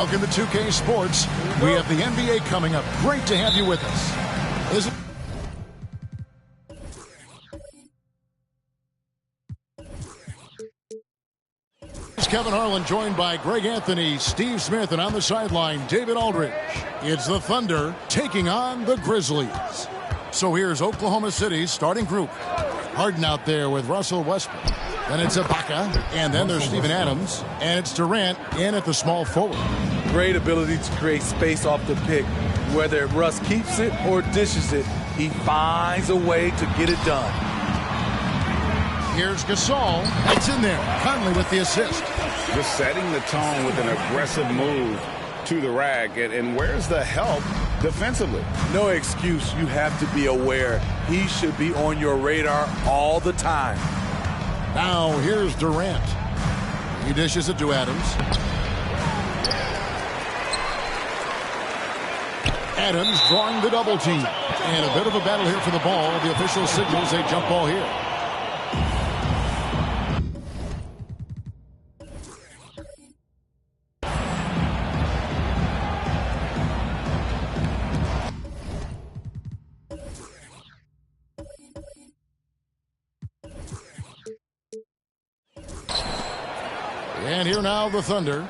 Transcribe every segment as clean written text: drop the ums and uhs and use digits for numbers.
Welcome to 2K Sports. We have the NBA coming up. Great to have you with us. It's Kevin Harlan joined by Greg Anthony, Steve Smith, and on the sideline, David Aldridge. It's the Thunder taking on the Grizzlies. So here's Oklahoma City's starting group. Harden out there with Russell Westbrook. Then it's Ibaka, and then there's Steven Adams, and it's Durant in at the small forward. Great ability to create space off the pick. Whether Russ keeps it or dishes it, he finds a way to get it done. Here's Gasol. It's in there. Conley with the assist. Just setting the tone with an aggressive move to the rack. And where's the help defensively? No excuse. You have to be aware. He should be on your radar all the time. Now here's Durant. He dishes it to Adams. Adams drawing the double team. And a bit of a battle here for the ball. The official signals a jump ball here. And here now the Thunder.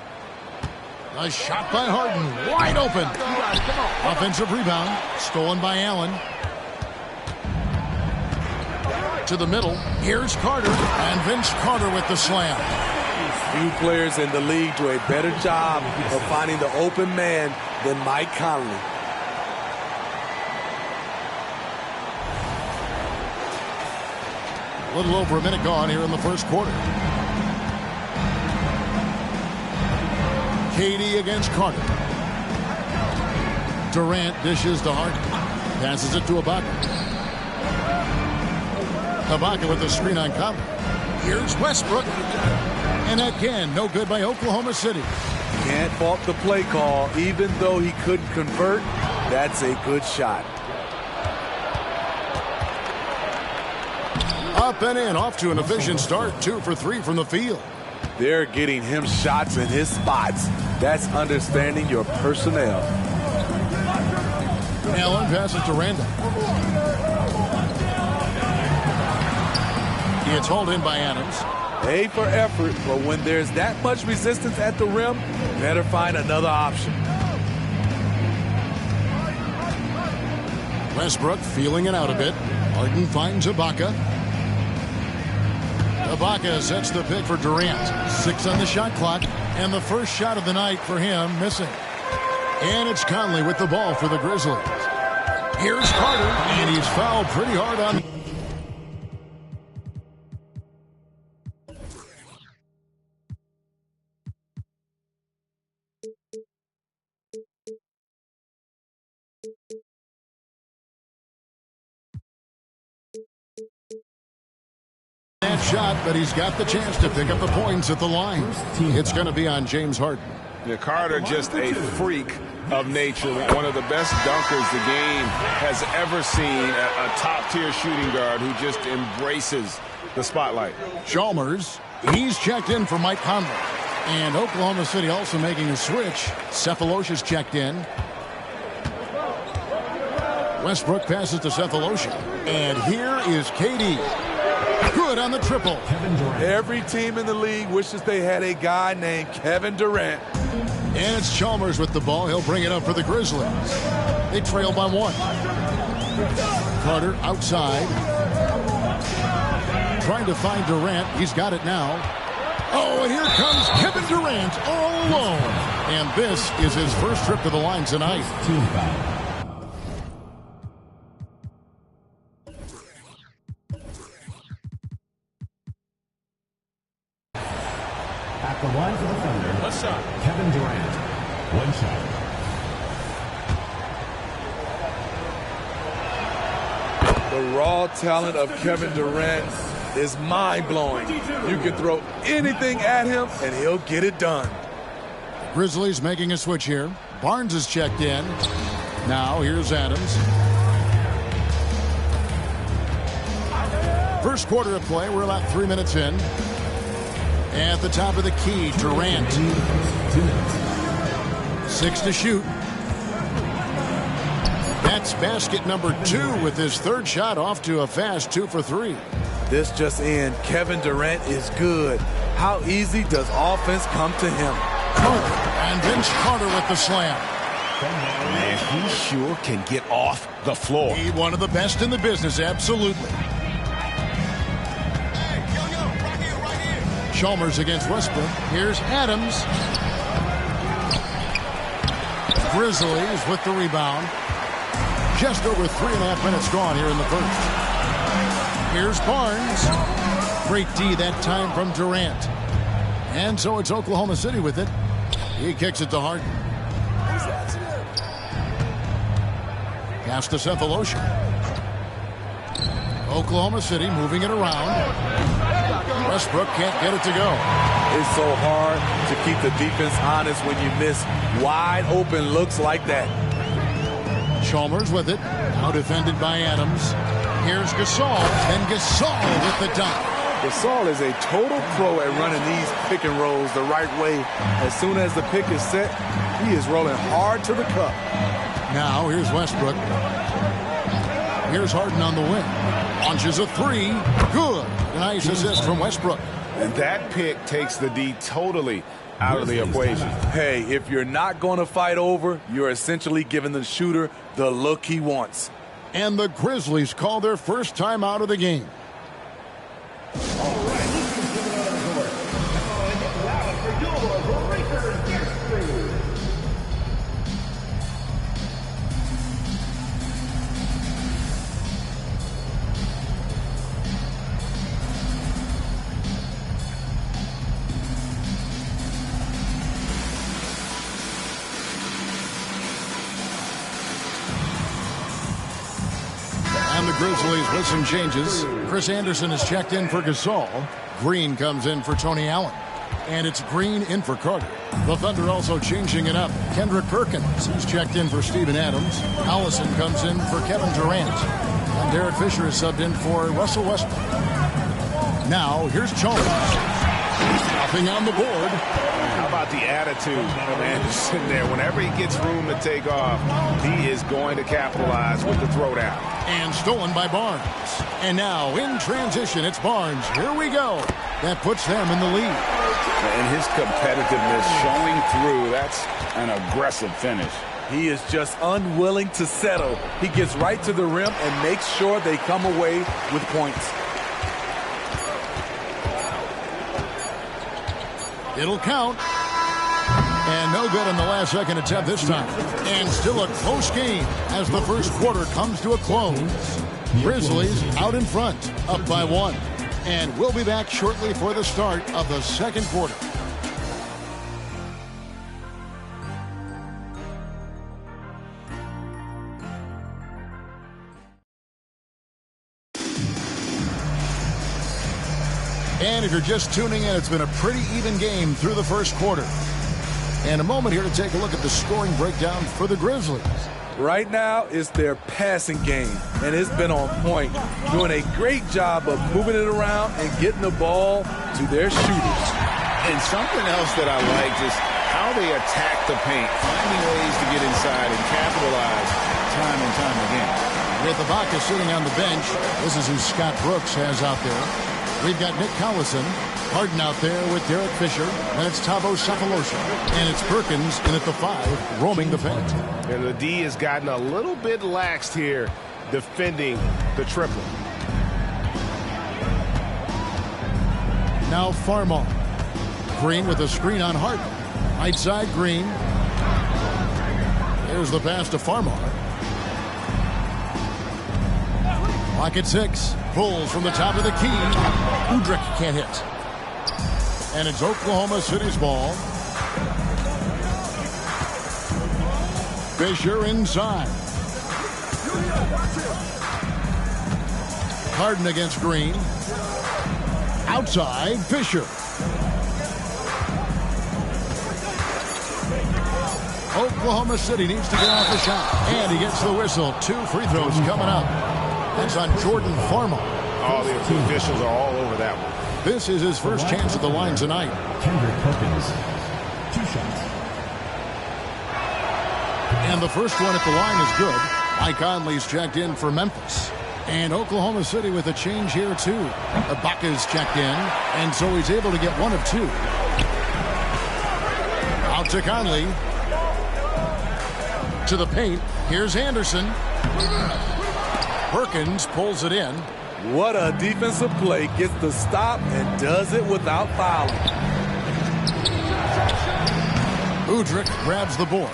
A shot by Harden, wide open. Offensive rebound, stolen by Allen. To the middle, here's Carter, and Vince Carter with the slam. Few players in the league do a better job of finding the open man than Mike Conley. A little over a minute gone here in the first quarter. KD against Carter. Durant dishes to Harden. Passes it to Ibaka. Ibaka with the screen on Conley. Here's Westbrook. And again, no good by Oklahoma City. Can't fault the play call. Even though he couldn't convert, that's a good shot. Up and in, off to an efficient start. 2 for 3 from the field. They're getting him shots in his spots. That's understanding your personnel. Allen passes to Randall. It's hauled in by Adams. A for effort, but when there's that much resistance at the rim, better find another option. Westbrook feeling it out a bit. Harden finds Ibaka. Ibaka sets the pick for Durant. 6 on the shot clock, and the first shot of the night for him missing. And it's Conley with the ball for the Grizzlies. Here's Carter, and he's fouled pretty hard on. That shot, but he's got the chance to pick up the points at the line. It's going to be on James Harden. Yeah, Carter, just a freak of nature. One of the best dunkers the game has ever seen. A top-tier shooting guard who just embraces the spotlight. Chalmers, he's checked in for Mike Conley. And Oklahoma City also making a switch. Sefolosha's checked in. Westbrook passes to Sefolosha. And here is KD. Good on the triple. Every team in the league wishes they had a guy named Kevin Durant. And it's Chalmers with the ball. He'll bring it up for the Grizzlies. They trail by 1. Carter outside. Trying to find Durant. He's got it now. Oh, and here comes Kevin Durant all alone. And this is his first trip to the line tonight. Team foul. At the line for the Thunder, Kevin Durant. 1 shot. The raw talent of Kevin Durant is mind-blowing. You can throw anything at him, and he'll get it done. Grizzlies making a switch here. Barnes is checked in. Now here's Adams. First quarter of play. We're about 3 minutes in. At the top of the key, Durant. 6 to shoot. That's basket number 2 with his third shot off to a fast 2 for 3. This just in. Kevin Durant is good. How easy does offense come to him? Carter, and Vince Carter with the slam. Man, he sure can get off the floor. He's one of the best in the business, absolutely. Chalmers against Westbrook. Here's Adams. Grizzlies with the rebound. Just over 3.5 minutes gone here in the first. Here's Barnes. Great D that time from Durant. And so it's Oklahoma City with it. He kicks it to Harden. Pass to Cephalosha. Oklahoma City moving it around. Westbrook can't get it to go. It's so hard to keep the defense honest when you miss wide open looks like that. Chalmers with it. Now defended by Adams. Here's Gasol. And Gasol with the dunk. Gasol is a total pro at running these pick and rolls the right way. As soon as the pick is set, he is rolling hard to the cup. Now here's Westbrook. Here's Harden on the wing. Launches a 3. Good. Nice assist from Westbrook. And that pick takes the D totally out of the equation. Hey, if you're not going to fight over, you're essentially giving the shooter the look he wants. And the Grizzlies call their first time out of the game. And the Grizzlies with some changes. Chris Anderson is checked in for Gasol. Green comes in for Tony Allen. And it's Green in for Carter. The Thunder also changing it up. Kendrick Perkins, he's checked in for Steven Adams. Allison comes in for Kevin Durant. And Derek Fisher is subbed in for Russell Westbrook. Now, here's Chalmers. Nothing on the board. How about the attitude of Anderson there? Whenever he gets room to take off, he is going to capitalize with the throwdown. And stolen by Barnes. And now in transition, it's Barnes. Here we go. That puts them in the lead. And his competitiveness showing through. That's an aggressive finish. He is just unwilling to settle. He gets right to the rim and makes sure they come away with points. It'll count. And no good in the last second attempt this time. And still a close game as the first quarter comes to a close. Grizzlies out in front, up by 1. And we'll be back shortly for the start of the second quarter. And if you're just tuning in, it's been a pretty even game through the first quarter. And a moment here to take a look at the scoring breakdown for the Grizzlies. Right now, it's their passing game, and it's been on point, doing a great job of moving it around and getting the ball to their shooters. And something else that I like is how they attack the paint, finding ways to get inside and capitalize time and time again. With Ibaka sitting on the bench, this is who Scott Brooks has out there. We've got Nick Collison, Harden out there with Derek Fisher, and it's Thabo Sefolosha. And it's Perkins in at the 5, roaming the paint. And the D has gotten a little bit laxed here defending the triple. Now Farmar. Green with a screen on Harden. Right side, Green. There's the pass to Farmar. Clock at 6. Pulls from the top of the key. Udrih can't hit. And it's Oklahoma City's ball. Fisher inside. Harden against Green. Outside, Fisher. Oklahoma City needs to get off the shot. And he gets the whistle. 2 free throws coming up. That's on Jordan Farmar. All the officials are all over that one. This is his first chance at the line tonight. Kendrick Perkins, 2 shots. And the first one at the line is good. Mike Conley's checked in for Memphis. And Oklahoma City with a change here, too. Ibaka's checked in, and so he's able to get one of two. Out to Conley. To the paint. Here's Anderson. Perkins pulls it in. What a defensive play. Gets the stop and does it without fouling. Udrih grabs the board.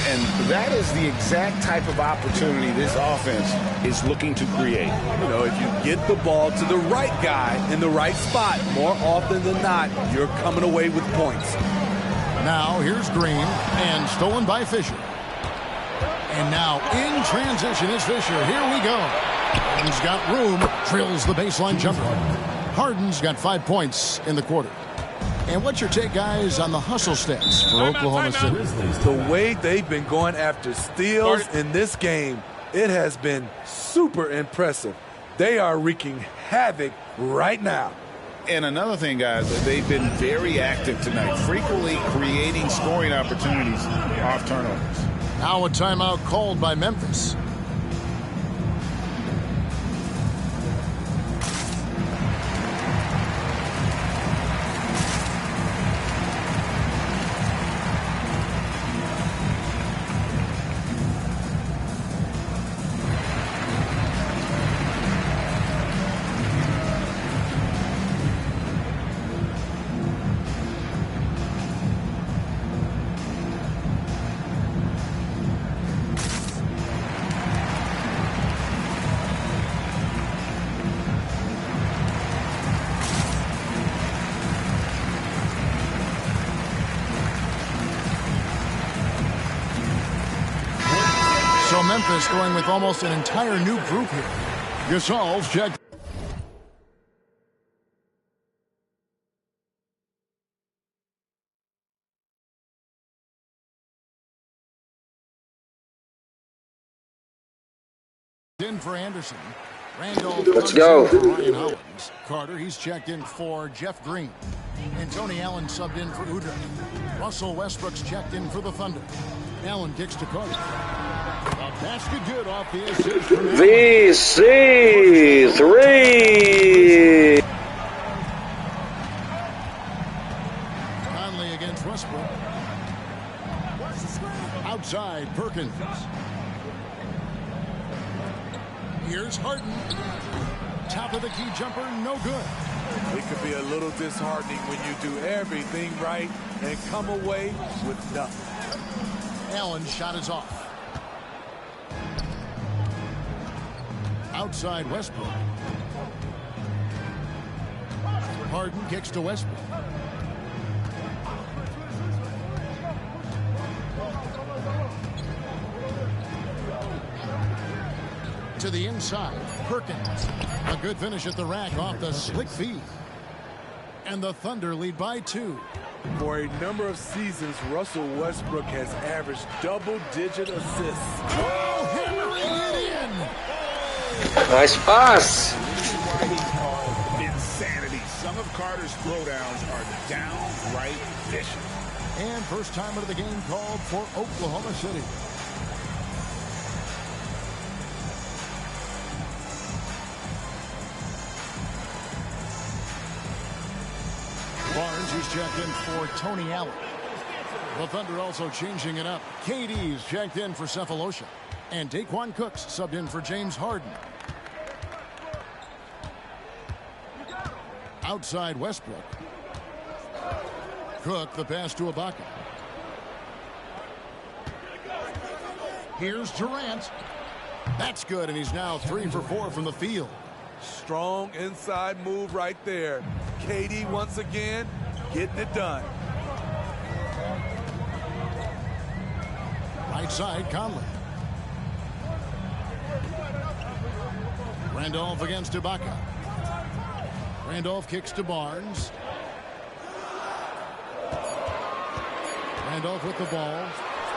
And that is the exact type of opportunity this offense is looking to create. You know, if you get the ball to the right guy in the right spot, more often than not, you're coming away with points. Now here's Green, and stolen by Fisher. And now in transition is Fisher. Here we go. Harden's got room, drills the baseline jumper. Harden's got 5 points in the quarter. And what's your take, guys, on the hustle stats for Oklahoma City? The way they've been going after steals in this game, it has been super impressive. They are wreaking havoc right now. And another thing, guys, they've been very active tonight, frequently creating scoring opportunities off turnovers. Now a timeout called by Memphis. So Memphis going with almost an entire new group here. Gasol's checked. In for Anderson. Randolph. Let's go. Ryan Hollins. Carter, he's checked in for Jeff Green. And Tony Allen subbed in for Udrih. Russell Westbrook's checked in for the Thunder. Allen kicks to Carter. A basket good off the assist from VC3. Conley against Westbrook. Outside, Perkins. Here's Harden. Top of the key jumper, no good. It could be a little disheartening when you do everything right and come away with nothing. Allen's shot is off. Outside Westbrook. Harden kicks to Westbrook. To the inside, Perkins. A good finish at the rack off the slick feed. And the Thunder lead by 2. For a number of seasons, Russell Westbrook has averaged double-digit assists. Oh, hammering it in! Nice pass. Insanity. Some of Carter's throwdowns are downright vicious. And first time of the game called for Oklahoma City. Barnes, he's checked in for Tony Allen. The Thunder also changing it up. KD's checked in for Cephalosha. And Daquan Cooks subbed in for James Harden. Outside Westbrook. Cook, the pass to Ibaka. Here's Durant. That's good, and he's now 3 for 4 from the field. Strong inside move right there. KD once again getting it done. Right side, Conley. Randolph against Ibaka. Randolph kicks to Barnes. Randolph with the ball.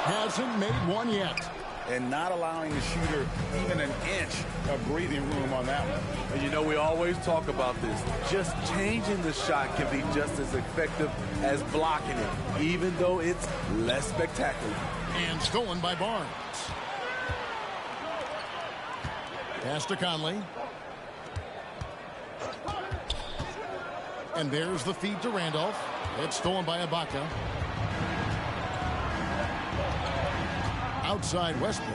Hasn't made one yet. and not allowing the shooter even an inch of breathing room on that one. And you know, we always talk about this. Just changing the shot can be just as effective as blocking it, even though it's less spectacular. And stolen by Barnes. Pass to Conley. And there's the feed to Randolph. It's stolen by Ibaka. Outside Westbrook.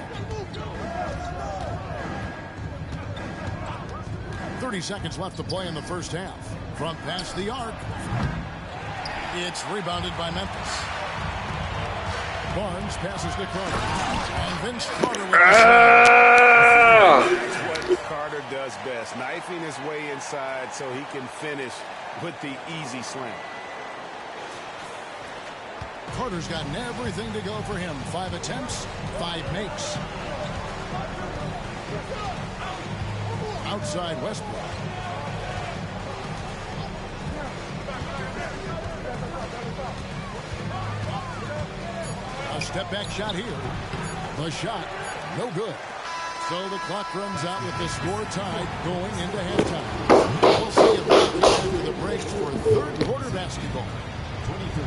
30 seconds left to play in the first half. From past the arc. It's rebounded by Memphis. Barnes passes to Carter. And Vince Carter with That's what Carter does best. Knifing his way inside so he can finish with the easy slam. Carter's gotten everything to go for him. 5 attempts, 5 makes. Outside Westbrook. A step back shot here. The shot, no good. So the clock runs out with the score tied going into halftime. We'll see if after the break for third quarter basketball. 23.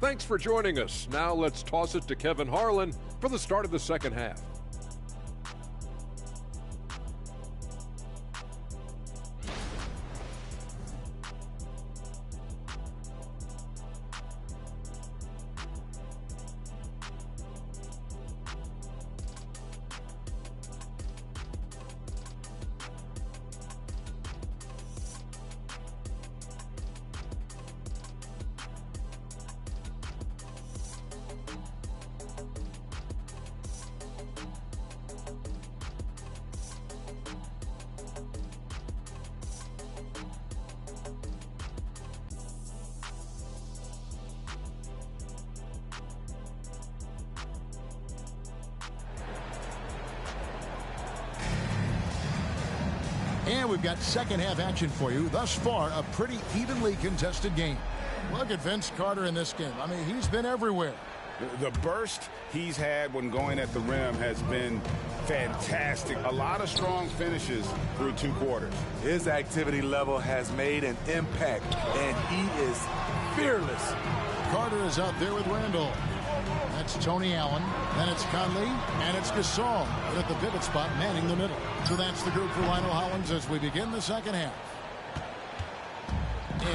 Thanks for joining us. Now let's toss it to Kevin Harlan for the start of the second half. And we've got second half action for you. Thus far, a pretty evenly contested game. Look at Vince Carter in this game. I mean, he's been everywhere. The burst he's had when going at the rim has been fantastic. A lot of strong finishes through 2 quarters. His activity level has made an impact, and he is fearless. Carter is out there with Randall. That's Tony Allen. Then it's Conley, and it's Gasol at the pivot spot, manning the middle. So that's the group for Lionel Hollins as we begin the second half.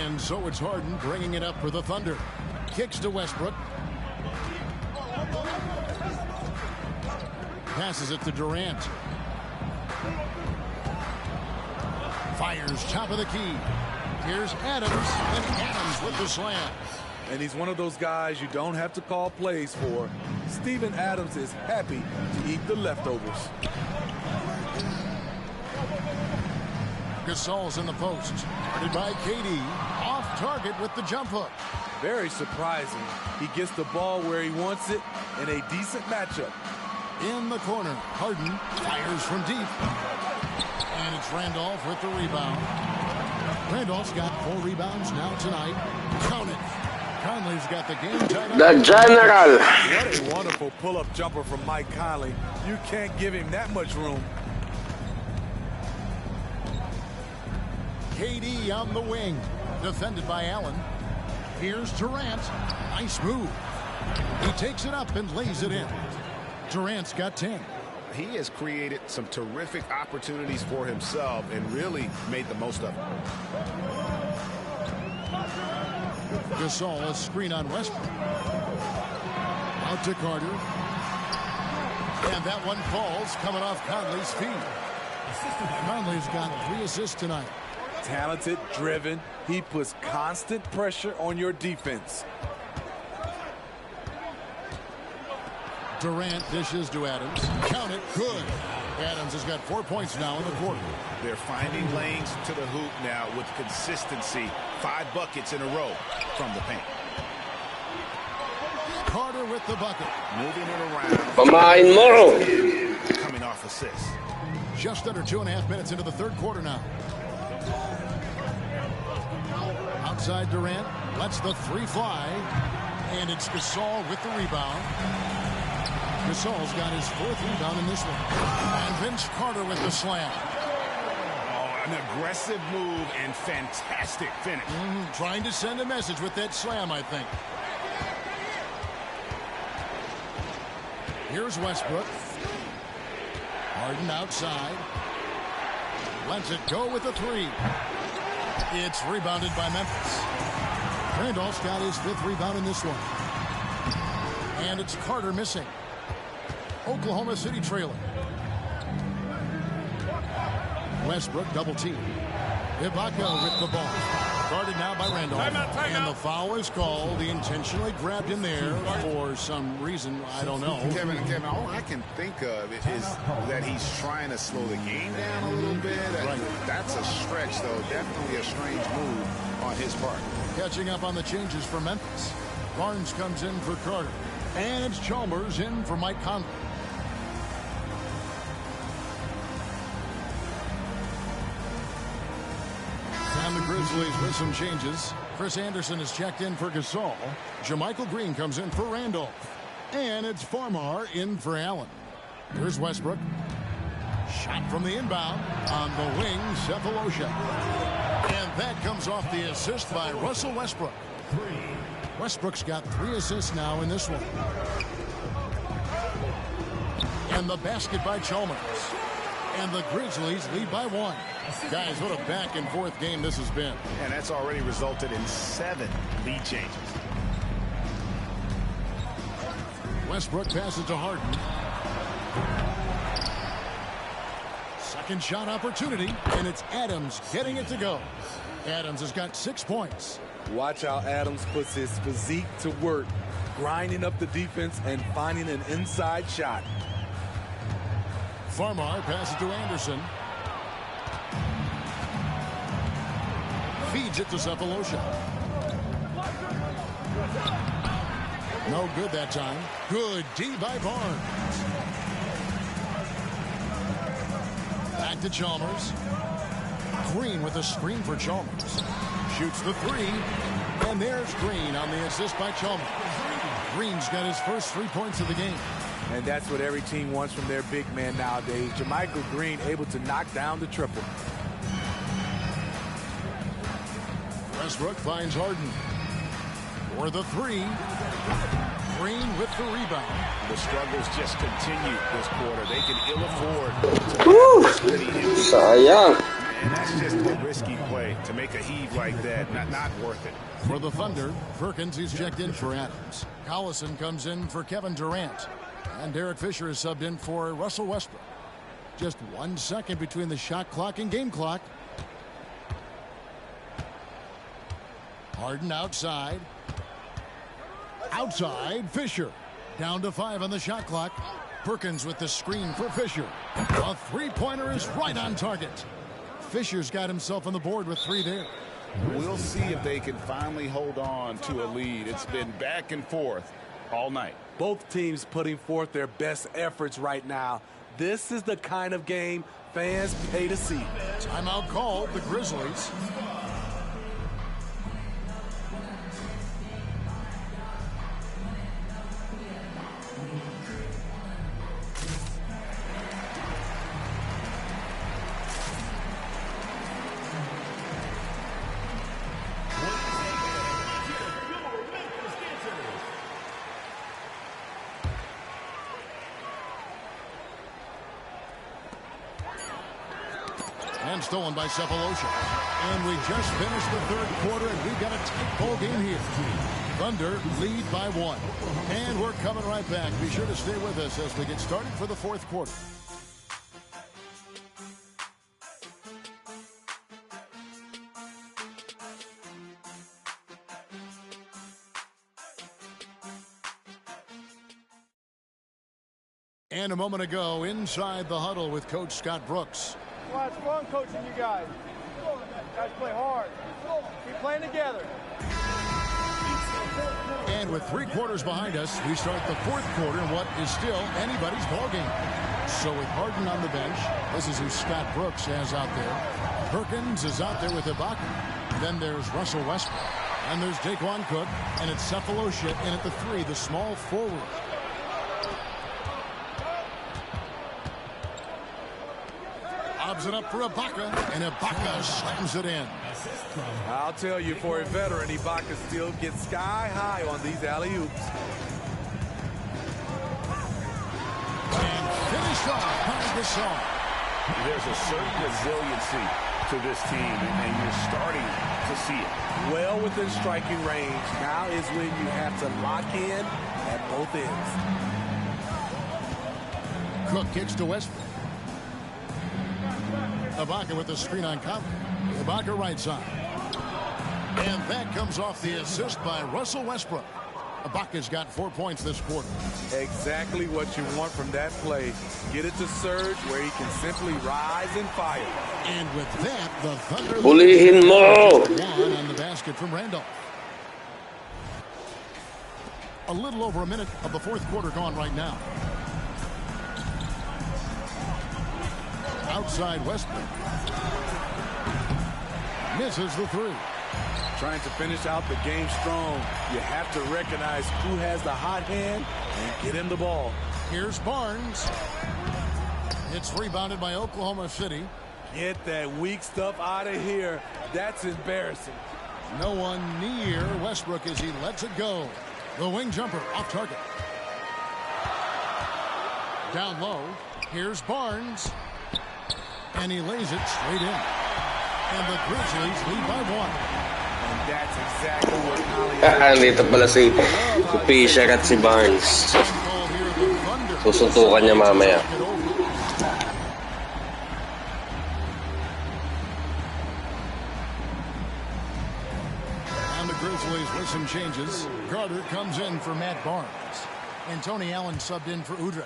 And so it's Harden bringing it up for the Thunder. Kicks to Westbrook. Passes it to Durant. Fires top of the key. Here's Adams, and Adams with the slam. And he's one of those guys you don't have to call plays for. Steven Adams is happy to eat the leftovers. Gasol's in the post. Guarded by KD. Off target with the jump hook. Very surprising. He gets the ball where he wants it in a decent matchup. In the corner, Harden fires from deep. And it's Randolph with the rebound. Randolph's got 4 rebounds now tonight. Count it. Conley's got the game tied up. The General. What a wonderful pull-up jumper from Mike Conley. You can't give him that much room. KD on the wing. Defended by Allen. Here's Durant. Nice move. He takes it up and lays it in. Durant's got 10. He has created some terrific opportunities for himself and really made the most of it. Gasol, a screen on Westbrook. Out to Carter. And that one falls coming off Conley's feet. Conley's got 3 assists tonight. Talented, driven. He puts constant pressure on your defense. Durant dishes to Adams. Count it. Good. Adams has got 4 points now in the quarter. They're finding lanes to the hoop now with consistency. 5 buckets in a row from the paint. Carter with the bucket. Moving it around. Pamain mo. Coming off leadoff assist. Just under 2.5 minutes into the third quarter now. Outside Durant lets the three fly, and it's Gasol with the rebound. Gasol's got his 4th rebound in this one. And Vince Carter with the slam. Oh, an aggressive move and fantastic finish. Trying to send a message with that slam, I think. Here's Westbrook. Harden outside. Lets it go with the 3. It's rebounded by Memphis. Randolph's got his 5th rebound in this one. And it's Carter missing. Oklahoma City trailing. Westbrook double team. Ibaka with the ball. Guarded now by Randolph. And the foul is called. He intentionally grabbed him there for some reason. I don't know. Kevin, all I can think of is that he's trying to slow the game down a little bit. Right. That's a stretch, though. Definitely a strange move on his part. Catching up on the changes for Memphis. Barnes comes in for Carter. And it's Chalmers in for Mike Conley. And the Grizzlies with some changes. Chris Anderson is checked in for Gasol. JaMychal Green comes in for Randolph. And it's Farmar in for Allen. Here's Westbrook. Shot from the inbound. On the wing, Sefolosha. And that comes off the assist by Russell Westbrook. Westbrook's got 3 assists now in this one. And the basket by Chalmers. And the Grizzlies lead by 1. Guys, what a back-and-forth game this has been. And that's already resulted in 7 lead changes. Westbrook passes to Harden. Second shot opportunity, and it's Adams getting it to go. Adams has got 6 points. Watch how Adams puts his physique to work, grinding up the defense and finding an inside shot. Farmar passes to Anderson. Feeds it to Sefolosha. No good that time. Good D by Barnes. Back to Chalmers. Green with a screen for Chalmers. Shoots the 3. And there's Green on the assist by Chalmers. Green's got his first 3 points of the game. And that's what every team wants from their big man nowadays. JaMychal Green able to knock down the triple. Westbrook finds Harden. For the 3. Green with the rebound. The struggles just continue this quarter. They can ill afford to Sayang. And that's just a risky play to make a heave like that. Not worth it. For the Thunder, Perkins is checked in for Adams. Collison comes in for Kevin Durant. And Derek Fisher is subbed in for Russell Westbrook. Just 1 second between the shot clock and game clock. Harden outside. Outside, Fisher. Down to 5 on the shot clock. Perkins with the screen for Fisher. A 3-pointer is right on target. Fisher's got himself on the board with 3 there. We'll see if they can finally hold on to a lead. It's been back and forth all night. Both teams putting forth their best efforts right now. This is the kind of game fans pay to see. Timeout called, the Grizzlies. And stolen by Sefolosha. And we just finished the third quarter, and we've got a tight ball game here. Thunder lead by 1. And we're coming right back. Be sure to stay with us as we get started for the fourth quarter. And a moment ago, inside the huddle with Coach Scott Brooks. Well, it's fun coaching you guys. You guys play hard. Keep playing together. And with 3 quarters behind us, we start the fourth quarter in what is still anybody's ball game. So with Harden on the bench, this is who Scott Brooks has out there. Perkins is out there with Ibaka. Then there's Russell Westbrook. And there's Daquan Cook. And it's Cephalosha in at the 3, the small forward. Lobs it up for Ibaka, and Ibaka slams it in. I'll tell you, for a veteran, Ibaka still gets sky high on these alley-oops. And finished off by Gasol. There's a certain resiliency to this team, and you're starting to see it. Well within striking range. Now is when you have to lock in at both ends. Cook kicks to Westbrook. Ibaka with the screen on Conley. Ibaka right side. And that comes off the assist by Russell Westbrook. Ibaka's got 4 points this quarter. Exactly what you want from that play. Get it to Serge where he can simply rise and fire. And with that, the Thunder Bulihin mo! One on the basket from Randolph. A little over a minute of the fourth quarter gone right now. Outside Westbrook. Misses the 3. Trying to finish out the game strong. You have to recognize who has the hot hand and get him the ball. Here's Barnes. It's rebounded by Oklahoma City. Get that weak stuff out of here. That's embarrassing. No one near Westbrook as he lets it go. The wing jumper off target. Down low. Here's Barnes. And he lays it straight in. And the Grizzlies lead by 1. And that's exactly what Holly Dito pala si Fisher at si Barnes. Susuntukan niya mamaya. And the Grizzlies with some changes. Carter comes in for Matt Barnes. And Tony Allen subbed in for Udrih.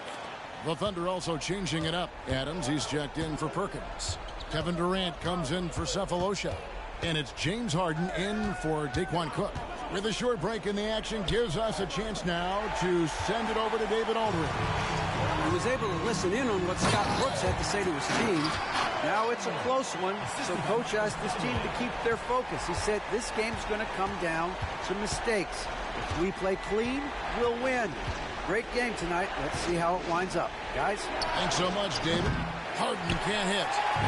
The Thunder also changing it up. Adams, he's checked in for Perkins. Kevin Durant comes in for Cephalosha. And it's James Harden in for Daquan Cook. With a short break in the action, gives us a chance now to send it over to David Aldridge. He was able to listen in on what Scott Brooks had to say to his team. Now it's a close one, so Coach asked his team to keep their focus. He said this game's going to come down to mistakes. If we play clean, we'll win. Great game tonight. Let's see how it winds up. Guys? Thanks so much, David. Harden can't hit.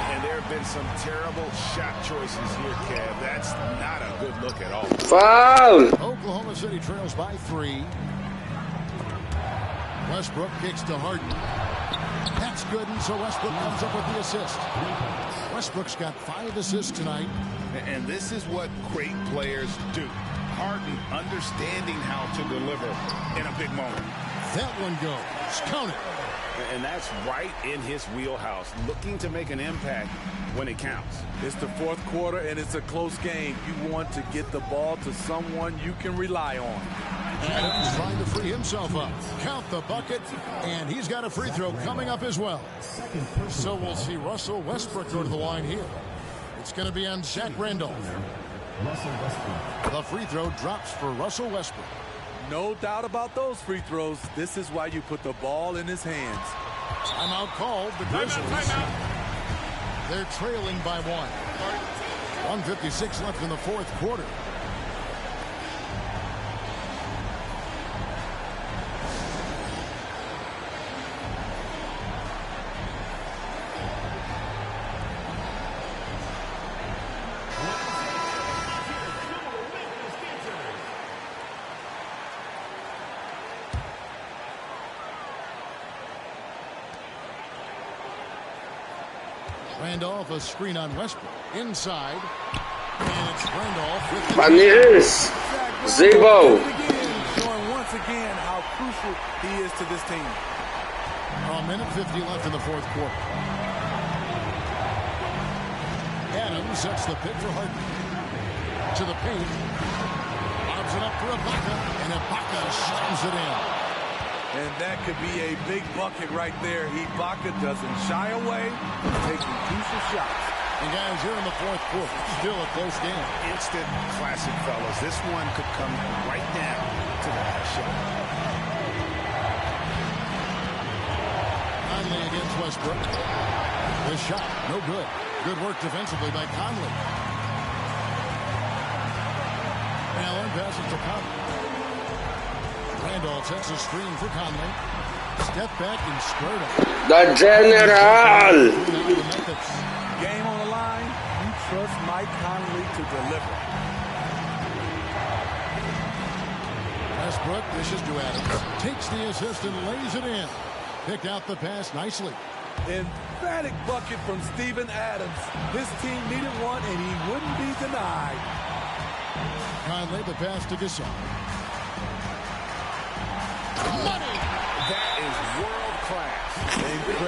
And there have been some terrible shot choices here, Kev. That's not a good look at all. Foul! Oklahoma City trails by 3. Westbrook kicks to Harden. That's good, and so Westbrook comes up with the assist. Westbrook's got 5 assists tonight. And this is what great players do. Harden understanding how to deliver in a big moment. That one goes. Count it. And that's right in his wheelhouse, looking to make an impact when it counts. It's the fourth quarter, and it's a close game. You want to get the ball to someone you can rely on. Adams trying to free himself up. Count the bucket, and he's got a free throw coming up as well. So we'll see Russell Westbrook go to the line here. It's going to be on Zach Randolph. The free throw drops for Russell Westbrook. No doubt about those free throws. This is why you put the ball in his hands. Timeout called. The Grizzlies. They're trailing by 1. 1:56 left in the fourth quarter. Randolph, a screen on Westbrook. Inside. And it's Randolph with the... Panis! Zebo! Showing once again how crucial he is to this team. A minute 50 left in the fourth quarter. Adams sets the pick for Harden. To the paint. Lobs it up for Ibaka. And Ibaka slams it in. And that could be a big bucket right there. Ibaka doesn't shy away from taking crucial shots. And guys, here in the fourth quarter, still a close game. Instant classic, fellas. This one could come right down to the last shot. On Conley against Westbrook. The shot, no good. Good work defensively by Conley. Allen passes to Conley. Randolph sets a screen for Conley. Step back and squared up. The General! Game on the line. You trust Mike Conley to deliver. Westbrook dishes to Adams. Takes the assist and lays it in. Picked out the pass nicely. Emphatic bucket from Steven Adams. His team needed one, and he wouldn't be denied. Conley, the pass to Gasol. Money! That is world class.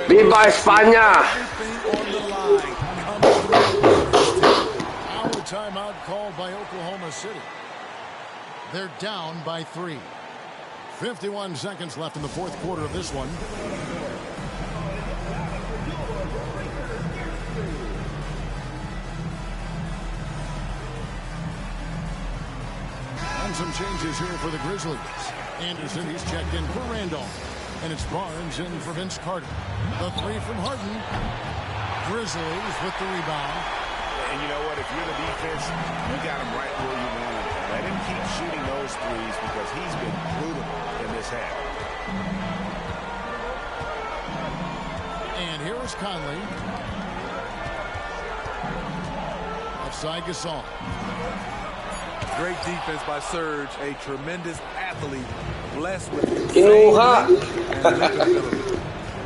Viva España! Everything on the line comes through. Our timeout called by Oklahoma City. They're down by 3. 51 seconds left in the fourth quarter of this one. And some changes here for the Grizzlies. Anderson, he's checked in for Randolph. And it's Barnes in for Vince Carter. The three from Harden. Grizzlies with the rebound. And you know what? If you're the defense, you got him right where you want him. Let him keep shooting those threes because he's been brutal in this half. And here is Conley. Offside Gasol. Great defense by Serge, a tremendous athlete, blessed with Kinuha!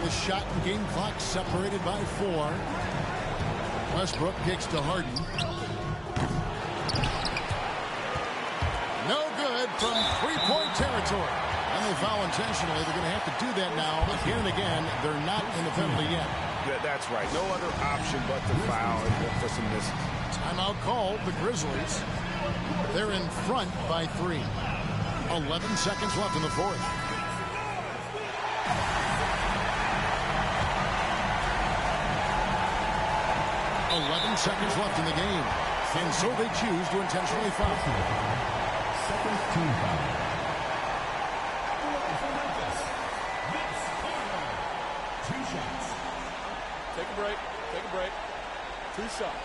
The shot and game clock separated by 4. Westbrook kicks to Harden. No good from three-point territory. And they foul intentionally. They're going to have to do that now again and again. They're not in the penalty yet. Yeah, that's right. No other option but to foul and look for some misses. Timeout called. The Grizzlies. They're in front by 3. 11 seconds left in the fourth. Seconds left in the game. And so they choose to intentionally foul. Second team foul. Two shots. Take a break. Take a break. 2 shots.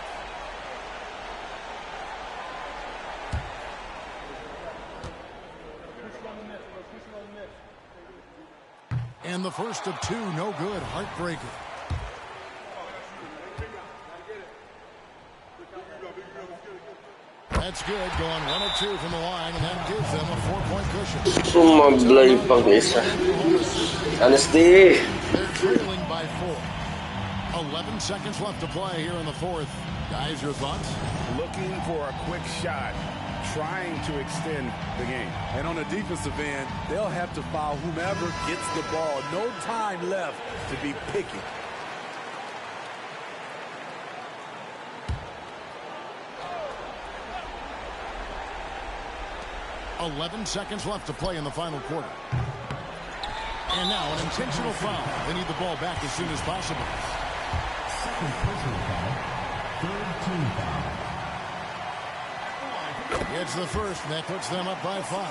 And the first of 2, no good. Heartbreaker. That's good. Going 1 of 2 from the line, and that gives them a 4-point cushion. Sumablay pang isa. Honesty. They're trailing by 4. 11 seconds left to play here in the fourth. Guys, your thoughts? Looking for a quick shot, trying to extend the game. And on the defensive end, they'll have to foul whomever gets the ball. No time left to be picky. .11 seconds left to play in the final quarter. And now an intentional foul. They need the ball back as soon as possible. Second personal foul. Third team foul. It's the first, and that puts them up by 5.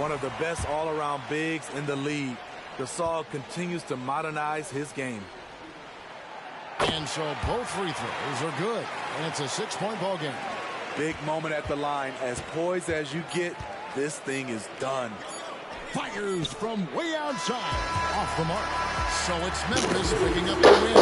One of the best all-around bigs in the league. Gasol continues to modernize his game. And so both free throws are good. And it's a 6-point ball game. Big moment at the line. As poised as you get, this thing is done. Fires from way outside. Off the mark. So it's Memphis picking up the win.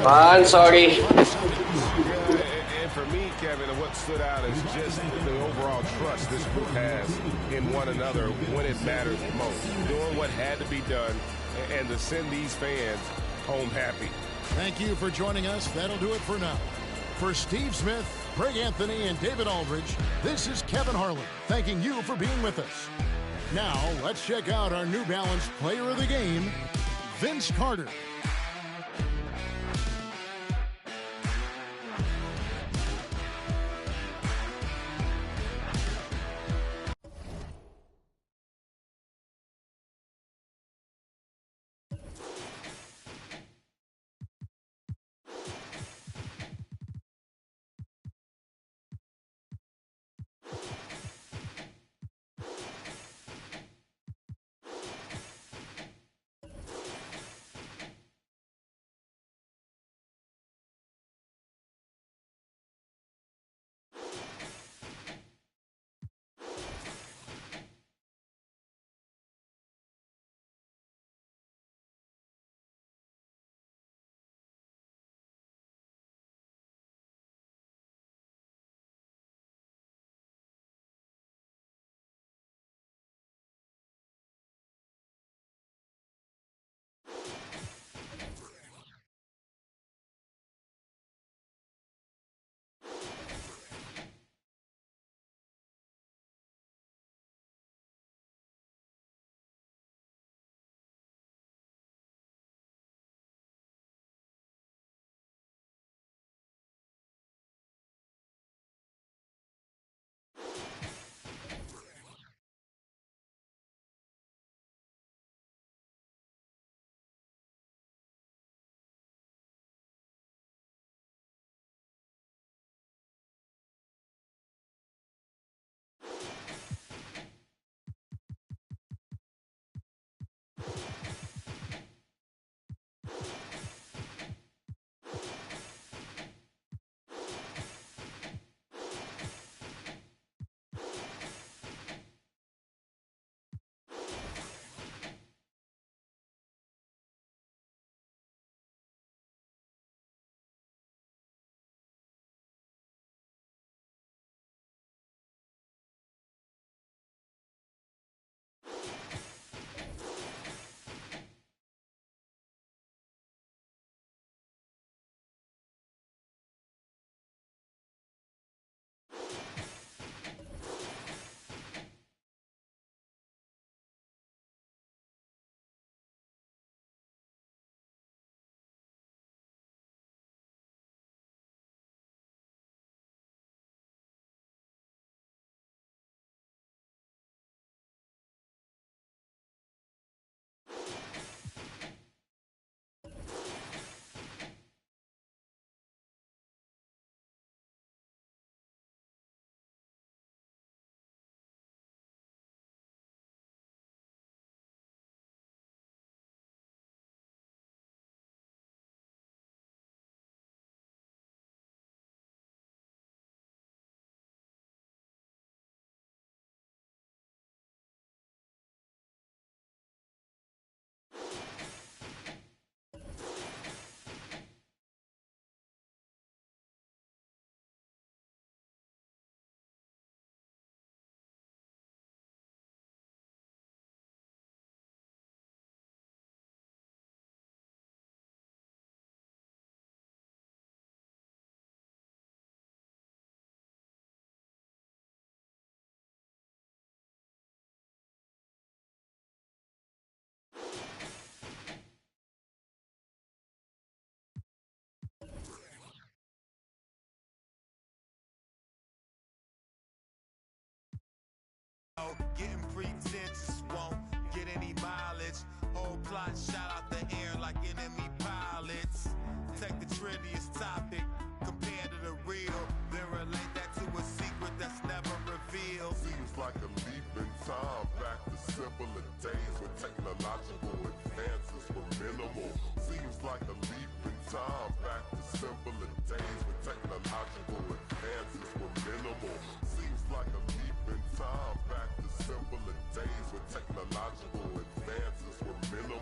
I'm sorry. And for me, Kevin, what stood out is just the overall trust this group has in one another when it matters most. Doing what had to be done and to send these fans home happy. Thank you for joining us. That'll do it for now. For Steve Smith, Greg Anthony, and David Aldridge, this is Kevin Harlan thanking you for being with us. Now, let's check out our New Balance player of the game, Vince Carter.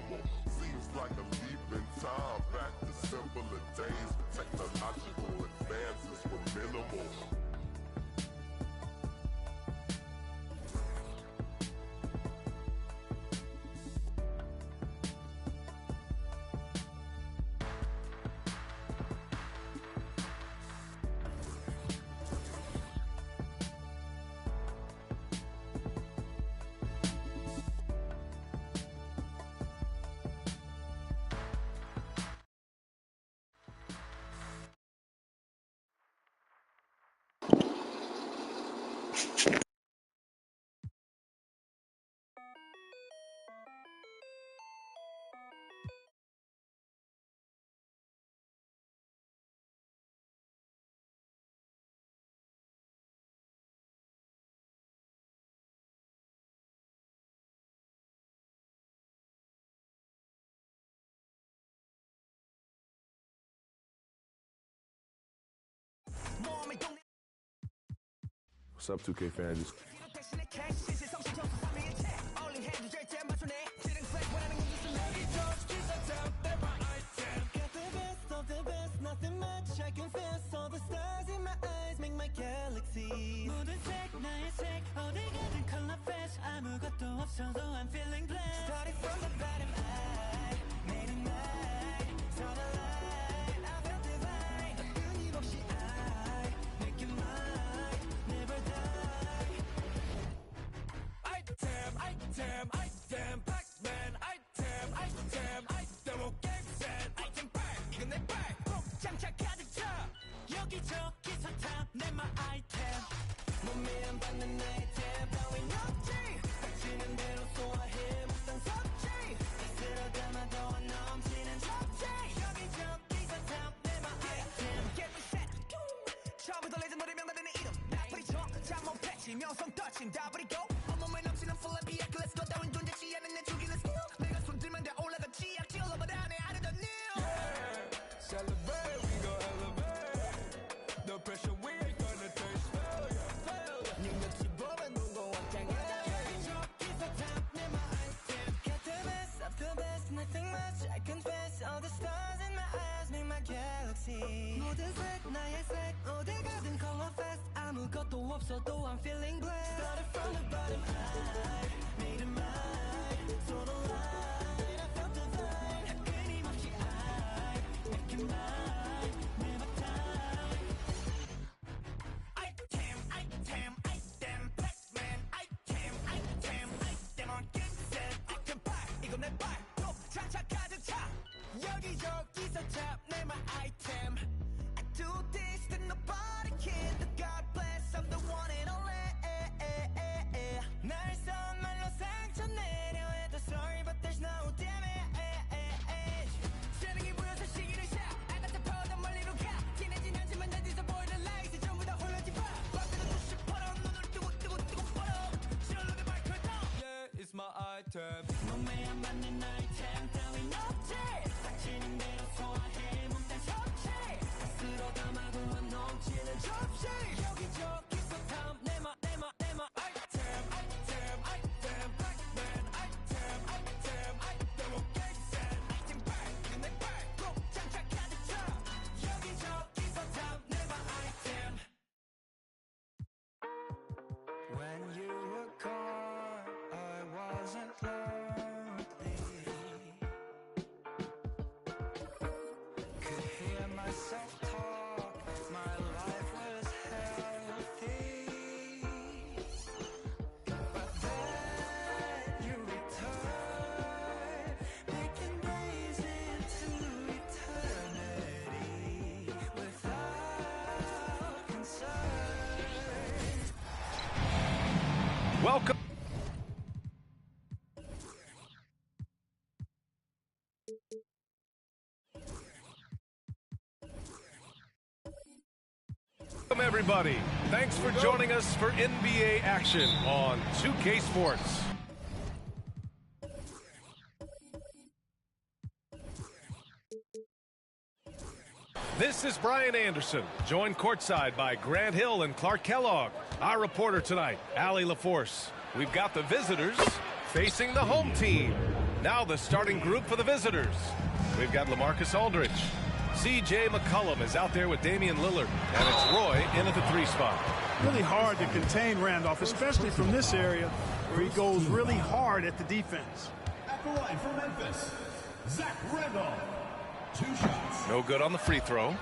normal. Seems like a leap in time back to simpler days. Technological advances were minimal. What's up, 2K fans? Nothing much, I confess. All the stars in my eyes make my galaxy. 모든 색 나의 색 어디 가든 color flash 아무것도 없어도 I'm feeling blessed. Started from the bottom, I made it mine. Saw the light, I felt divine. 끊임없이 I make it mine, never die. Item, Pac-Man. Item, game set. Item back, 이건 내 back. 장착 가득 차 여기저기서 탐내 my item 몸에 안 받는 아이템 따윈 없지 닥치는 대로 소화해 묵상 섭지 쓸어 담아도 안 넘치는 접지 여기저기서 탐내 my item Get me set 처음부터 레전더리 명단되는 이름 나쁘리 쳐 잠못 패치 명성 touching 다 버리고 온몸에 넘치는 full of 비약 Let's go 따윈 존재치 않은 내 죽이는 skill 내가 손들면 돼 올라가 치약 찔러봐 안에 I don't know Celebrate, we gon' elevate. No pressure, we ain't gonna taste failure. 능력치 보면 무거웠잖아. 여기저기서 탐내 my item. Get the best of the best, nothing much. I confess, all the stars in my eyes make my galaxy. 모든 색 나의 색 어디 가든 color fast. 아무것도 없어도 I'm feeling blessed. Started from the bottom, I made it mine. So the light, I felt divine. 끊임없이 I make it mine, never die. Item, Pac-Man. Item on game set. Item back, 이건 내 back. 또 장착 가득 차. 여기저기서 탐내 my item. I do this that nobody can. The God bless, I'm the one and only. 날 선말로 상처 내려 해도 sorry, but there's no damage. 재능이 보여서 시기를 샷. I got the power, 더 멀리로 가. 진해진 않지만 난 뒤서 보이는 lights 전부 다 홀려지 봐. 밤새도 두씩 벌어 눈을 뜨고 벌어. 실로게 밝혀져. Yeah, it's my item. 몸에 안 맞는 아이템 따윈 없지. 닥치는 대로 소화해 몽땅 섭지. 쓸어 담아도 안 넘치는 접시. 여기저기서 탐내 my item. Pac-Man. Item on game set. Item back, 이건 내 back. 꼭 장착 가득 차. 여기저기서 탐내 my item. When you were gone, I wasn't lonely. Could hear myself talk, my life was healthy. But then you returned, making days into eternity without concern. Welcome. Welcome, everybody. Thanks for joining us for NBA action on 2K Sports. This is Brian Anderson, joined courtside by Grant Hill and Clark Kellogg. Our reporter tonight, Allie LaForce. We've got the visitors facing the home team. Now the starting group for the visitors. We've got LaMarcus Aldridge. C.J. McCollum is out there with Damian Lillard. And it's Roy in at the 3 spot. Really hard to contain Randolph, especially from this area where he goes really hard at the defense. At the line for Memphis, Zach Randolph. 2 shots. No good on the free throw.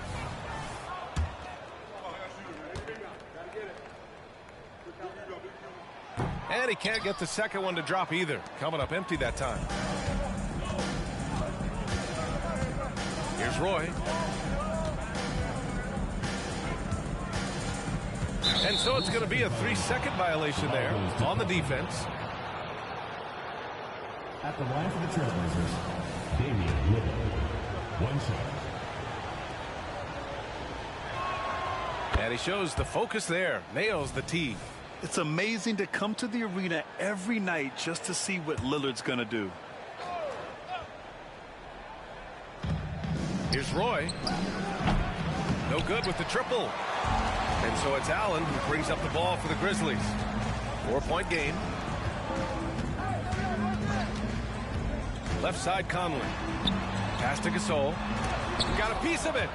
And he can't get the second one to drop either. Coming up empty that time. Here's Roy. And so it's going to be a 3-second violation there on the defense. At the line for the Trailblazers, Damian Lillard. 1 shot. And he shows the focus there. Nails the tee. It's amazing to come to the arena every night just to see what Lillard's going to do. Here's Roy. No good with the triple. And so it's Allen who brings up the ball for the Grizzlies. 4-point game. Left side Conley. Pass to Gasol. Got a piece of it.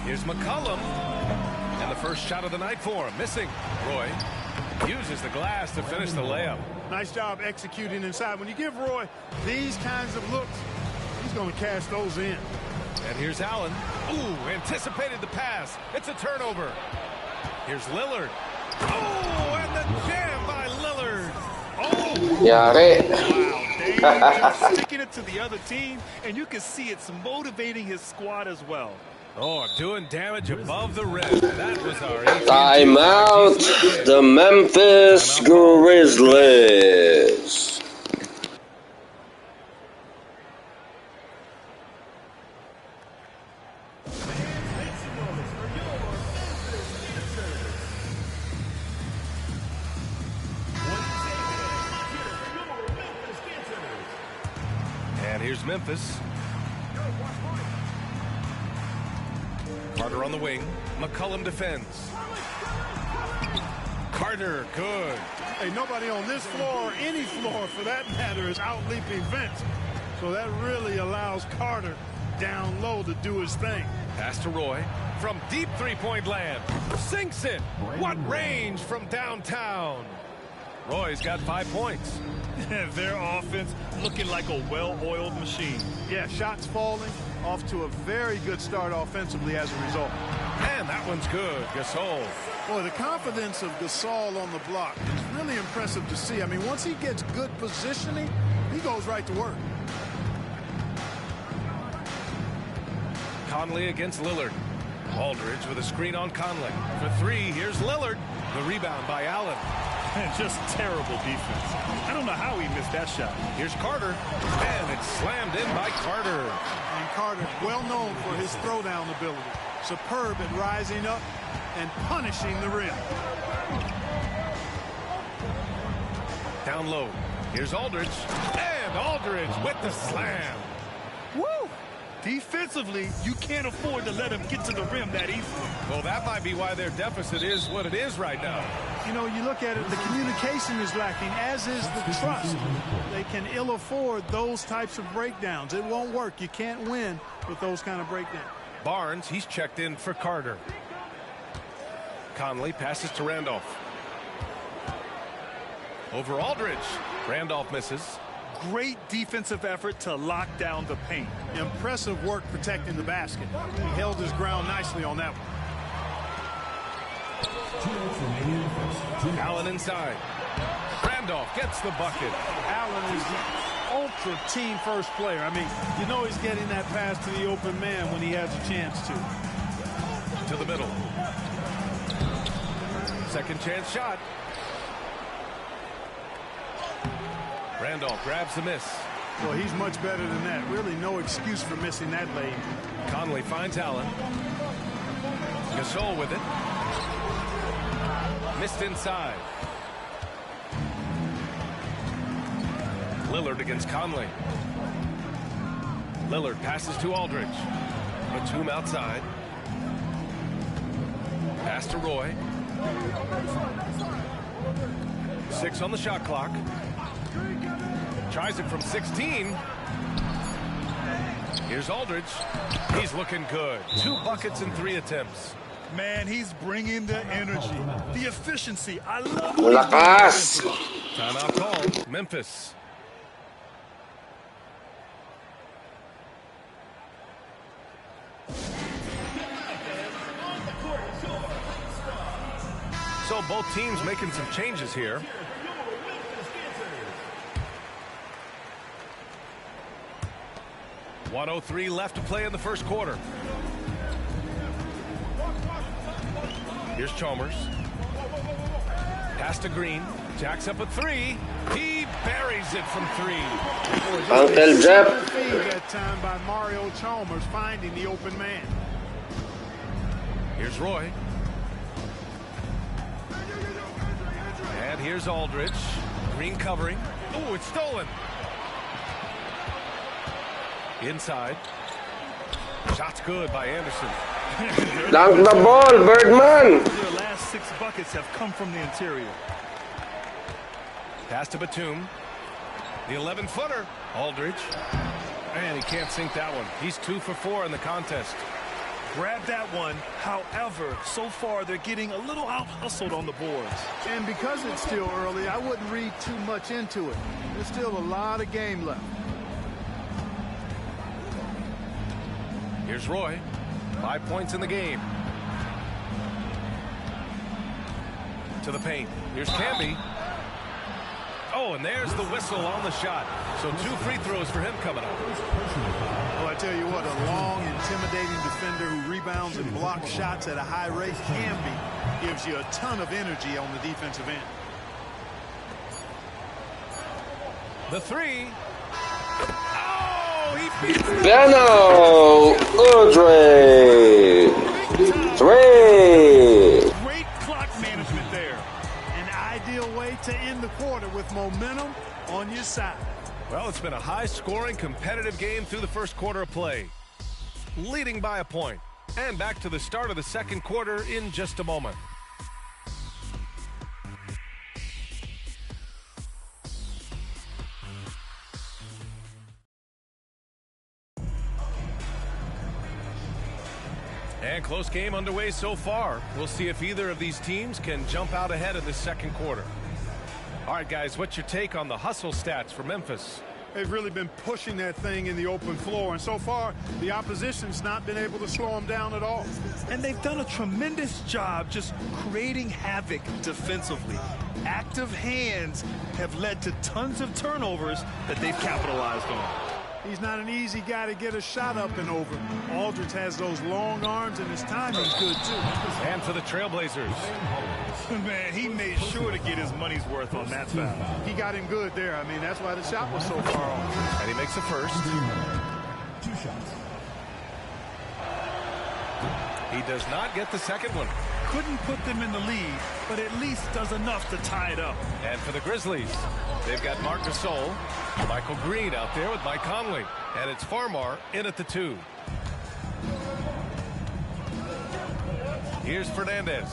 Here's McCollum. And the first shot of the night for him. Missing. Roy uses the glass to finish the layup. Nice job executing inside. When you give Roy these kinds of looks, he's going to cash those in. And here's Allen. Ooh, anticipated the pass. It's a turnover. Here's Lillard. Oh, and the jam by Lillard. Oh, Yari. Wow, Dame just sticking it to the other team, and you can see it's motivating his squad as well. Oh, doing damage above the rim. That was our Timeout, the Memphis Grizzlies. And here's Memphis. Carter on the wing. McCollum defends. Carter, good. Hey, nobody on this floor, or any floor for that matter, is out-leaping Vince. So that really allows Carter down low to do his thing. Pass to Roy from deep three-point land. Sinks it. What range from downtown. Roy's got 5 points. Their offense looking like a well-oiled machine. Yeah, shots falling, off to a very good start offensively as a result. And that one's good. Gasol. Boy, the confidence of Gasol on the block is really impressive to see. I mean, once he gets good positioning, he goes right to work. Conley against Lillard. Aldridge with a screen on Conley. For 3, here's Lillard. The rebound by Allen. Just terrible defense. I don't know how he missed that shot. Here's Carter. And it's slammed in by Carter. And Carter, well known for his throwdown ability. Superb at rising up and punishing the rim. Down low. Here's Aldridge. And Aldridge with the slam. Woo! Defensively, you can't afford to let him get to the rim that easily. Well, that might be why their deficit is what it is right now. You know, you look at it, the communication is lacking, as is the trust. They can ill afford those types of breakdowns. It won't work. You can't win with those kind of breakdowns. Barnes, he's checked in for Carter. Conley passes to Randolph. Over Aldridge. Randolph misses. Great defensive effort to lock down the paint. Impressive work protecting the basket. He held his ground nicely on that one. Allen inside. Randolph gets the bucket. Allen is the ultra team first player. I mean, you know he's getting that pass to the open man when he has a chance to. To the middle. Second chance shot. Randolph grabs the miss. Well, he's much better than that. Really no excuse for missing that lane. Conley finds Allen. Gasol with it. Missed inside. Lillard against Conley. Lillard passes to Aldridge. Batum outside. Pass to Roy. 6 on the shot clock. Tries it from 16. Here's Aldridge. He's looking good. 2 buckets in 3 attempts. Man, he's bringing the energy, the efficiency. I love Lakas! Timeout call. Memphis. So both teams making some changes here. .103 left to play in the first quarter. Here's Chalmers. Pass to Green. Jacks up a 3. He buries it from 3. Uncle Jep. That time by Mario Chalmers finding the open man. Here's Roy. And here's Aldridge. Green covering. Oh, it's stolen. Inside. Shot's good by Anderson. Dunk the ball, Birdman. Their last 6 buckets have come from the interior. Pass to Batum. The 11-footer. Aldridge. And he can't sink that one. He's 2 for 4 in the contest. Grab that one. However, so far they're getting a little out-hustled on the boards. And because it's still early, I wouldn't read too much into it. There's still a lot of game left. Here's Roy. 5 points in the game. To the paint. Here's Camby. Oh, and there's the whistle on the shot. So 2 free throws for him coming up. Well, I tell you what, a long, intimidating defender who rebounds and blocks shots at a high rate, Camby, gives you a ton of energy on the defensive end. The 3. Oh, he beats it. Beno Udrih. 3. Great clock management there. An ideal way to end the quarter with momentum on your side. Well, it's been a high-scoring, competitive game through the first quarter of play. Leading by a point. And back to the start of the second quarter in just a moment. And close game underway so far. We'll see if either of these teams can jump out ahead in the second quarter. All right, guys, what's your take on the hustle stats for Memphis? They've really been pushing that thing in the open floor, and so far, the opposition's not been able to slow them down at all. And they've done a tremendous job just creating havoc defensively. Active hands have led to tons of turnovers that they've capitalized on. He's not an easy guy to get a shot up and over. Aldridge has those long arms, and his timing's good, too. And for the Trailblazers. Man, he made sure to get his money's worth on that foul. He got him good there. I mean, that's why the shot was so far off. And he makes the first. 2 shots. He does not get the second one. Couldn't put them in the lead, but at least does enough to tie it up. And for the Grizzlies, they've got Marc Gasol, Michael Green out there with Mike Conley. And it's Farmar in at the 2. Here's Fernandez.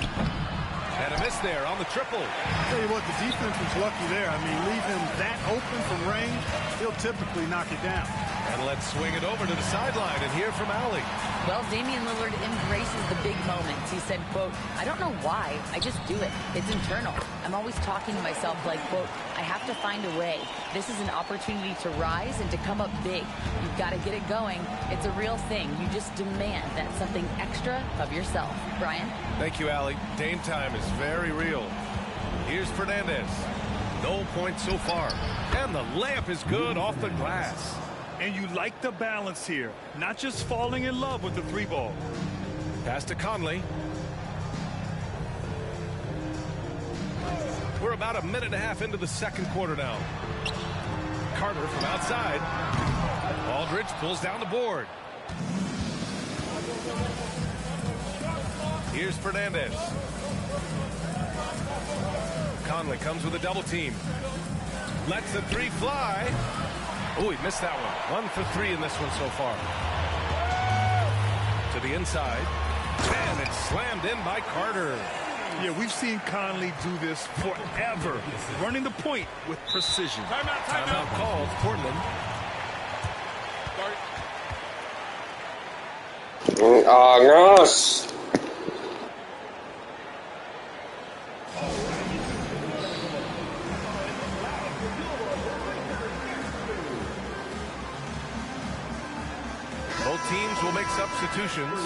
And a miss there on the triple. Tell you what, the defense was lucky there. I mean, leave him that open from range, he'll typically knock it down. And let's swing it over to the sideline and hear from Allie. Well, Damian Lillard embraces the big moments. He said, quote, "I don't know why, I just do it. It's internal. I'm always talking to myself like, quote, I have to find a way. This is an opportunity to rise and to come up big. You've got to get it going. It's a real thing. You just demand that something extra of yourself." Brian? Thank you, Allie. Dame time is very real. Here's Fernandez. No points so far. And the layup is good off the glass. And you like the balance here. Not just falling in love with the 3-ball. Pass to Conley. We're about a minute and a half into the second quarter now. Carter from outside. Aldridge pulls down the board. Here's Fernandez. Conley comes with a double team. Lets the 3 fly. Oh, he missed that one. 1 for 3 in this one so far. To the inside. And it's slammed in by Carter. Yeah, we've seen Conley do this forever, running the point with precision. Timeout called, Portland. Angas. Both teams will make substitutions.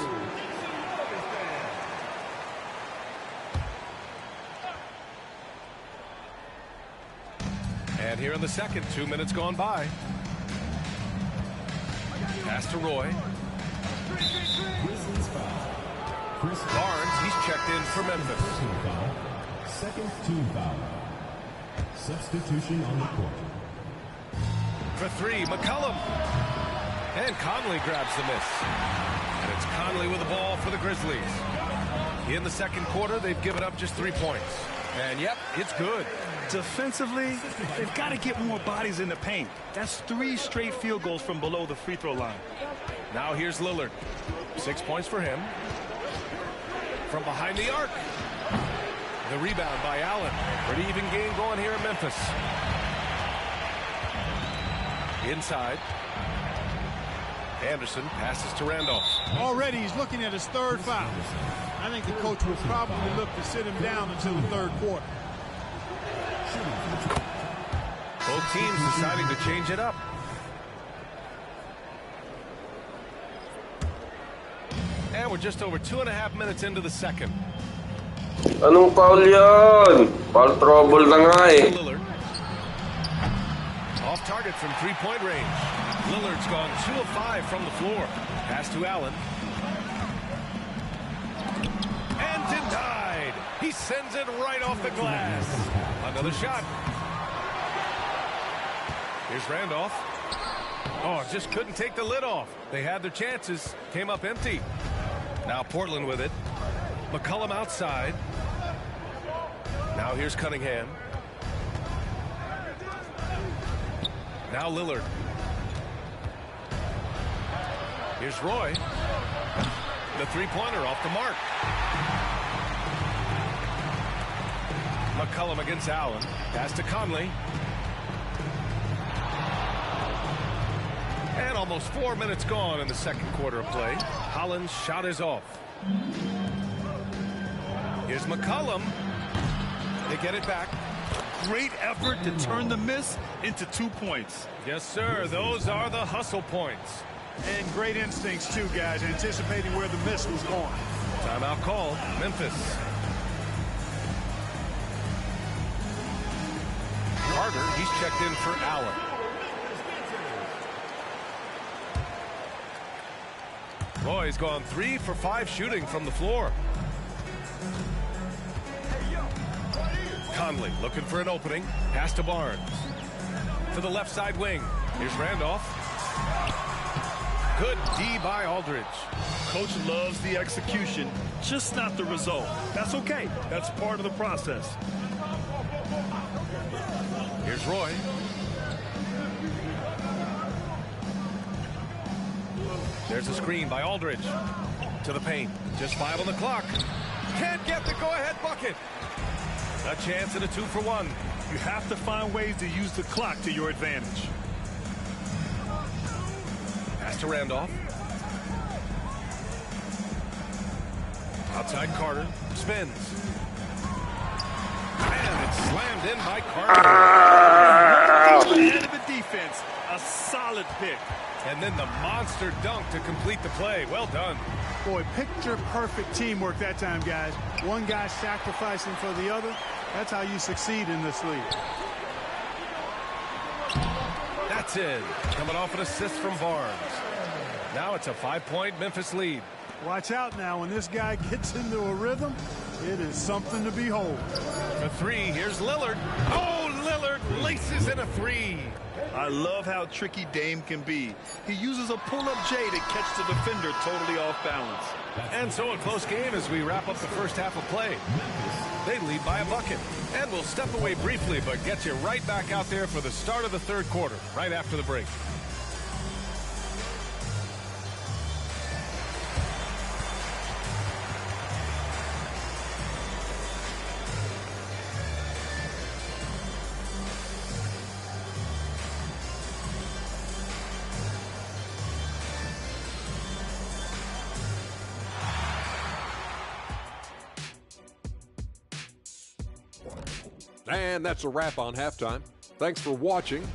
And here in the second, 2 minutes gone by. Pass to Roy. Barnes, he's checked in for Memphis. Second team foul. Substitution on the court. For three, McCollum. And Conley grabs the miss. And it's Conley with the ball for the Grizzlies. In the second quarter, they've given up just 3 points. And yep, it's good. Defensively, they've got to get more bodies in the paint. That's 3 straight field goals from below the free throw line. Now here's Lillard. 6 points for him. From behind the arc. The rebound by Allen. Pretty even game going here in Memphis. Inside. Anderson passes to Randolph. Already he's looking at his 3rd foul. I think the coach will probably look to sit him down until the 3rd quarter. Both teams deciding to change it up. And we're just over 2.5 minutes into the second. Anong foul yan? Foul trouble na nga eh. Lillard. Off target from 3-point range. Lillard's gone 2 of 5 from the floor. Pass to Allen. And denied. He sends it right off the glass. Another shot. Here's Randolph. Oh, just couldn't take the lid off. They had their chances. Came up empty. Now Portland with it. McCollum outside. Now here's Cunningham. Now Lillard. Here's Roy. The three-pointer off the mark. McCollum against Allen. Pass to Conley. And almost 4 minutes gone in the second quarter of play. Holland's shot is off. Here's McCollum. They get it back. Great effort to turn the miss into 2 points. Yes, sir. Those are the hustle points. And great instincts, too, guys, anticipating where the miss was going. Timeout call. Memphis. Carter, he's checked in for Allen. Roy's gone 3 for 5 shooting from the floor. Conley looking for an opening. Pass to Barnes. To the left side wing. Here's Randolph. Good D by Aldridge. Coach loves the execution, just not the result. That's okay. That's part of the process. Here's Roy. There's a screen by Aldridge. To the paint. Just 5 on the clock. Can't get the go-ahead bucket. A chance at a 2-for-1. You have to find ways to use the clock to your advantage. Pass to Randolph. Outside Carter. Spins. And it's slammed in by Carter. End of the defense. A solid pick. And then the monster dunk to complete the play. Well done. Boy, picture perfect teamwork that time, guys. One guy sacrificing for the other. That's how you succeed in this league. That's it. Coming off an assist from Barnes. Now it's a 5-point Memphis lead. Watch out now. When this guy gets into a rhythm, it is something to behold. For 3, here's Lillard. Oh, Lillard laces in a 3. I love how tricky Dame can be. He uses a pull-up J to catch the defender totally off balance. And so a close game as we wrap up the first half of play. They lead by a bucket. And we'll step away briefly, but get you right back out there for the start of the third quarter, right after the break. And that's a wrap on halftime. Thanks for watching.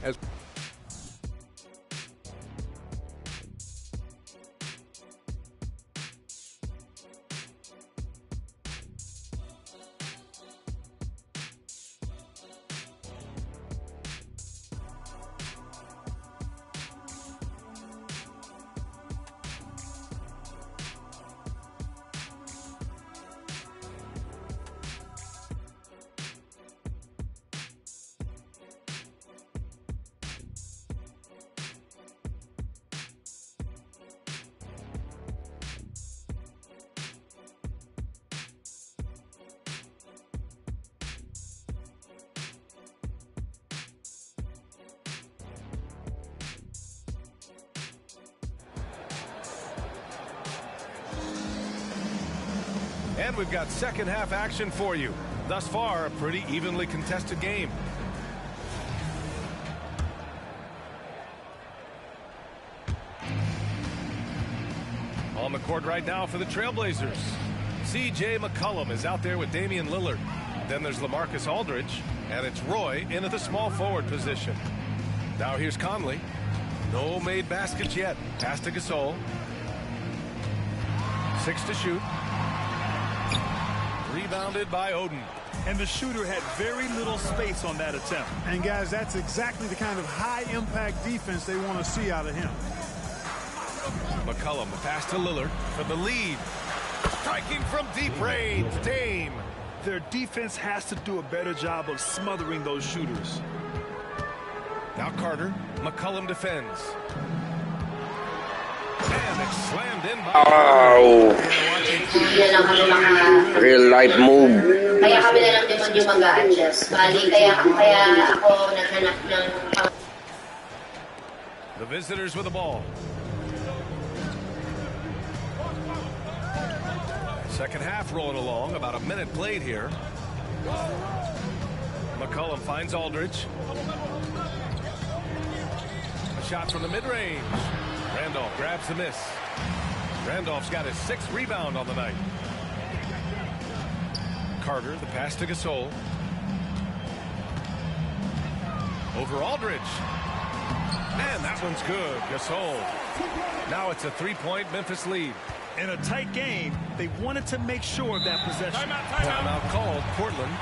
And we've got second half action for you. Thus far, a pretty evenly contested game. On the court right now for the Trailblazers, C.J. McCollum is out there with Damian Lillard. Then there's LaMarcus Aldridge, and it's Roy in at the small forward position. Now here's Conley. No made baskets yet. Pass to Gasol. 6 to shoot. Rebounded by Oden. And the shooter had very little space on that attempt. And guys, that's exactly the kind of high-impact defense they want to see out of him. McCollum, the pass to Lillard for the lead. Striking from deep range, Dame. Their defense has to do a better job of smothering those shooters. Now Carter, McCollum defends. And it's slammed in by... Oh! Real life move. Kaya kami na lang din yung mag-a-adjust. Bali, kaya ako naghanap ng... The visitors with the ball. Second half rolling along, about a minute played here. McCollum finds Aldridge. A shot from the mid-range. Randolph grabs the miss. Randolph's got his 6th rebound on the night. Carter, the pass to Gasol. Over Aldridge. Man, that one's good. Gasol. Now it's a 3-point Memphis lead. In a tight game, they wanted to make sure of that possession. Timeout called. Portland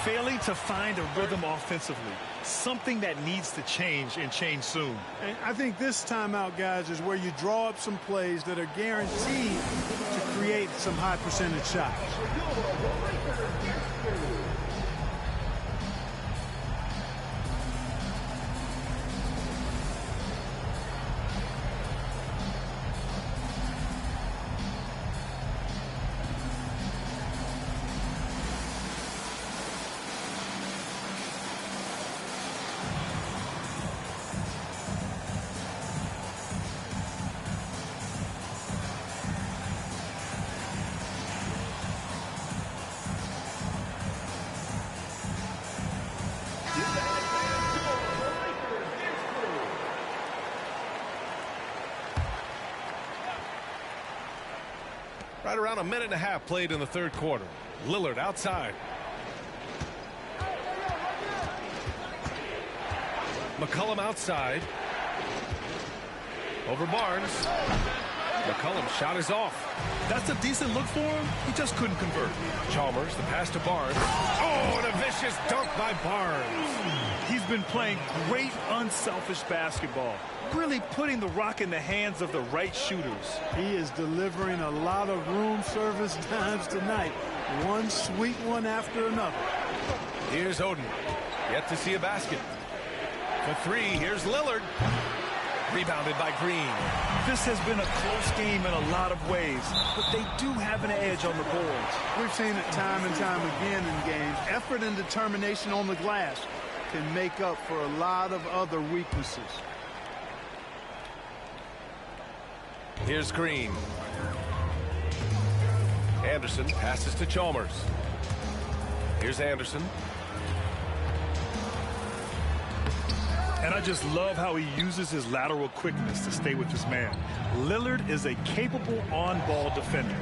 failing to find a rhythm offensively. Something that needs to change and change soon. And I think this timeout, guys, is where you draw up some plays that are guaranteed to create some high percentage shots. Right around a minute and a half played in the third quarter. Lillard outside. McCollum outside. Over Barnes. McCollum's shot is off. That's a decent look for him. He just couldn't convert. Chalmers, the pass to Barnes. Oh, and a vicious dunk by Barnes. He's been playing great unselfish basketball. Really putting the rock in the hands of the right shooters. He is delivering a lot of room service times tonight. One sweet one after another. Here's Oden. Yet to see a basket. For 3, here's Lillard. Rebounded by Green. This has been a close game in a lot of ways, but they do have an edge on the boards. We've seen it time and time again in games. Effort and determination on the glass can make up for a lot of other weaknesses. Here's Green. Anderson passes to Chalmers. Here's Anderson. And I just love how he uses his lateral quickness to stay with his man. Lillard is a capable on-ball defender.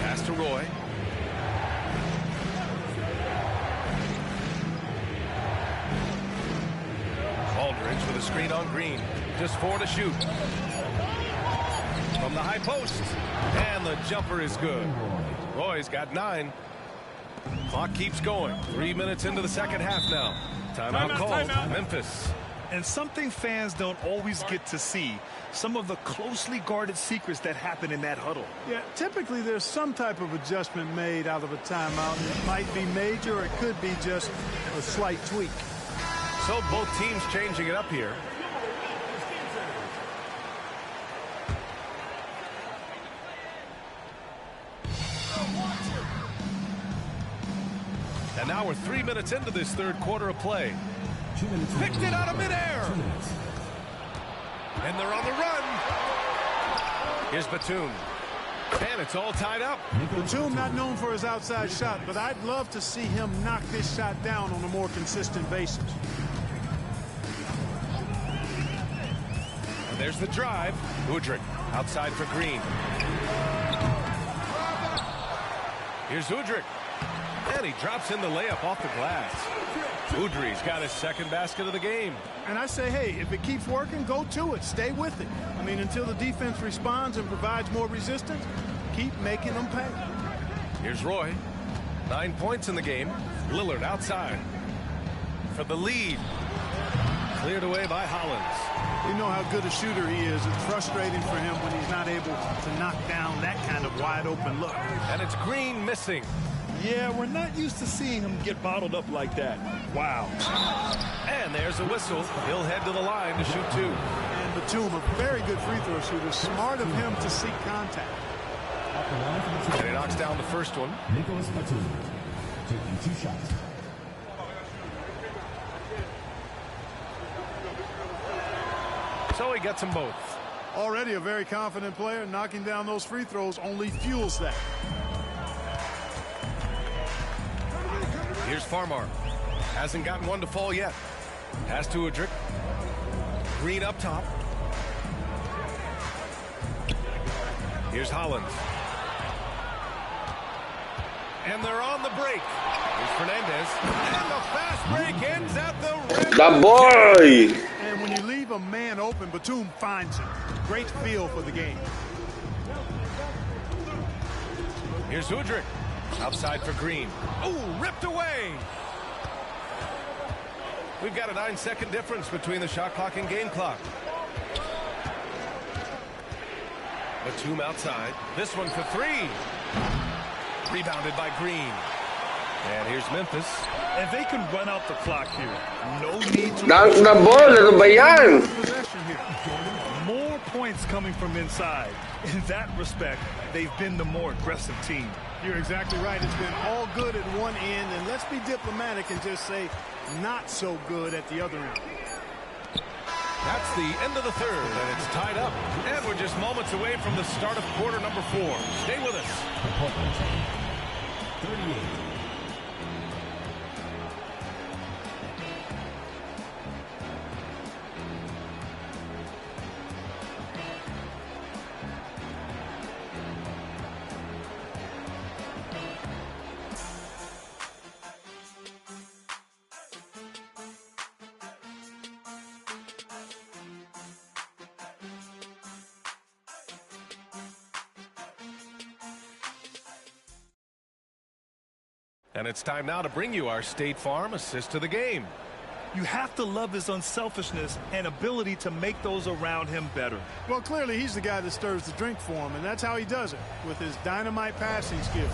Pass to Roy. with a screen on Green. Just 4 to shoot. From the high post. And the jumper is good. Roy's got 9. Clock keeps going. 3 minutes into the second half now. Timeout called. Memphis. And something fans don't always get to see, some of the closely guarded secrets that happen in that huddle. Yeah, typically there's some type of adjustment made out of a timeout. It might be major, or it could be just a slight tweak. So both teams changing it up here. And now we're 3 minutes into this third quarter of play. Picked it out of midair. And they're on the run. Here's Batum. And it's all tied up. Batum not known for his outside shot, but I'd love to see him knock this shot down on a more consistent basis. And there's the drive. Udrih outside for Green. Here's Udrih. And he drops in the layup off the glass. Udrih's got his second basket of the game. And I say, hey, if it keeps working, go to it. Stay with it. I mean, until the defense responds and provides more resistance, keep making them pay. Here's Roy. 9 points in the game. Lillard outside for the lead. Cleared away by Hollins. You know how good a shooter he is. It's frustrating for him when he's not able to knock down that kind of wide open look. And it's Green missing. Yeah, we're not used to seeing him get bottled up like that. Wow. And there's a whistle. He'll head to the line to shoot 2. And Batum, a very good free throw shooter. Smart of him to seek contact. And he knocks down the first one. Nicholas Batum taking 2 shots. So he gets them both. Already a very confident player. Knocking down those free throws only fuels that. Here's Farmar. Hasn't gotten one to fall yet. Has to Udrih. Green up top. Here's Hollins. And they're on the break. Here's Fernandez. And the fast break ends at the rim. The boy! And when you leave a man open, Batum finds him. Great feel for the game. Here's Udrih. Outside for Green. Oh, ripped away. We've got a 9-second difference between the shot clock and game clock. Batum outside. This one for 3. Rebounded by Green. And here's Memphis. If they can run out the clock here, no need to... Dunk the ball, ano ba yan? More points coming from inside. In that respect, they've been the more aggressive team. You're exactly right. It's been all good at one end, and let's be diplomatic and just say not so good at the other end. That's the end of the third, and it's tied up. And we're just moments away from the start of quarter number 4. Stay with us. 38. And it's time now to bring you our State Farm assist to the game. You have to love his unselfishness and ability to make those around him better. Well, clearly he's the guy that stirs the drink for him, and that's how he does it, with his dynamite passing skills.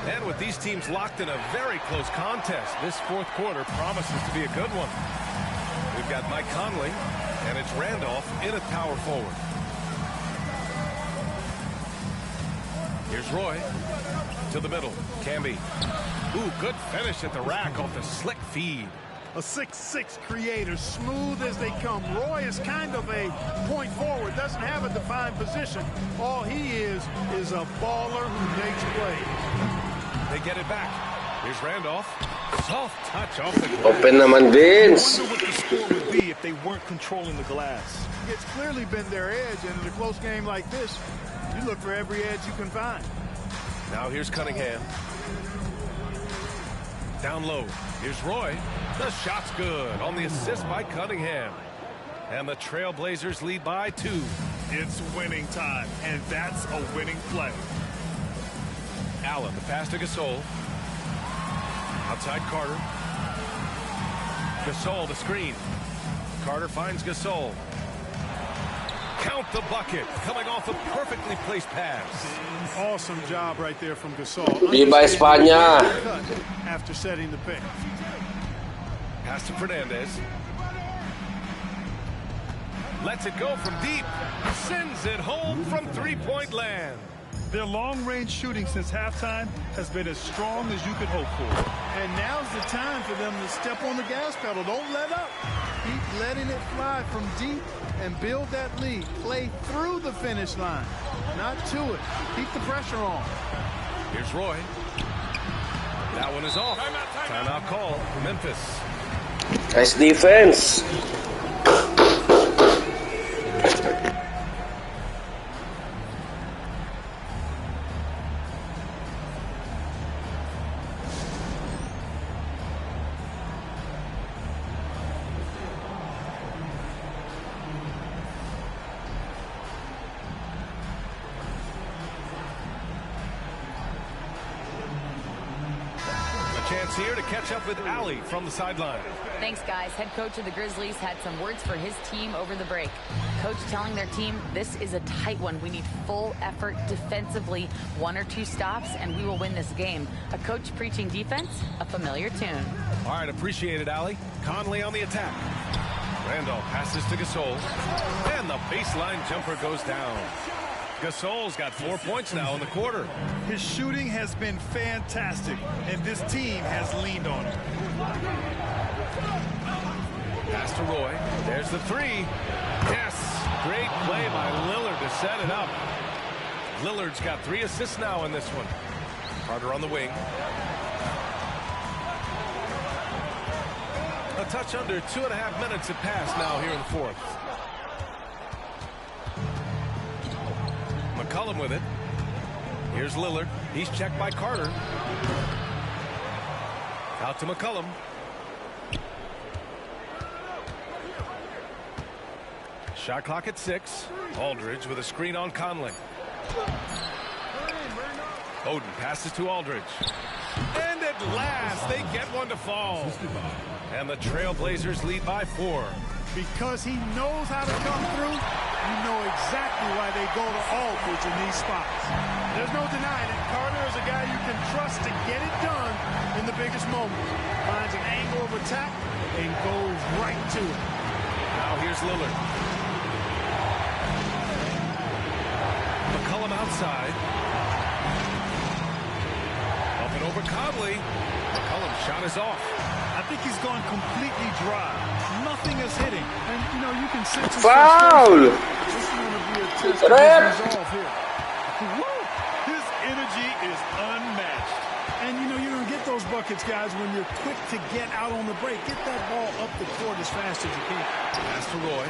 And with these teams locked in a very close contest, this fourth quarter promises to be a good one. We've got Mike Conley, and it's Randolph in at power forward. Here's Roy to the middle. Camby. Ooh, good finish at the rack off the slick feed. A 6'6" creator, smooth as they come. Roy is kind of a point forward, doesn't have a defined position. All he is a baller who makes plays. They get it back. Here's Randolph. Soft touch off the glass. Open naman, Vince. I wonder what the score would be if they weren't controlling the glass. It's clearly been their edge, and in a close game like this, you look for every edge you can find. Now here's Cunningham. Down low. Here's Roy. The shot's good on the assist by Cunningham. And the Trailblazers lead by 2. It's winning time, and that's a winning play. Allen, the pass to Gasol. Outside Carter. Gasol, the screen. Carter finds Gasol. Count the bucket, coming off a perfectly placed pass. Awesome job right there from Gasol. Viva España! After setting the pick. Pass to Fernandez. Lets it go from deep. Sends it home from three-point land. Their long-range shooting since halftime has been as strong as you could hope for. And now's the time for them to step on the gas pedal. Don't let up. Keep letting it fly from deep and build that lead. Play through the finish line, not to it. Keep the pressure on. Here's Roy. That one is off. Timeout call. Memphis. Nice defense. Chance here to catch up with Allie from the sideline. Thanks, guys. Head coach of the Grizzlies had some words for his team over the break. Coach telling their team, this is a tight one. We need full effort defensively, 1 or 2 stops, and we will win this game. A coach preaching defense, a familiar tune. All right, appreciate it, Allie. Conley on the attack. Randolph passes to Gasol, and the baseline jumper goes down. Gasol's got 4 points now in the quarter. His shooting has been fantastic, and this team has leaned on him. Pass to Roy. There's the 3. Yes! Great play by Lillard to set it up. Lillard's got 3 assists now in this one. Carter on the wing. A touch under 2.5 minutes have passed now here in the fourth. McCollum with it. Here's Lillard. He's checked by Carter. Out to McCollum. Shot clock at 6. Aldridge with a screen on Conley. Oden passes to Aldridge. And at last, they get one to fall. And the Trailblazers lead by 4. Because he knows how to come through, you know exactly why they go to Aldridge in these spots. There's no denying it. Carter is a guy you can trust to get it done in the biggest moment. Finds an angle of attack and goes right to it. Now here's Lillard. McCollum outside. Up and over Conley. McCollum's shot is off. I think he's gone completely dry. Nothing is hitting. And, you know, you can sense his Foul! This is going to be a test of his resolve here. His energy is unmatched. And, you know, you're going to get those buckets, guys, when you're quick to get out on the break. Get that ball up the court as fast as you can. Pass to Roy.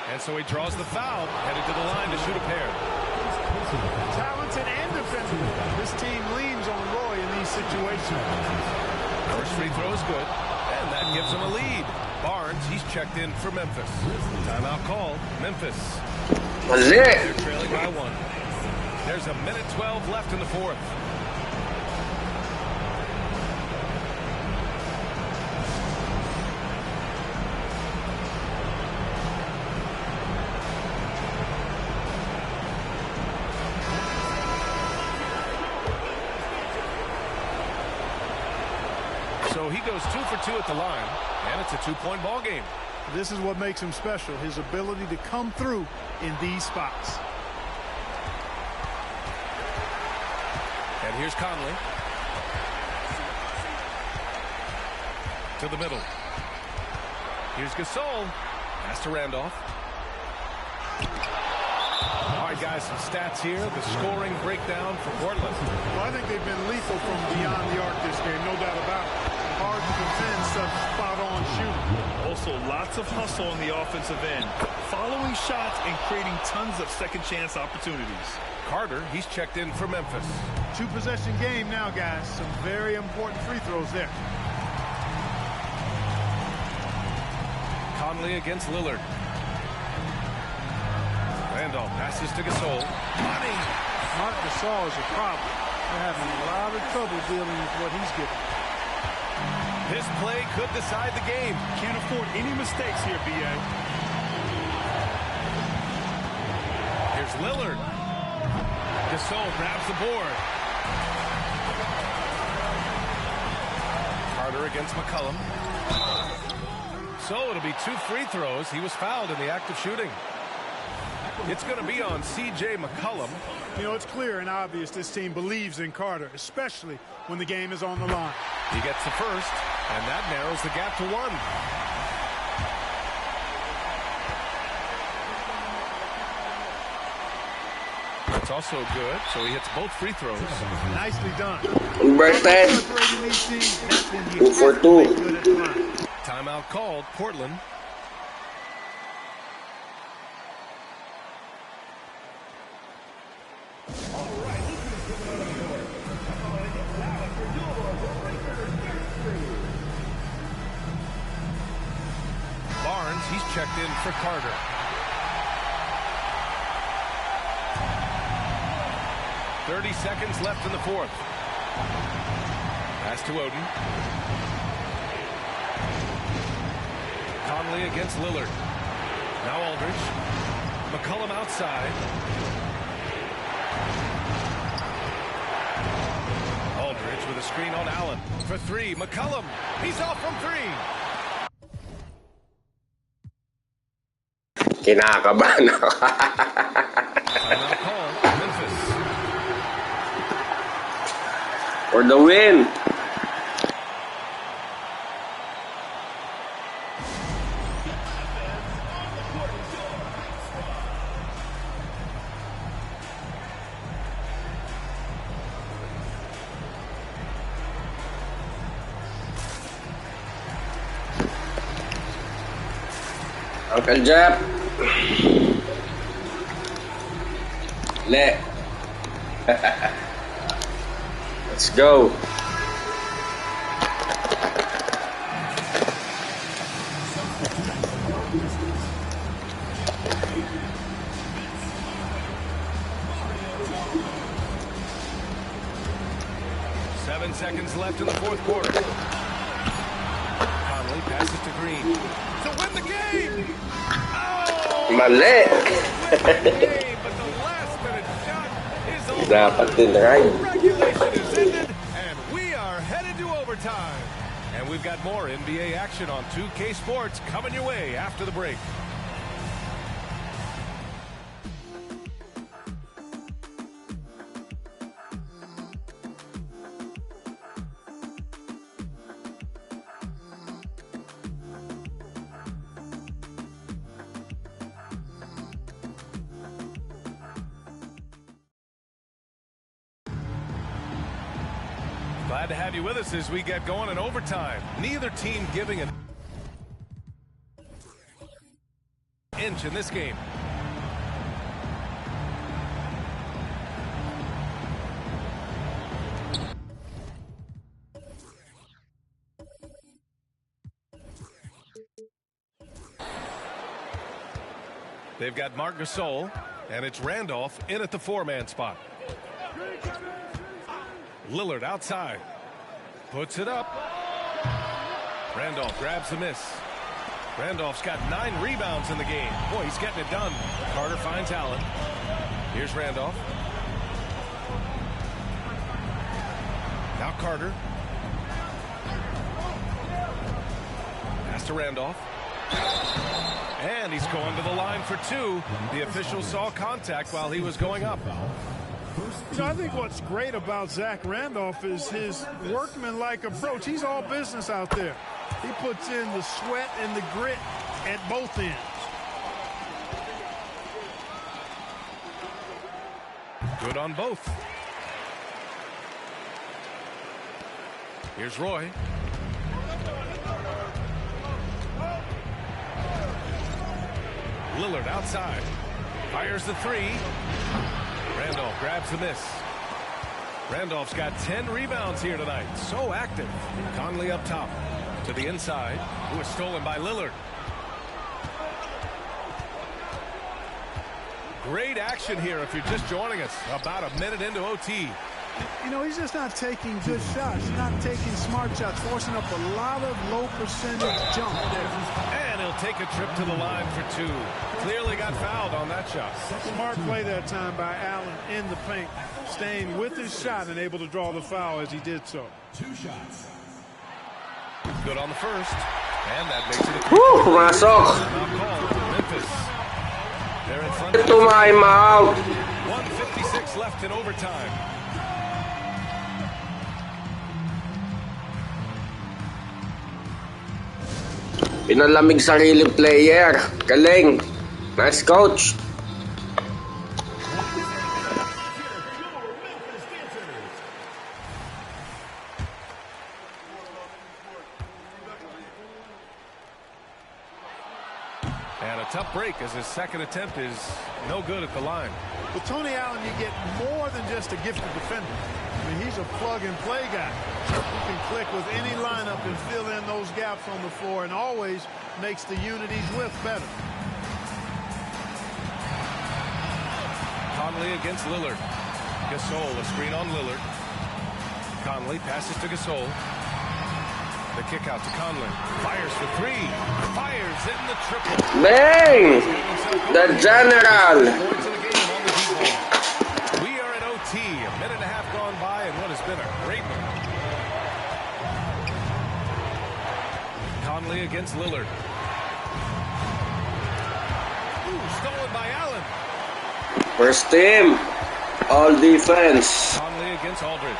And so he draws the foul, headed to the line to shoot a pair. Talented and defensive. This team leans on Roy in these situations. First free throw is good, and that gives him a lead. Barnes, he's checked in for Memphis. Timeout call, Memphis. They're trailing by 1. There's 1:12 left in the fourth. So he goes 2 for 2 at the line, and it's a 2-point ball game. This is what makes him special, his ability to come through in these spots. And here's Conley. To the middle. Here's Gasol. Pass to Randolph. All right, guys, some stats here. The scoring breakdown for Portland. Well, I think they've been lethal from beyond the arc this game, no doubt about it. Hard to defend such spot-on shooting. Also, lots of hustle on the offensive end. Following shots and creating tons of second-chance opportunities. Carter, he's checked in for Memphis. 2-possession game now, guys. Some very important free throws there. Conley against Lillard. Randolph passes to Gasol. Money! Marc Gasol is a problem. They're having a lot of trouble dealing with what he's given. This play could decide the game. Can't afford any mistakes here, B.A. Here's Lillard. Gasol grabs the board. Carter against McCollum. So it'll be 2 free throws. He was fouled in the act of shooting. It's going to be on C.J. McCollum. You know, it's clear and obvious this team believes in Carter, especially when the game is on the line. He gets the first, and that narrows the gap to 1. It's also good, so he hits both free throws. Nicely done. Birthday. 2 for 2. Timeout called, Portland. Barnes, he's checked in for Carter. .30 seconds left in the fourth. Pass to Oden. Conley against Lillard. Now Aldridge. McCollum outside. Aldridge with a screen on Allen. For 3, McCollum. He's off from 3. Kinakabahan ako. Timeout call, Memphis. For the win. Uncle Jeff. Let's go. Seven seconds left in the fourth quarter. Conley passes to Green to win the game. Mali. Dapat tinry. Regulation is ended, and we are headed to overtime. And we've got more NBA action on 2K Sports coming your way after the break. Glad to have you with us as we get going in overtime. Neither team giving an inch in this game. They've got Marc Gasol, and it's Randolph in at the 4-man spot. Lillard outside. Puts it up. Randolph grabs the miss. Randolph's got 9 rebounds in the game. Boy, he's getting it done. Carter finds Allen. Here's Randolph. Now Carter. Pass to Randolph. And he's going to the line for 2. The official saw contact while he was going up. So I think what's great about Zach Randolph is his workmanlike approach. He's all business out there. He puts in the sweat and the grit at both ends. Good on both. Here's Roy. Lillard outside. Fires the three. Randolph grabs the miss. Randolph's got 10 rebounds here tonight. So active. Conley up top. To the inside. Who is stolen by Lillard. Great action here if you're just joining us. About a minute into OT. You know, he's just not taking good shots. He's not taking smart shots, forcing up a lot of low percentage jump there. And he'll take a trip to the line for two. Clearly got fouled on that shot. Smart play that time by Allen in the paint, staying with his shot and able to draw the foul as he did so. 2 shots. Good on the first. And that makes it a Woo! Pumasok! Memphis. They're in front. Time out! 1:56 left in overtime. Pinalamig sarili player. Galing. Nice coach. And a tough break as his second attempt is no good at the line. With Tony Allen, you get more than just a gifted defender. I mean, he's a plug-and-play guy who can click with any lineup and fill in those gaps on the floor and always makes the unities with better. Conley against Lillard. Gasol, a screen on Lillard. Conley passes to Gasol. The kick out to Conley. Fires for three. Fires in the triple. Bang! The general. We are at OT. A minute and a half gone by and what has been a great one. Conley against Lillard. Ooh, stolen by Allen. First team. All defense. Conley against Aldridge.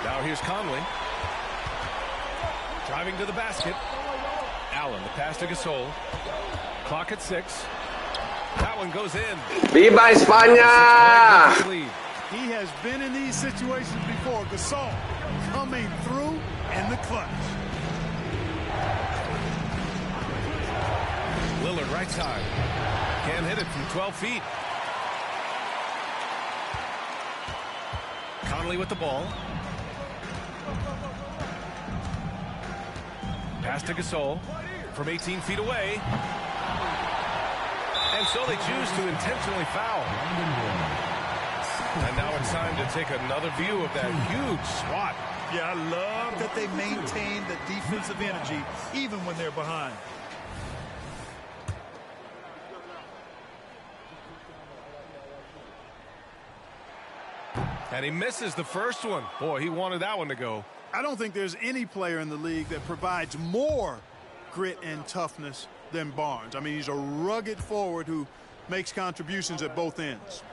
Now here's Conley. Driving to the basket. Allen, the pass to Gasol. Clock at 6. That one goes in. Viva España! He has been in these situations before. Gasol coming through in the clutch. Lillard right side. Can't hit it from 12 feet. Conley with the ball. Pass to Gasol from 18 feet away. And so they choose to intentionally foul. And now it's time to take another view of that huge swat. Yeah, I love that they maintain the defensive energy even when they're behind. And he misses the first one. Boy, he wanted that one to go. I don't think there's any player in the league that provides more grit and toughness than Barnes. I mean, he's a rugged forward who makes contributions at both ends.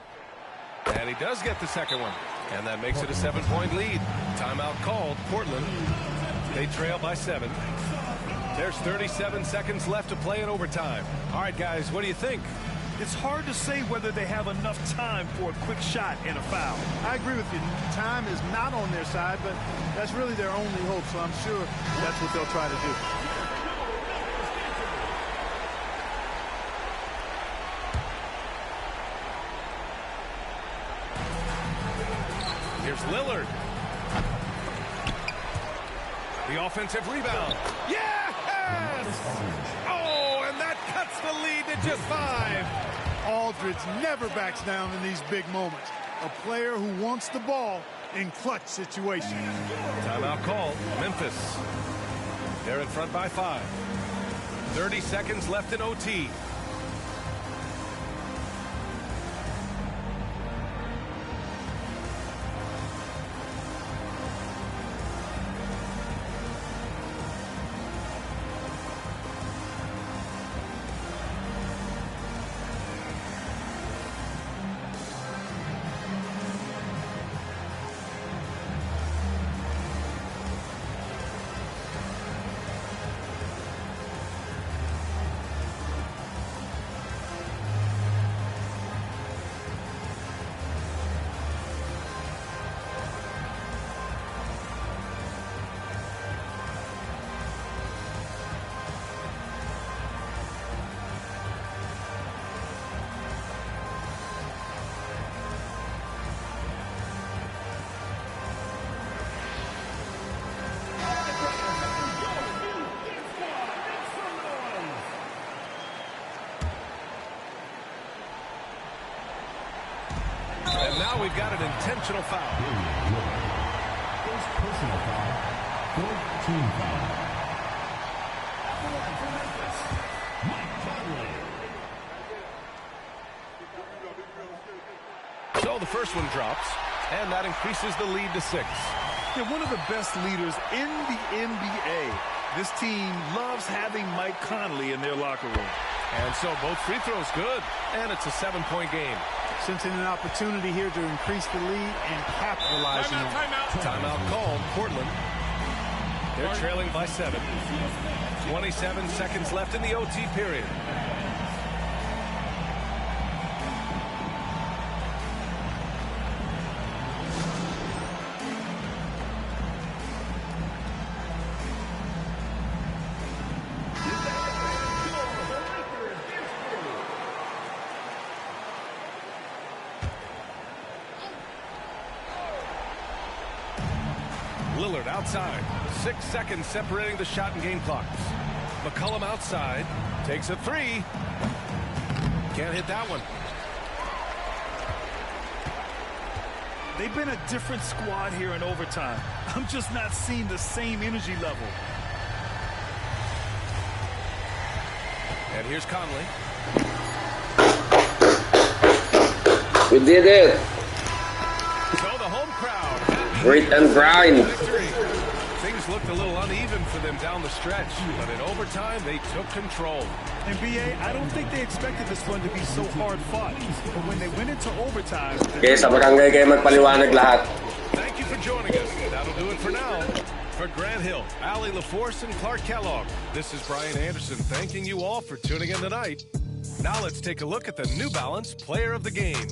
And he does get the second one. And that makes it a 7-point lead. Timeout called. Portland. They trail by 7. There's 37 seconds left to play in overtime. All right, guys, what do you think? It's hard to say whether they have enough time for a quick shot and a foul. I agree with you. Time is not on their side, but that's really their only hope, so I'm sure that's what they'll try to do. Here's Lillard. The offensive rebound. Yes! Oh, and that cuts the lead to just 5. Aldridge never backs down in these big moments. A player who wants the ball in clutch situations. Timeout called. Memphis. They're in front by 5. 30 seconds left in OT. we've got an intentional foul. First personal foul. Fourth team foul. Mike Conley. So the first one drops, and that increases the lead to 6. They're one of the best leaders in the NBA. This team loves having Mike Conley in their locker room. And so both free throws good, and it's a 7-point game. Sensing an opportunity here to increase the lead and capitalizing on it. Timeout called, Portland. They're trailing by 7. 27 seconds left in the OT period. Lillard outside. 6 seconds separating the shot and game clocks. McCollum outside. Takes a 3. Can't hit that one. They've been a different squad here in overtime. I'm just not seeing the same energy level. And here's Conley. We did it. So the home crowd. Grit and grind. Things looked a little uneven for them down the stretch, but in overtime, they took control. And BA, I don't think they expected this one to be so hard fought. But when they went into overtime... Okay, sa barangay kayo magpaliwanag lahat. Thank you for joining us. That'll do it for now. For Grant Hill, Allie LaForce, and Clark Kellogg, this is Brian Anderson thanking you all for tuning in tonight. Now let's take a look at the New Balance Player of the Game.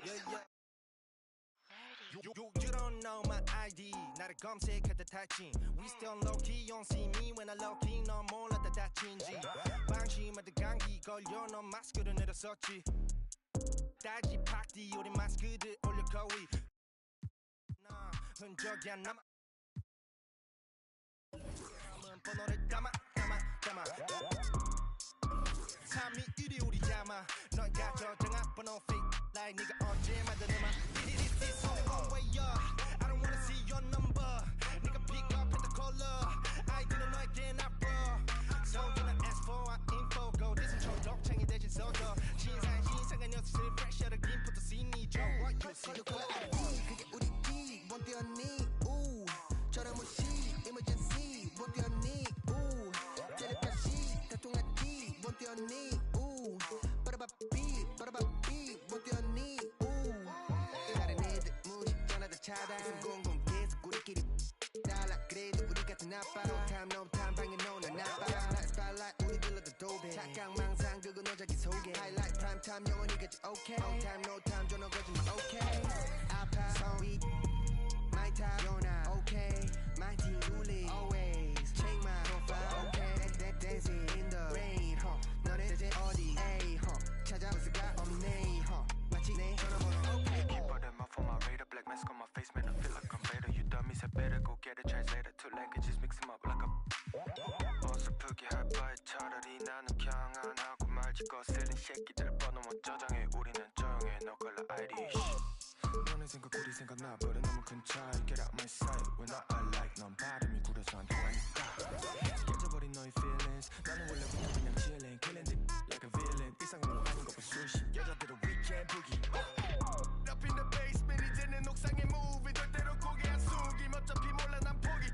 You don't know my ID. 나를 검색할 듯 하지. We still low key, you don't see me when I low key. 넌 몰랐다 다친지. 방심하듯 감기 걸려 넌 마스크를 내렸었지. 따지 팍디 우리 마스크들 올려 거위. 나 흔적이 안 남아. 남은 번호를 담아. 321이 우리 잠아. 너가 저장한 번호 fake like 네가 언제 만든 음악. It's only one way up. I don't wanna see your number. 네가 pick up at the caller. 아이디는 너에게 나빠. So do not ask for our info. Go this is 초록창이 대신 써줘. 신상한 녀석들 fresh out of input to see me Joe. What you see? 그게 우리 기. 못 뛰었니? 우. 저런 무시. Emergency. 못 뛰었니? 우. 텔레파시. 다통하기. 못 뛰었니? 우. 빠라바삐. 못 뛰었니? 우. 다른 애들 무식전화다 차단. 공공 계속 우리끼리 달라. 그래도 우리 같은 아빠. No time 방에 노나 나빠. Spotlight 우리 들러도 도배. 착각 망상 그거 너 자기 소개. Highlight prime time 영원히 같이 okay. No time 전화 거짓말 okay. 아파 소리 my time you're not okay. My team bully always check my profile okay. Dancing in the rain 너네 대체 어디 에이 찾아볼 수가 없네 마치 내 전화번호 okay. Keep all them up on my radar. Black mask on my face man I feel like I'm better. You dummies had better go get a translator. Two languages mix them up like a 어설프게 할 바에 차라리 나는 그냥 안 하고 말지. 거슬린 새끼들 번호 못 저장해. 우리는 조용해 no color ID. 너네 생각 우리 생각 나버려 너무 큰 차이. Get out my sight when I like. 넌 발음이 구려서 안 통하니까 깨져버린 너의 feelings. 나는 원래부터 그냥 chillin' killing it like a villain. 이상으로 아닌 것과 수시 여자들은 weekend boogie. Up in the basement 이제는 옥상에 movie. 절대로 고개 안 숙임 어차피 몰라 난 포기.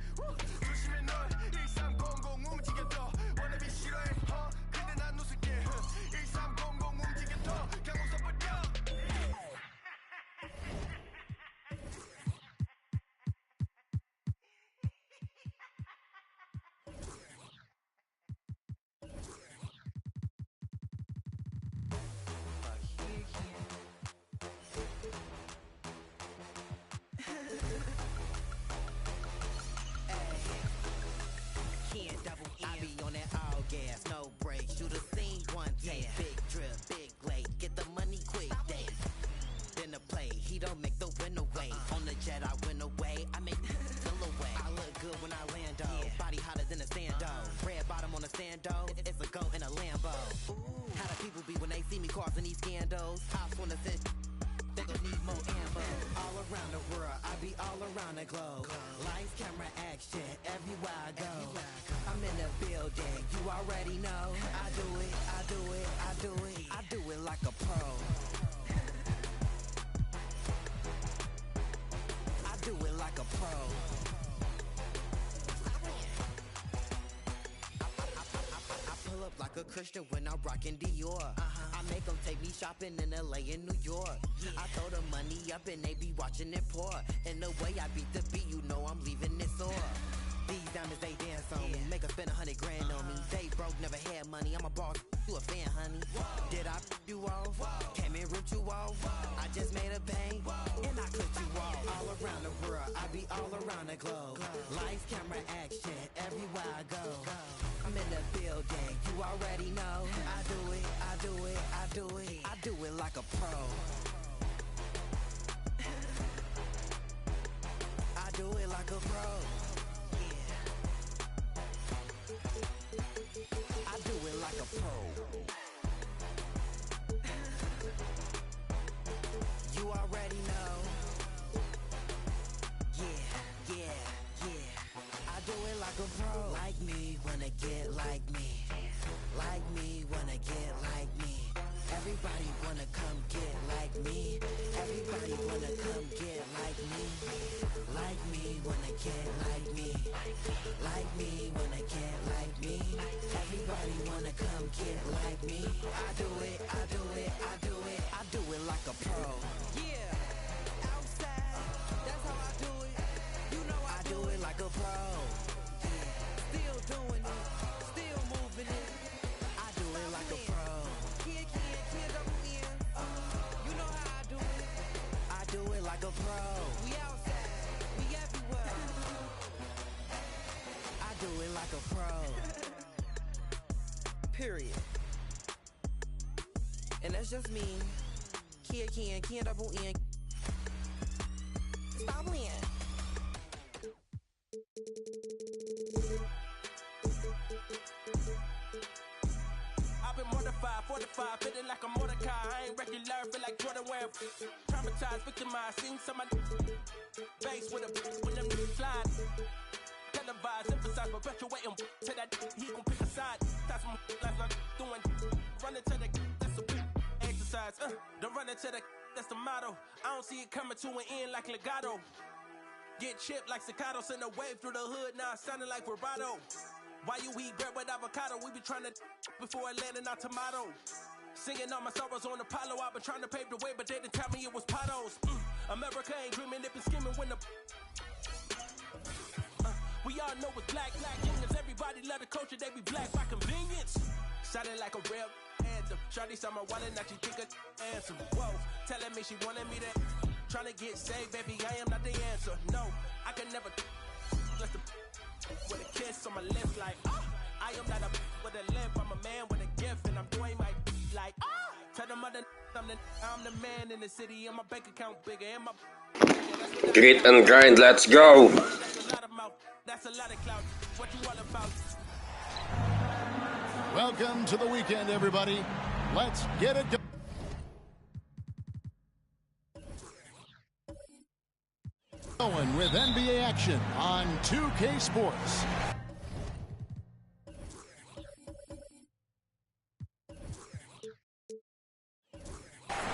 조심해 널 1300 움직여도 wannabe 싫어해 근데 난 웃을게 1300 움직여도 그냥 웃어버려. I be on that all gas, no brakes. Shoot a scene one take. Big drip, big lake. Get the money quick, day. Then the play, he don't make the win away. On the jet, I win away. I make feel away. I look good when I land, though. Body hotter than a sand, Red bottom on a stand, It's a goat in a Lambo. How the people be when they see me causing these scandals? Hops wanna sit. They gon' need more ammo. All around the world, I be all around the globe. Lights, camera, action, everywhere I go. I'm in the building, you already know. I do it, I do it, I do it. I do it like a pro. I do it like a pro. I pull up like a Christian when I'm rockin' Dior. I make them take me shopping in LA and New York. I throw the money up and they be watching it pour. And the way I beat the beat, you know I'm leaving it sore. These diamonds, they dance on me. Make her spend 100 grand on me. They broke, never had money. I'm a boss, you a fan, honey. Did I you off? Came and ripped you off? I just made a bang, and I clipped you off. All around the world, I be all around the globe. Lights, camera, action, everywhere I go. I'm in the building, you already know. I do it, I do it, I do it. I do it like a pro. I do it like a pro. I do it like a pro. You already know. Yeah. I do it like a pro. Like me, wanna get like me. Like me, wanna get like me. Everybody wanna come get like me. Everybody wanna come get like me. Like me, wanna get like me. Like me, wanna get like me. Everybody wanna come get like me. I do it, I do it, I do it. I do it like a pro. Yeah, outside, that's how I do it. You know I do it like a pro. Yeah, still doing it, still moving it. I do it like a pro. You know how I do it. a pro. Period. And that's just me. Kia double N. Stop playing. I've been mortified, fortified, feeling like a Mordecai. I ain't regular, feel like Jordan wearing traumatized, victimized, seen somebody base with a when them niggas slide. Televised, emphasize, perpetuating to that he gon' pick a side. That's my life I'm doing. Running to the that's a big exercise. Don't run into the that's the motto. I don't see it coming to an end like legato. Get chipped like staccato, send a wave through the hood, now it's sounding like vibrato. Why you eat bread with avocado? We be trying to before it landing our tomato. Singing all my sorrows on Apollo. I've been trying to pave the way, but they didn't tell me it was potholes. America ain't dreaming, they been skimming when the we all know it's black genius. Everybody love the culture, they be black by convenience. Sounding like a real anthem. Shawty saw my wallet, now she think a answer. Whoa, telling me she wanted me to trying to get saved, baby, I am not the answer. No, I can never let the with a kiss on my lips like I am not a with a lip, I'm a man with a gift, and I'm doing my like tell them I'm the man in the city, and my bank account bigger, and my Grit and grind, let's go. that's a lot of clout. What you all about? Welcome to the weekend, everybody. Let's get it going with NBA action on 2K Sports.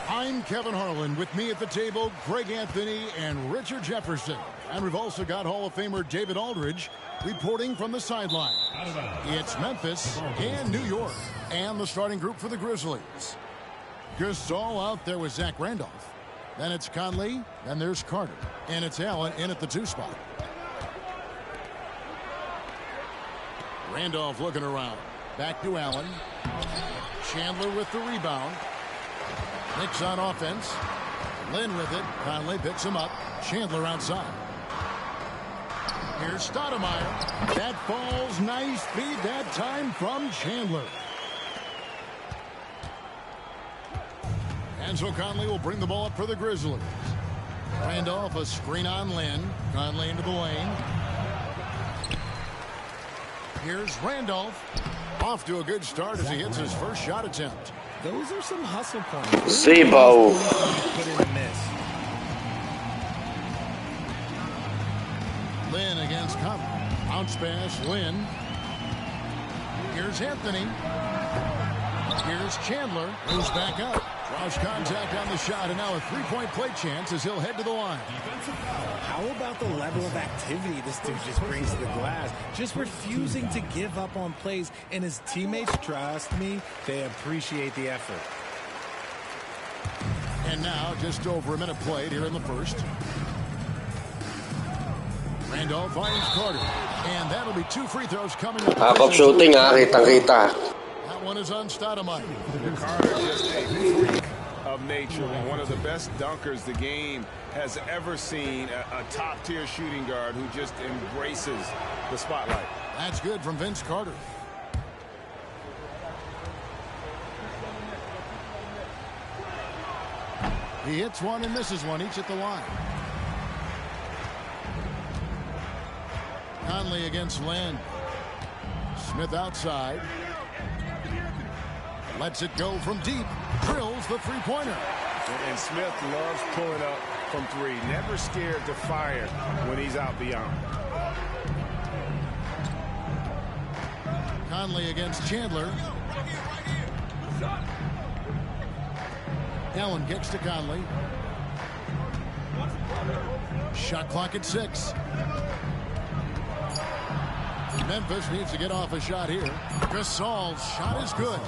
I'm Kevin Harlan. With me at the table, Greg Anthony and Richard Jefferson. And we've also got Hall of Famer David Aldridge reporting from the sideline. It's Memphis and New York, and the starting group for the Grizzlies. Gasol out there with Zach Randolph. Then it's Conley, then there's Carter, and it's Allen in at the 2 spot. Randolph looking around. Back to Allen. Chandler with the rebound. Knicks on offense. Lynn with it. Conley picks him up. Chandler outside. Here's Stoudemire. That falls. Nice feed that time from Chandler. And so Conley will bring the ball up for the Grizzlies. Randolph, a screen on Lynn. Conley into the lane. Here's Randolph. Off to a good start as he hits his first shot attempt. Those are some hustle points. Zebo. Put in a miss. Lynn against Conley. Bounce pass, Lynn. Here's Anthony. Here's Chandler. Moves back up. Draws contact on the shot, and now a three-point play chance as he'll head to the line. How about the level of activity this dude just brings to the glass? Just refusing to give up on plays, and his teammates, trust me, they appreciate the effort. And now just over a minute played here in the first. Randolph finds Carter, and that'll be 2 free throws coming up. Half of shooting, kitang-kita. That one is on Stoudemire. Carter just a freak of nature, one of the best dunkers the game has ever seen, a top-tier shooting guard who just embraces the spotlight. That's good from Vince Carter. He hits one and misses one, each at the line. Conley against Lynn. Smith outside. Lets it go from deep. Drills the three-pointer. And Smith loves pulling up from 3. Never scared to fire when he's out beyond. Conley against Chandler. Allen gets to Conley. Shot clock at 6. Memphis needs to get off a shot here. Gasol's shot is good.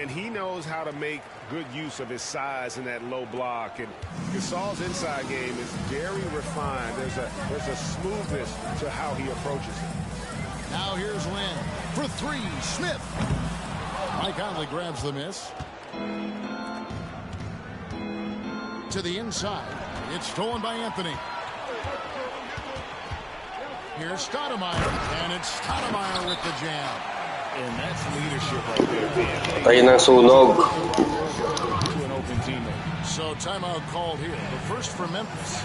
And he knows how to make good use of his size in that low block. And Gasol's inside game is very refined. There's a smoothness to how he approaches it. Now here's Lynn for 3. Smith. Mike Conley grabs the miss. To the inside. It's stolen by Anthony. Here's Stoudemire, and it's Stoudemire with the jam. And that's leadership right there, man. Tayo ng sunog. To an open teammate. So timeout called here. The first for Memphis.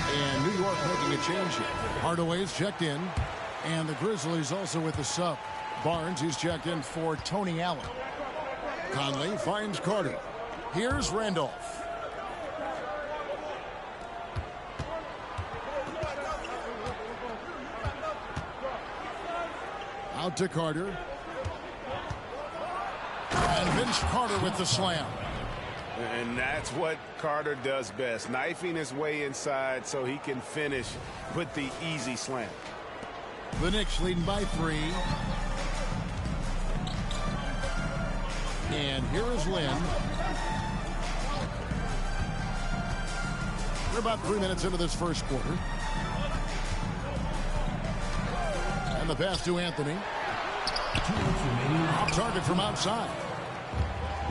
And New York making a change here. Hardaway's checked in. And the Grizzlies also with the sub. Barnes, he's checked in for Tony Allen. Conley finds Carter. Here's Randolph. Out to Carter. And Vince Carter with the slam. And that's what Carter does best, knifing his way inside so he can finish with the easy slam. The Knicks leading by 3. And here is Lynn. We're about 3 minutes into this first quarter. And the pass to Anthony. Off target from outside.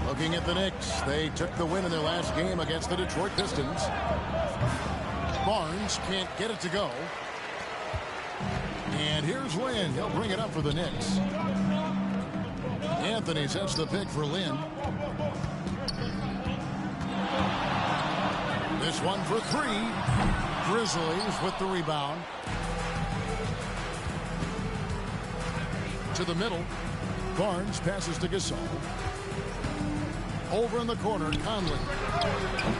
Looking at the Knicks, they took the win in their last game against the Detroit Pistons. Barnes can't get it to go. And here's Lynn. He'll bring it up for the Knicks. Anthony sets the pick for Lynn. This one for 3. Grizzlies with the rebound. To the middle. Barnes passes to Gasol. Over in the corner, Conley.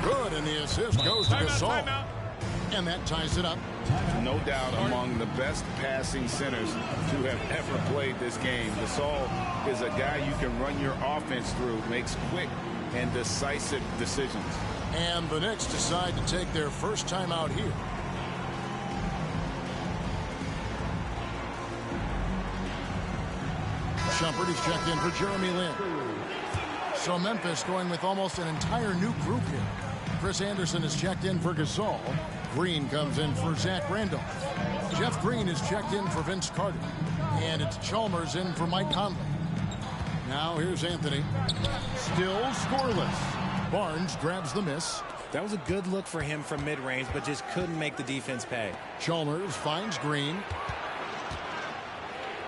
Good, and the assist goes to Gasol. And that ties it up. No doubt among the best passing centers to have ever played this game. Gasol is a guy you can run your offense through, makes quick and decisive decisions. And the Knicks decide to take their first time out here. Shumpert is checked in for Jeremy Lin. So Memphis going with almost an entire new group here. Chris Anderson is checked in for Gasol. Green comes in for Zach Randolph. Jeff Green is checked in for Vince Carter. And it's Chalmers in for Mike Conley. Now here's Anthony. Still scoreless. Barnes grabs the miss. That was a good look for him from mid-range, but just couldn't make the defense pay. Chalmers finds Green.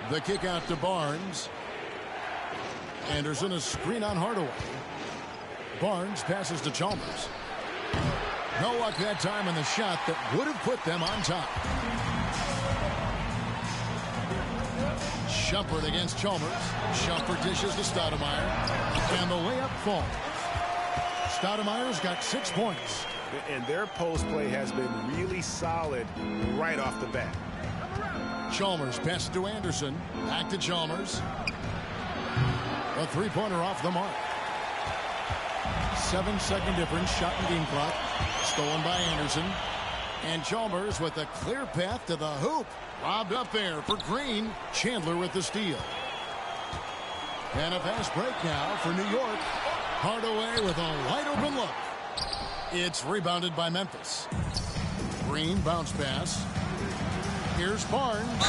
The kick out to Barnes. Anderson a screen on Hardaway. Barnes passes to Chalmers. No luck that time in the shot that would have put them on top. Shumpert against Chalmers. Shumpert dishes to Stoudemire. And the layup falls. Stoudemire's got 6 points. And their post play has been really solid right off the bat. Chalmers passes to Anderson. Back to Chalmers. A three-pointer off the mark. 7-second difference. Shot and game clock. Stolen by Anderson. And Chalmers with a clear path to the hoop. Lobbed up there for Green. Chandler with the steal. And a fast break now for New York. Hardaway with a wide open look. It's rebounded by Memphis. Green bounce pass. Here's Barnes.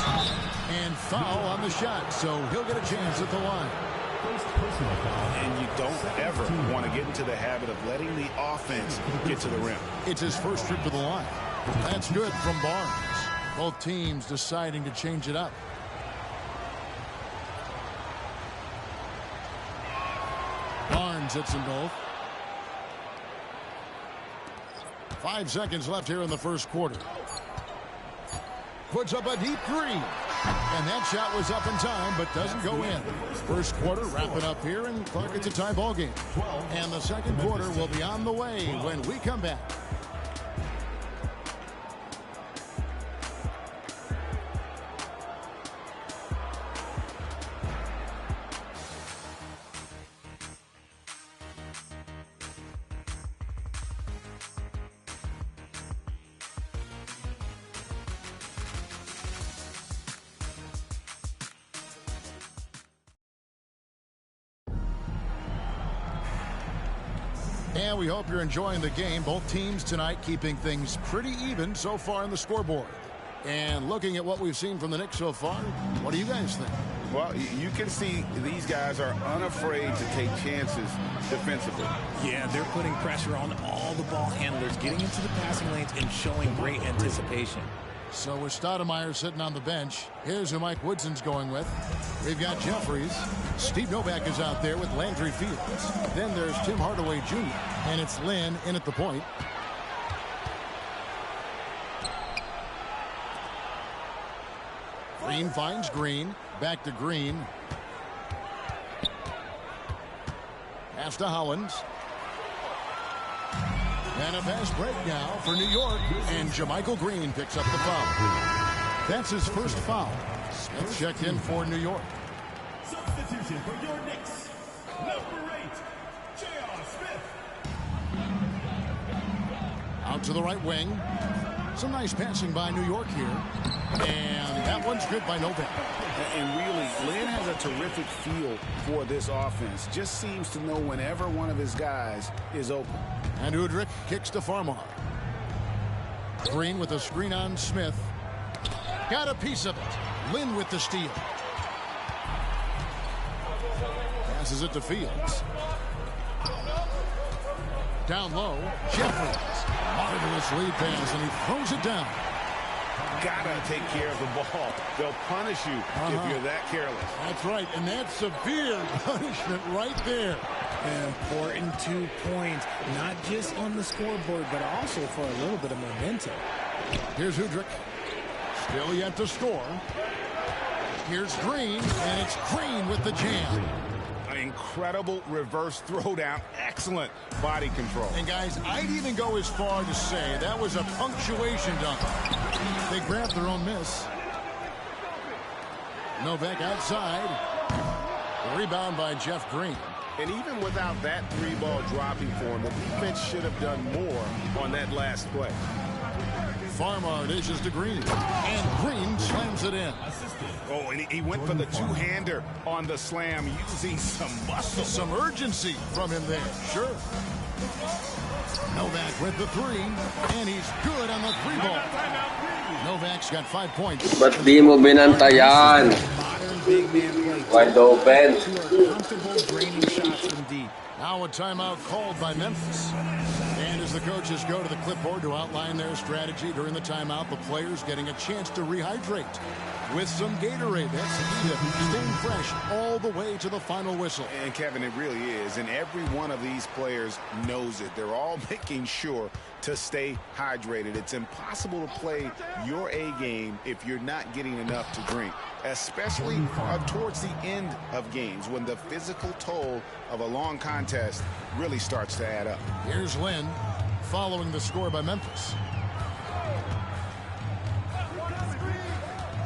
And foul on the shot. So he'll get a chance at the line. And you don't ever want to get into the habit of letting the offense get to the rim. It's his first trip to the line. That's good from Barnes. Both teams deciding to change it up. Barnes hits them both. 5 seconds left here in the first quarter. Puts up a deep three. And that shot was up in time, but doesn't go in. First quarter wrapping up here, and Clark, it's a tie ball game. And the second quarter will be on the way when we come back. And we hope you're enjoying the game. Both teams tonight keeping things pretty even so far on the scoreboard. And looking at what we've seen from the Knicks so far, what do you guys think? Well, you can see these guys are unafraid to take chances defensively. Yeah, they're putting pressure on all the ball handlers, getting into the passing lanes and showing great anticipation. So with Stoudemire sitting on the bench, here's who Mike Woodson's going with. We've got Jeffries. Steve Novak is out there with Landry Fields. Then there's Tim Hardaway Jr. And it's Lynn in at the point. Green finds Green. Back to Green. Pass to Hollins. And a fast break now for New York. And JaMychal Green picks up the foul. That's his first foul. Smith checked in for New York. Substitution for your Knicks. Number 8, J.R. Smith. Out to the right wing. Some nice passing by New York here. And that one's good by Novak. And really, Lynn has a terrific feel for this offense. Just seems to know whenever one of his guys is open. And Udrih kicks to Farmar. Green with a screen on Smith. Got a piece of it. Lynn with the steal. Passes it to Fields. Down low, Jeffries. Marvelous lead pass, and he throws it down. Gotta take care of the ball. They'll punish you if you're that careless. That's right, and that's severe punishment right there. An important 2 points, not just on the scoreboard, but also for a little bit of momentum. Here's Udrih. Still yet to score. Here's Green, and it's Green with the jam. Incredible reverse throwdown. Excellent body control. And guys, I'd even go as far to say that was a punctuation dunk. They grabbed their own miss. Novak outside. Rebound by Jeff Green. And even without that 3-ball dropping for him, the defense should have done more on that last play. Farmar dishes to Green. And Green slams it in. Oh, and he went for the two-hander on the slam using some muscle. Some urgency from him there. Sure. Novak with the 3. And he's good on the 3-ball. Novak's got 5 points. Ba't di mo binantayan? Wide open. Now a timeout called by Memphis. And as the coaches go to the clipboard to outline their strategy during the timeout, the players getting a chance to rehydrate with some Gatorade. That's the key to staying fresh all the way to the final whistle. And Kevin, it really is. And every one of these players knows it. They're all making sure to stay hydrated. It's impossible to play your A game if you're not getting enough to drink, especially towards the end of games when the physical toll of a long contest really starts to add up. Here's Lynn following the score by Memphis.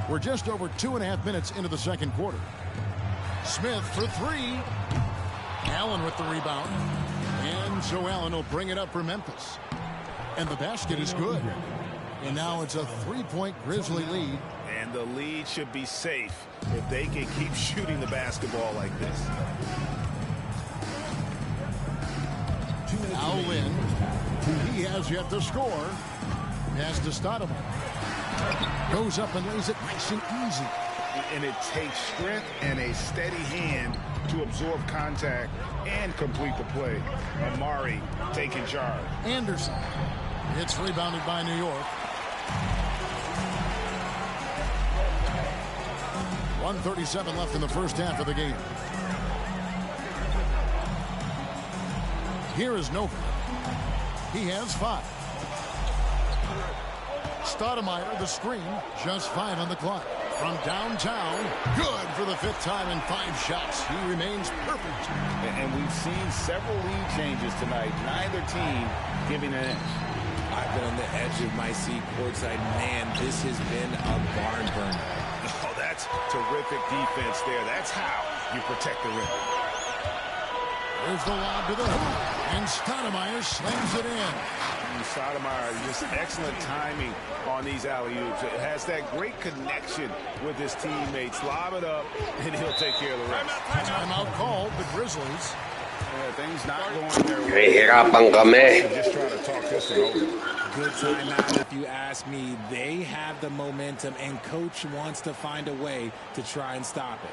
We're just over 2.5 minutes into the second quarter. Smith for 3. Allen with the rebound. And so Allen will bring it up for Memphis. And the basket is good. And now it's a 3-point Grizzly lead. And the lead should be safe if they can keep shooting the basketball like this. Now Lynn. He has yet to score. Pass to Stoudemire. Goes up and lays it nice and easy. And it takes strength and a steady hand to absorb contact and complete the play. Amari taking charge. Anderson. It's rebounded by New York. 1:37 left in the first half of the game. Here is Novak. He has 5. Stoudemire, the screen, just 5 on the clock. From downtown, good for the 5th time in 5 shots. He remains perfect. And we've seen several lead changes tonight. Neither team giving an edge. I've been on the edge of my seat courtside. Man, this has been a barn burner. Oh, that's terrific defense there. That's how you protect the rim. There's the lob to the hoop, and Stoudemire slams it in. Stoudemire, just excellent timing on these alley-oops. It has that great connection with his teammates. Lob it up, and he'll take care of the rest. Timeout called, the Grizzlies. Things not going their way. Nahihirapan kami. Just trying to talk this one over. good timeout if you ask me. They have the momentum, and coach wants to find a way to try and stop it.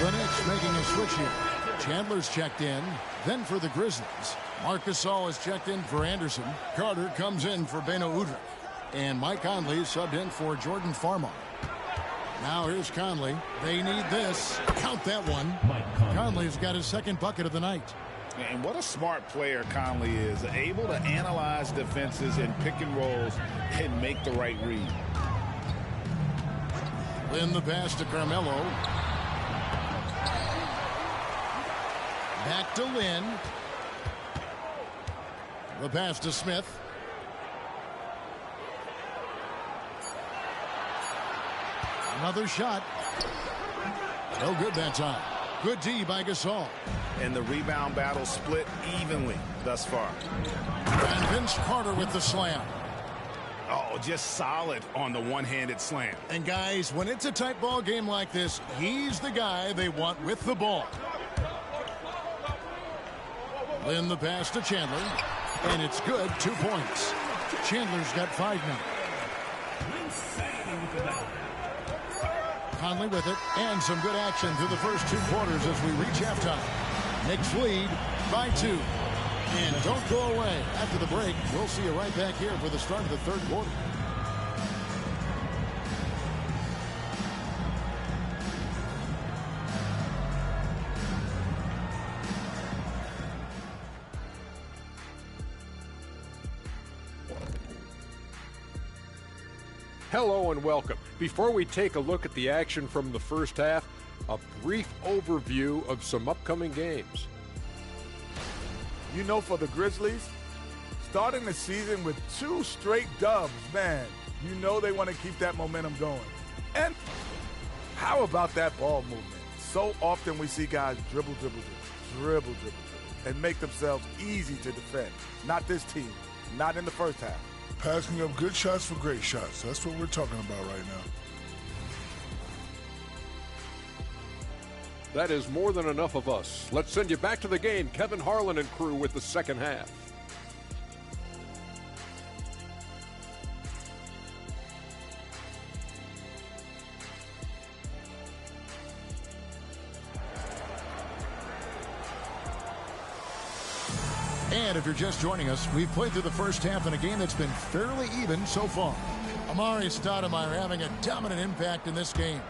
The Knicks making a switch here. Chandler's checked in. Then for the Grizzlies, Marc Gasol is checked in for Anderson. Carter comes in for Beno Udrih. And Mike Conley subbed in for Jordan Farmar. Now here's Conley. They need this. Count that one. Conley's got his second bucket of the night. And what a smart player Conley is. Able to analyze defenses and pick and rolls and make the right read. Then the pass to Carmelo. Back to Lynn. The pass to Smith. Another shot. No good that time. Good D by Gasol. And the rebound battle split evenly thus far. And Vince Carter with the slam. Oh, just solid on the one-handed slam. And guys, when it's a tight ball game like this, he's the guy they want with the ball. Then the pass to Chandler. And it's good. 2 points. Chandler's got 5 now. Conley with it. And some good action through the first 2 quarters as we reach halftime. Knicks lead by 2. And don't go away. After the break, we'll see you right back here for the start of the third quarter. Hello and welcome. Before we take a look at the action from the first half, a brief overview of some upcoming games. You know, for the Grizzlies, starting the season with 2 straight dubs, man, you know they want to keep that momentum going. And how about that ball movement? So often we see guys dribble, and make themselves easy to defend. Not this team, not in the first half. Passing up good shots for great shots. That's what we're talking about right now. That is more than enough of us. Let's send you back to the game. Kevin Harlan and crew with the second half. And if you're just joining us, we've played through the first half in a game that's been fairly even so far. Amari Stoudemire having a dominant impact in this game.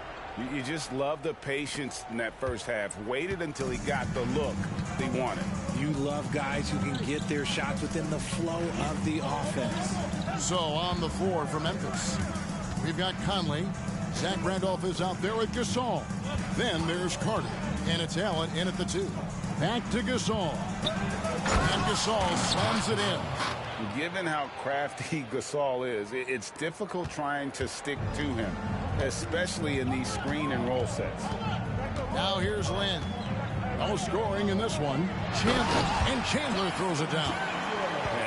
You just love the patience in that first half. Waited until he got the look they wanted. You love guys who can get their shots within the flow of the offense. So on the floor for Memphis, we've got Conley. Zach Randolph is out there with Gasol. Then there's Carter. And it's Allen in at the 2. Back to Gasol. And Gasol slams it in. Given how crafty Gasol is, it's difficult trying to stick to him, especially in these screen and roll sets. Now here's Lynn. No scoring in this one. Chandler throws it down.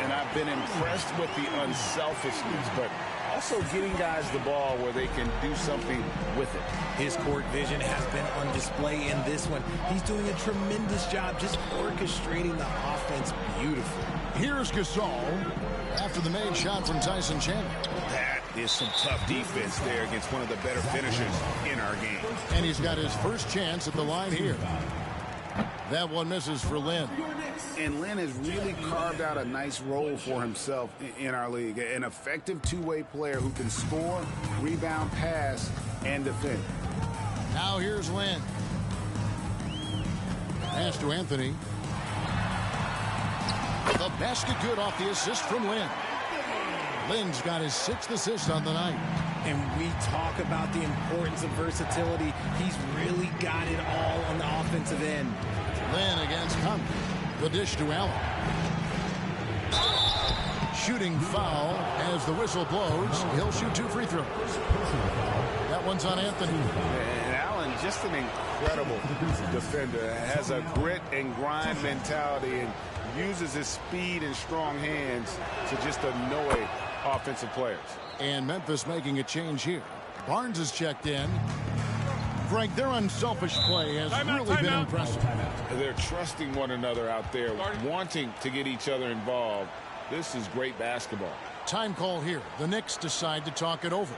And I've been impressed with the unselfishness, but also getting guys the ball where they can do something with it. His court vision has been on display in this one. He's doing a tremendous job just orchestrating the offense beautifully. Here's Gasol after the made shot from Tyson Chandler. That is some tough defense there against one of the better finishers in our game. And he's got his first chance at the line here. That one misses for Lynn. And Lynn has really carved out a nice role for himself in our league. An effective two-way player who can score, rebound, pass, and defend. Now here's Lynn. Pass to Anthony. The basket good off the assist from Lynn. Lynn's got his 6th assist on the night. And we talk about the importance of versatility. He's really got it all on the offensive end. Lynn against Conley. The dish to Allen. Shooting foul as the whistle blows. He'll shoot 2 free throws. That one's on Anthony. And Allen, just an incredible defender. Has a grit and grind mentality and uses his speed and strong hands to just annoy offensive players. And Memphis making a change here. Barnes is checked in. Greg, their unselfish play has really been impressive. They're trusting one another out there, wanting to get each other involved. This is great basketball. Time call here. The Knicks decide to talk it over.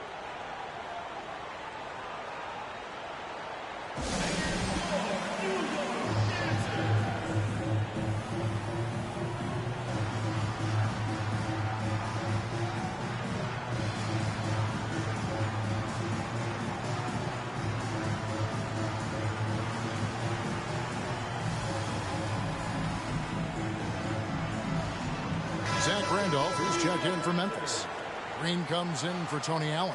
Zach Randolph is checked in for Memphis. Green comes in for Tony Allen.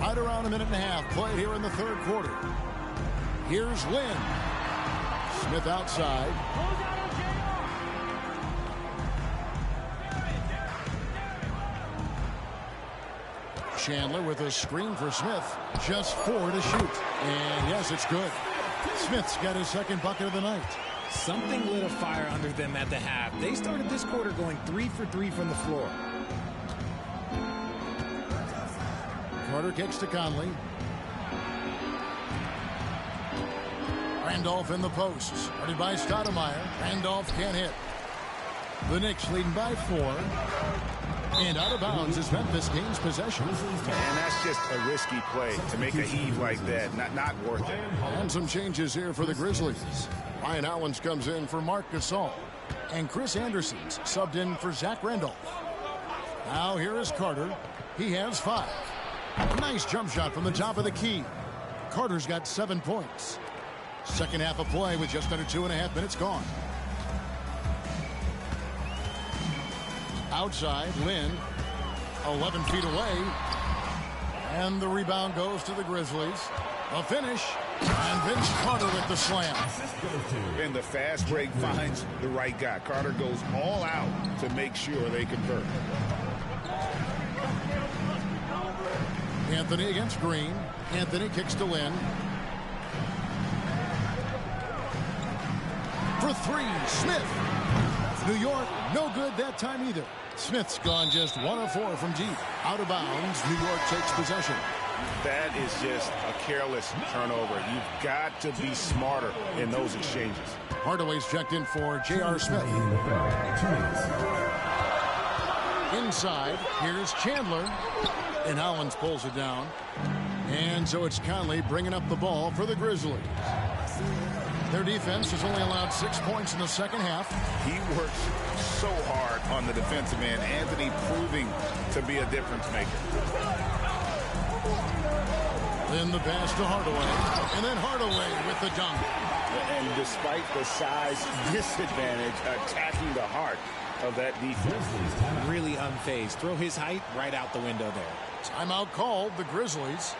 Right around a minute and a half played here in the 3rd quarter. Here's Lynn. Smith outside. Chandler with a screen for Smith. Just 4 to shoot. And yes, it's good. Smith's got his 2nd bucket of the night. Something lit a fire under them at the half. They started this quarter going 3 for 3 from the floor. Carter kicks to Conley. Randolph in the posts. Guarded by Stoudemire. Randolph can't hit. The Knicks leading by 4. And out of bounds as Memphis gains possession. And that's just a risky play to make a heave like that. Not worth it. And some changes here for the Grizzlies. Ryan Hollins comes in for Marc Gasol. And Chris Anderson's subbed in for Zach Randolph. Now here is Carter. He has 5. Nice jump shot from the top of the key. Carter's got 7 points. 2nd half of play with just under 2.5 minutes gone. Outside, Lynn, 11 feet away. And the rebound goes to the Grizzlies. A finish, and Vince Carter with the slam. And the fast break finds the right guy. Carter goes all out to make sure they convert. Anthony against Green. Anthony kicks to Lynn. For 3, Smith. New York, no good that time either. Smith's gone just 1 of 4 from deep. Out of bounds, New York takes possession. That is just a careless turnover. You've got to be smarter in those exchanges. Hardaway's checked in for J.R. Smith. Inside, here's Chandler. And Hollins pulls it down. And so it's Conley bringing up the ball for the Grizzlies. Their defense has only allowed 6 points in the 2nd half. He works so hard on the defensive end. Anthony proving to be a difference maker. Then the pass to Hardaway. And then Hardaway with the dunk. And despite the size disadvantage, attacking the heart of that defense. Really unfazed. Throw his height right out the window there. Timeout called, the Grizzlies.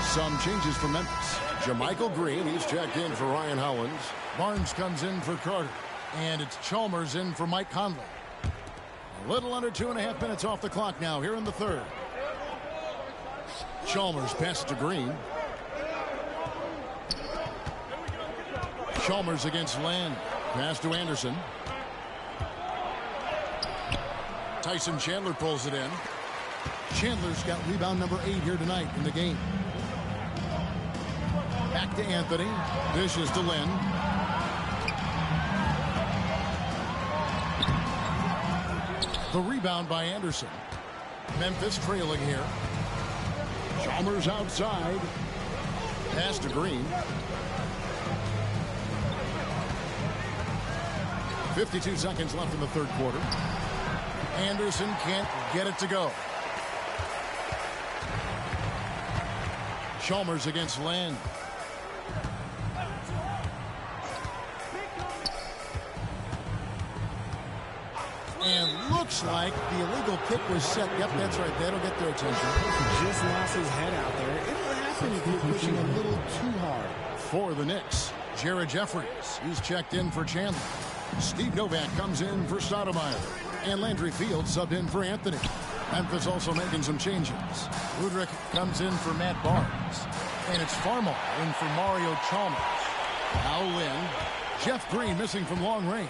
Some changes for Memphis. JaMychal Green, he's checked in for Ryan Hollins. Barnes comes in for Carter. And it's Chalmers in for Mike Conley. A little under 2.5 minutes off the clock now here in the 3rd. Chalmers passes to Green. Chalmers against Land. Pass to Anderson. Tyson Chandler pulls it in. Chandler's got rebound number 8 here tonight in the game. Back Back to Anthony. Dishes to Lynn. The rebound by Anderson. Memphis trailing here. Chalmers outside. Pass to Green. 52 seconds left in the third quarter. Anderson can't get it to go. Chalmers against Land. And looks like the illegal kick was set. Yep, that's right. That'll get their attention. Just lost his head out there. It'll happen if you're pushing a little too hard. For the Knicks, Jared Jeffries. He's checked in for Chandler. Steve Novak comes in for Stoudemire. And Landry Fields subbed in for Anthony. Memphis also making some changes. Woodrick comes in for Matt Barnes. And it's Farmall in for Mario Chalmers. Now Lynn. Jeff Green missing from long range.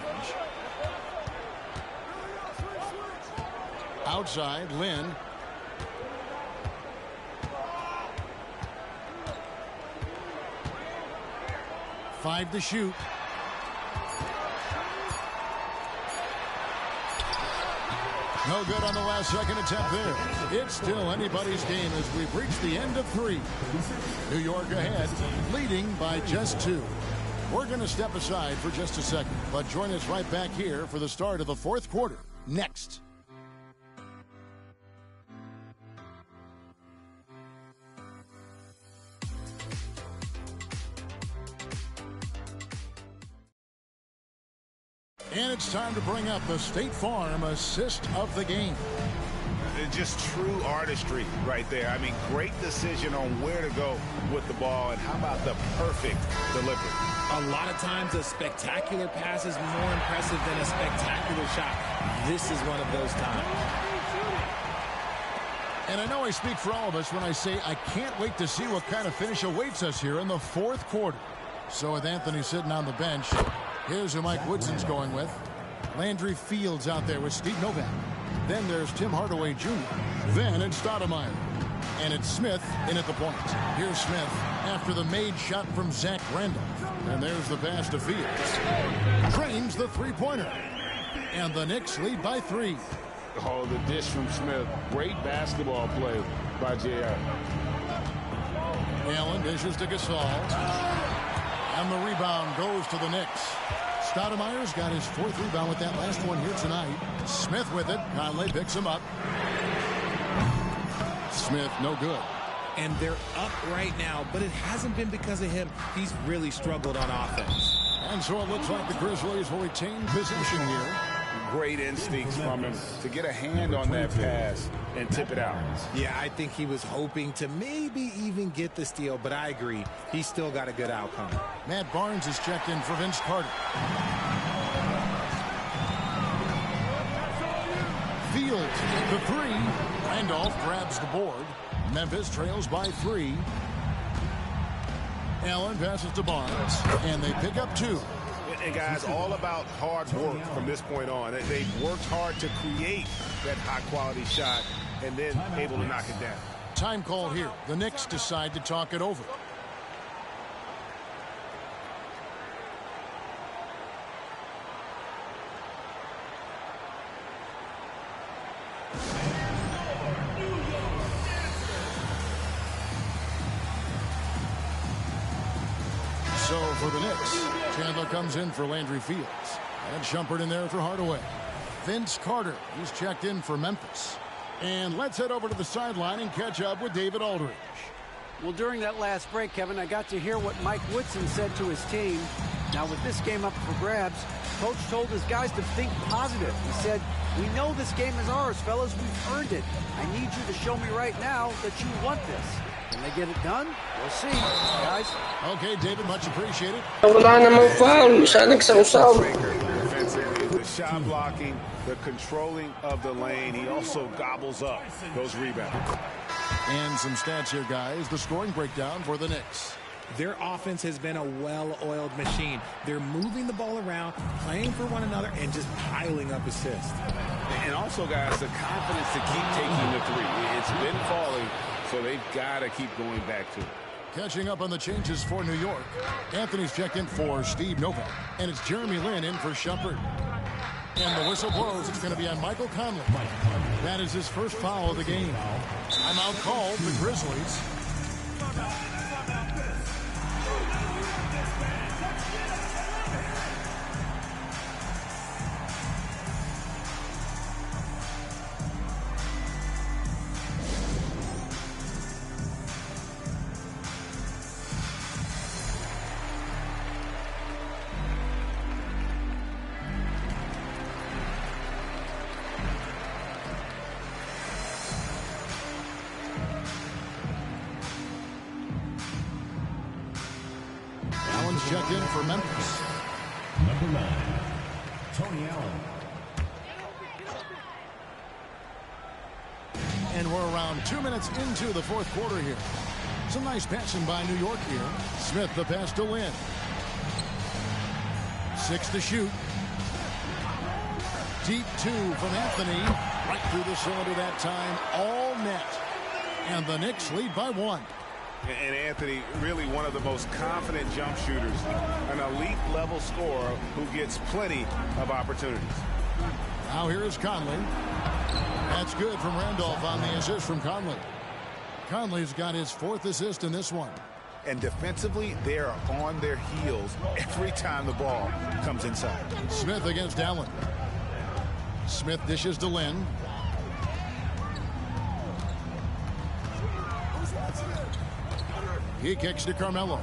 Outside, Lynn. Five to shoot. No good on the last second attempt there. It's still anybody's game as we've reached the end of three. New York ahead, leading by just two. We're going to step aside for just a second, but join us right back here for the start of the fourth quarter. Next. And it's time to bring up the State Farm assist of the game. Just true artistry right there. I mean, great decision on where to go with the ball, and how about the perfect delivery? A lot of times a spectacular pass is more impressive than a spectacular shot. This is one of those times. And I know I speak for all of us when I say I can't wait to see what kind of finish awaits us here in the fourth quarter. So with Anthony sitting on the bench, here's who Mike Woodson's going with. Landry Fields out there with Steve Novak. Then there's Tim Hardaway Jr. Then it's Stoudemire. And it's Smith in at the point. Here's Smith after the made shot from Zach Randolph. And there's the pass to Fields. Drains the three-pointer. And the Knicks lead by 3. Oh, the dish from Smith. Great basketball play by J.R. Allen dishes to Gasol. And the rebound goes to the Knicks. Stoudemire's got his 4th rebound with that last one here tonight. Smith with it. Conley picks him up. Smith, no good. And they're up right now, but it hasn't been because of him. He's really struggled on offense. And so it looks like the Grizzlies will retain possession here. Great instincts from him to get a hand on that pass and tip it out. Yeah, I think he was hoping to maybe even get the steal, but I agree. He's still got a good outcome. Matt Barnes is checked in for Vince Carter. Fields, the 3. Randolph grabs the board. Memphis trails by 3. Allen passes to Barnes, and they pick up 2. And guys, all about hard work from this point on. They've worked hard to create that high-quality shot and then able to knock it down. Time call here. The Knicks decide to talk it over. So for the Knicks, Chandler comes in for Landry Fields. And Shumpert in there for Hardaway. Vince Carter, he's checked in for Memphis. And let's head over to the sideline and catch up with David Aldridge. Well, during that last break, Kevin, I got to hear what Mike Woodson said to his team. Now, with this game up for grabs, Coach told his guys to think positive. He said, "We know this game is ours, fellas. We've earned it. I need you to show me right now that you want this." Can they get it done? We'll see, guys. Okay, David, much appreciated. Wala namang foul. Siya nagsawsaw. Defensively, the shot blocking, the controlling of the lane. He also gobbles up those rebounds. And some stats here, guys. The scoring breakdown for the Knicks. Their offense has been a well-oiled machine. They're moving the ball around, playing for one another, and just piling up assists. And also, guys, the confidence to keep taking the 3. It's been falling, so they've got to keep going back to it. Catching up on the changes for New York. Anthony's checked in for Steve Novak. And it's Jeremy Lin in for Shumpert. And the whistle blows. It's going to be on Michael Conley. That is his first foul of the game. Timeout called the Grizzlies. Checked in for Memphis. Number 9, Tony Allen. And we're around 2 minutes into the fourth quarter here. Some nice passing by New York here. Smith the pass to Lin. 6 to shoot. Deep 2 from Anthony. Right through the cylinder that time. All net. And the Knicks lead by 1. And Anthony, really one of the most confident jump shooters, an elite level scorer who gets plenty of opportunities. Now here is Conley. That's good from Randolph on the assist from Conley. Conley's got his 4th assist in this one. And defensively, they're on their heels every time the ball comes inside. Smith against Allen. Smith dishes to Lin. He kicks to Carmelo.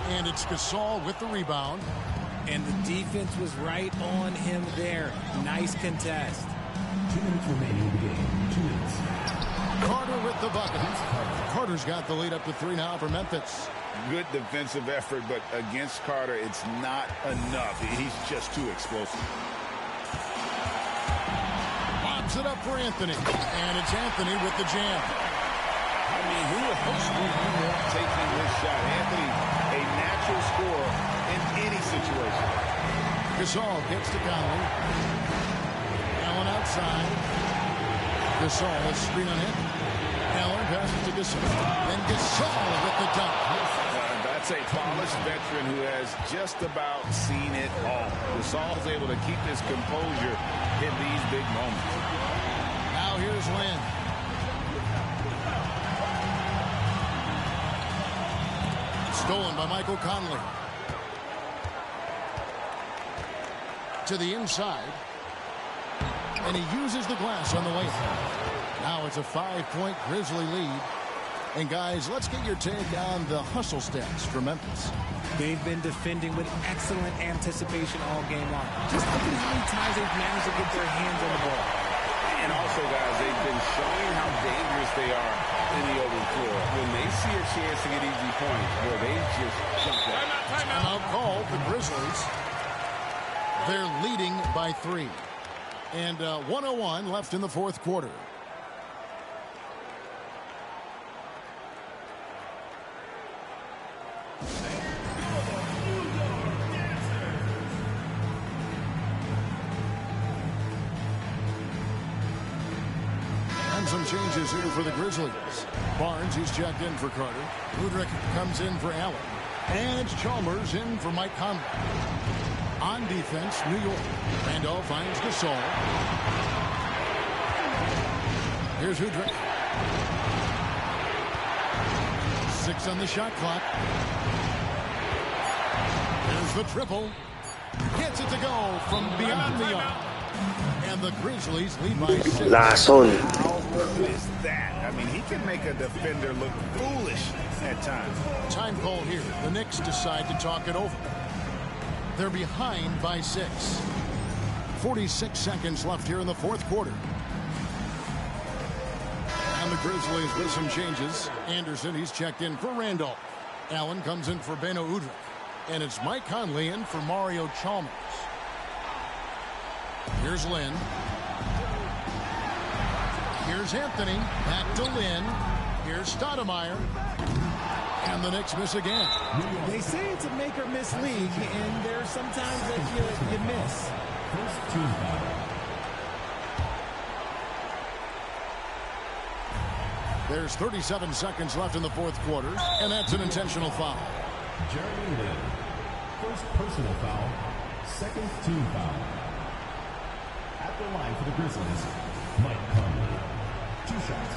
And it's Gasol with the rebound. And the defense was right on him there. Nice contest. 2 minutes remaining in the game. 2 minutes. Carter with the bucket. Carter's got the lead up to 3 now for Memphis. Good defensive effort, but against Carter, it's not enough. He's just too explosive. It up for Anthony, and it's Anthony with the jam. I mean, who else would you want taking this shot? Anthony, a natural scorer in any situation. Gasol gets to Conley. Allen outside. Gasol, a screen on him. Allen passes to Gasol. Then Gasol with the dunk. That's a polished veteran who has just about seen it all. Gasol is able to keep his composure in these big moments. Now here's Lin. Stolen by Michael Conley. To the inside. And he uses the glass on the way. Now it's a 5-point Grizzly lead. And guys, let's get your take on the hustle stats for Memphis. They've been defending with excellent anticipation all game long. Just look at how many times they've managed to get their hands on the ball. And also, guys, they've been showing how dangerous they are in the open floor. When they see a chance to get easy points, well, they just jump out. Timeout called the Grizzlies. They're leading by 3. And 1:01 left in the fourth quarter. Some changes here for the Grizzlies. Barnes, he's checked in for Carter. Udrich comes in for Allen. And it's Chalmers in for Mike Conley. On defense, New York. Randolph finds Gasol. Here's Udrich. 6 on the shot clock. There's the triple. Gets it to go from beyond the arc. And the Grizzlies lead by 6. Lason. How good is that? I mean, he can make a defender look foolish at times. Time call here. The Knicks decide to talk it over. They're behind by 6. 46 seconds left here in the fourth quarter. And the Grizzlies with some changes. Anderson, he's checked in for Randolph. Allen comes in for Beno Udrich. And it's Mike Conley in for Mario Chalmers. Here's Lin. Here's Anthony. Back to Lin. Here's Stoudemire. And the Knicks miss again. They say it's a make or miss league, and there's sometimes that you miss. First team foul. There's 37 seconds left in the fourth quarter, and that's an intentional foul. Jeremy Lin. First personal foul. Second team foul. At the line for the Grizzlies, Mike Conley. 2 shots.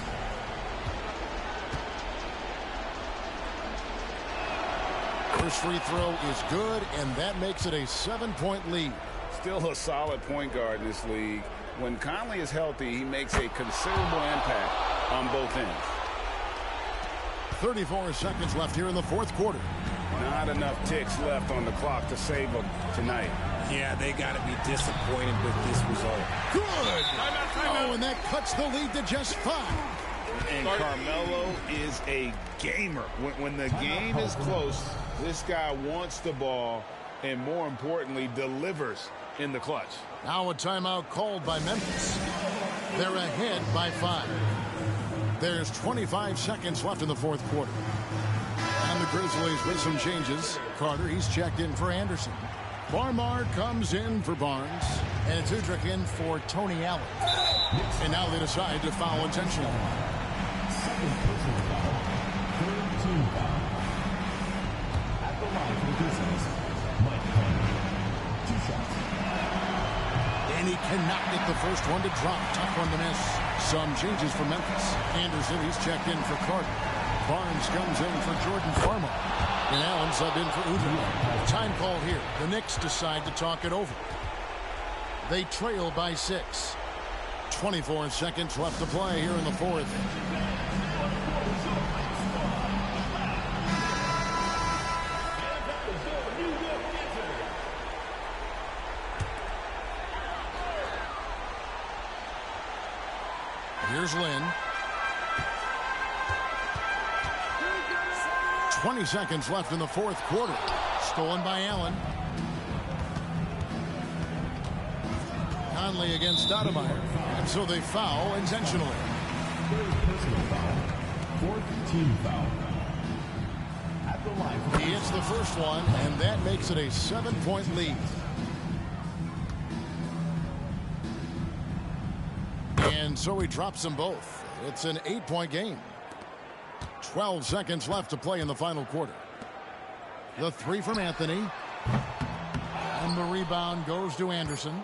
First free throw is good, and that makes it a 7-point lead. Still a solid point guard in this league. When Conley is healthy, he makes a considerable impact on both ends. 34 seconds left here in the fourth quarter. Not enough ticks left on the clock to save them tonight. Yeah, they got to be disappointed with this result. Good! Oh, and that cuts the lead to just 5. And Carmelo is a gamer. When the game is close, this guy wants the ball and, more importantly, delivers in the clutch. Now a timeout called by Memphis. They're ahead by 5. There's 25 seconds left in the fourth quarter. And the Grizzlies with some changes. Carter, he's checked in for Anderson. Barmar comes in for Barnes. And it's Udrich in for Tony Allen. And now they decide to foul intentionally. Second personal foul. Third team foul. At the line for the Grizzlies, Mike Conley. 2 shots. And he cannot get the first one to drop. Tough one to miss. Some changes for Memphis. Anderson, he's checked in for Carter. Barnes comes in for Jordan Farmer. And Allen subbed in for Udrich. Time call here. The Knicks decide to talk it over. They trail by 6. 24 seconds left to play here in the fourth. Here's Lin. 20 seconds left in the fourth quarter. Stolen by Allen. Conley against Stoudemire. And so they foul intentionally. Third personal foul. Fourth team foul. At the line for he hits the first one, and that makes it a 7-point lead. And so he drops them both. It's an 8-point game. 12 seconds left to play in the final quarter. The 3 from Anthony. And the rebound goes to Anderson.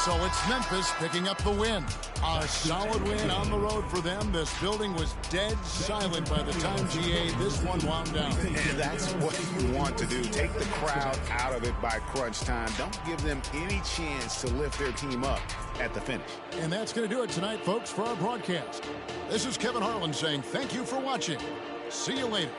So it's Memphis picking up the win. A solid win on the road for them. This building was dead silent by the time, GA, this one wound down. And that's what you want to do. Take the crowd out of it by crunch time. Don't give them any chance to lift their team up at the finish. And that's going to do it tonight, folks, for our broadcast. This is Kevin Harlan saying thank you for watching. See you later.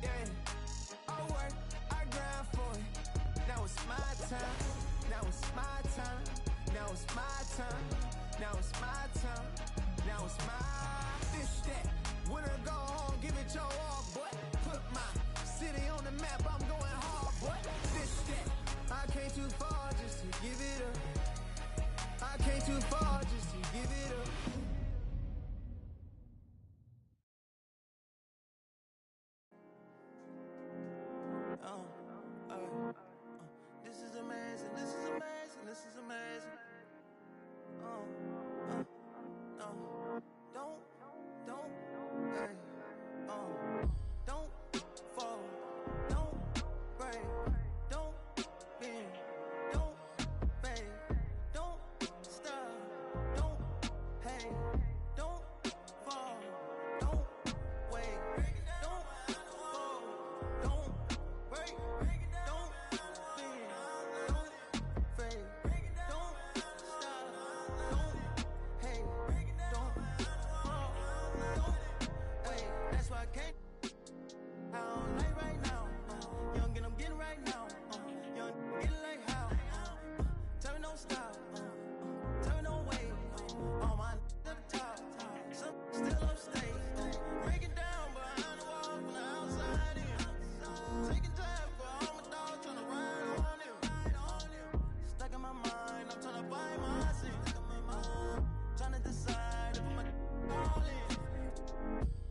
Yeah, I work, I grind for it. Now it's my time. Now it's my time. Now it's my time. Now it's my time. Now it's my this that. Winner go home, give it your all, boy. Put my city on the map. I'm going hard, boy. This that. I came too far just to give it up. I came too far just to give it up. This is amazing, this is amazing, this is amazing. Don't fall, don't break, don't bend, don't fade, don't stop, don't hate, don't fall, don't wait, don't fall, don't break, don't bend, don't fade, don't stop, don't hate, don't fall, don't wait. That's why I can't. I don't like right now. Young and I'm getting right now. Young getting like how. Tell me don't stop. Tell me don't wait. All my to the top. Some still upstate. Break it down behind the wall from the outside in. Taking time for all my dogs trying to ride on him. Stuck in my mind. I'm trying to find my sin. Trying to decide if I'm all in.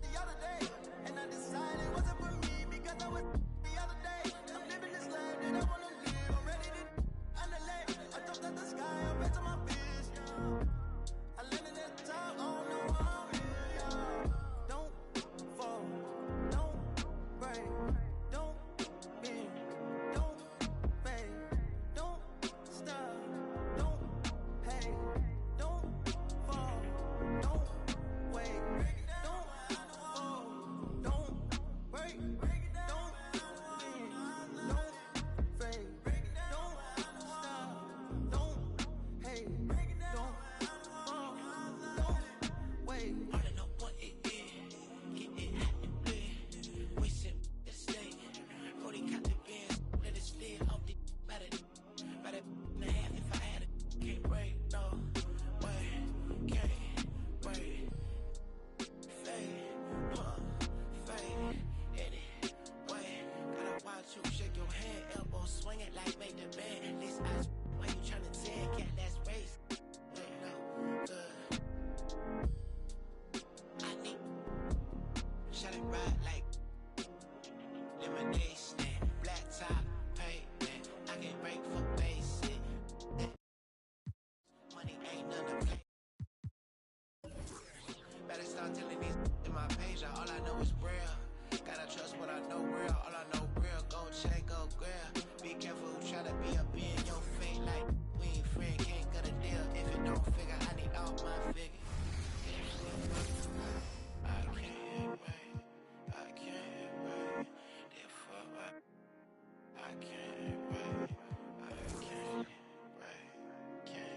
The other day, and I decided it wasn't for me because I was the other day. I'm living this life that I wanna live. I'm ready to annihilate. I jumped out the sky, I'm back to my biz. I landed at the top, I don't know how I'm here. Don't fall, don't break, don't bend, don't fade, don't stop, don't hate, don't fall, don't wait, don't fall, don't break, don't bend, don't fade, don't stop, don't hate, don't fall, don't wait. I don't know what it is. Get it out the bed. Wish it the state. Cody got the bands. Let it slid off the better and a half if I had it. Can't break, no way. Can't break. Fade, fade. Anyway, gotta watch you shake your hand, elbow swing it like make the band. This eyes, why you tryna tag? Cat, let's race. Wait, no, good. I need shut it right like lemonade stand, black top, pavement. I can break for basic. Money ain't none to play. Better start telling these in my page. All I know is real. Gotta trust what I know real. All I know real. Go check, go grab. Be careful who try to be up in your face like we ain't friend. Can't cut a deal if it don't figure. I need all my figures. I can't wait. I can't wait. I can't wait. I can't wait. Can't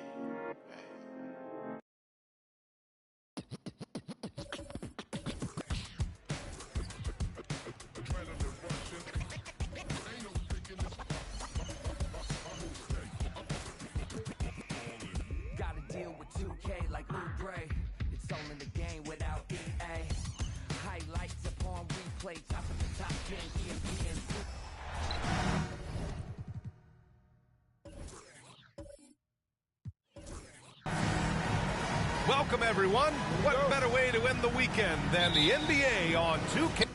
wait. Gotta deal with 2K like Oubre. It's all in the game without EA. Highlights upon replay. Top of the top 10 ESPN. Welcome, everyone. What better way to end the weekend than the NBA on 2K?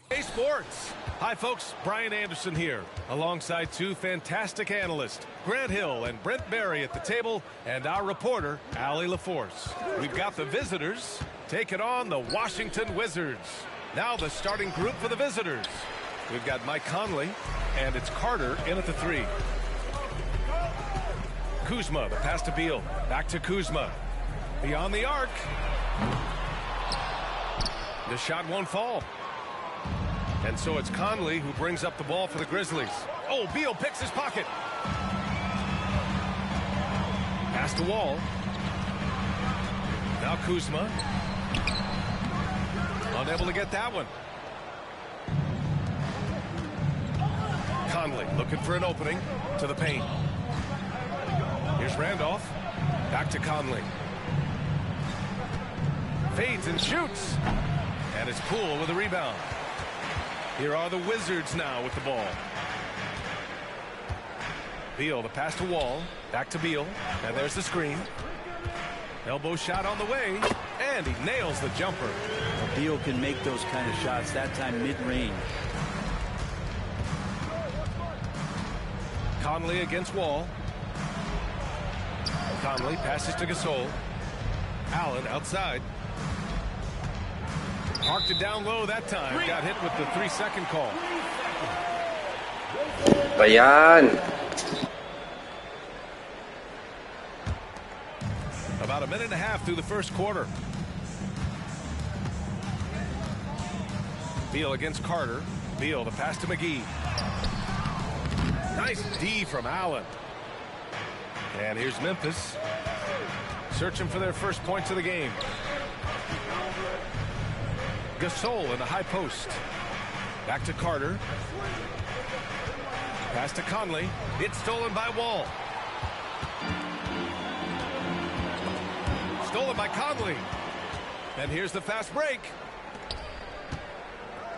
Hey, sports. Hi, folks. Brian Anderson here, alongside two fantastic analysts, Grant Hill and Brent Barry at the table, and our reporter, Allie LaForce. We've got the visitors taking on the Washington Wizards. Now the starting group for the visitors. We've got Mike Conley, and it's Carter in at the 3. Kuzma, the pass to Beal. Back to Kuzma. Beyond the arc. The shot won't fall. And so it's Conley who brings up the ball for the Grizzlies. Oh, Beal picks his pocket. Pass to Wall. Now Kuzma. Unable to get that one. Conley looking for an opening to the paint. Here's Randolph. Back to Conley. Fades and shoots. And it's Poole with a rebound. Here are the Wizards now with the ball. Beal, the pass to Wall. Back to Beal. And there's the screen. Elbow shot on the way. And he nails the jumper. Well, Beal can make those kind of shots, that time mid-range. Conley against Wall. Conley passes to Gasol. Allen outside. Marked it down low that time. Got hit with the 3-second call. Bayan. About a minute and a half through the first quarter. Beal against Carter. Beal, the pass to McGee. Nice D from Allen. And here's Memphis. Searching for their first points of the game. Gasol in the high post. Back to Carter. Pass to Conley. It's stolen by Wall. Stolen by Conley. And here's the fast break.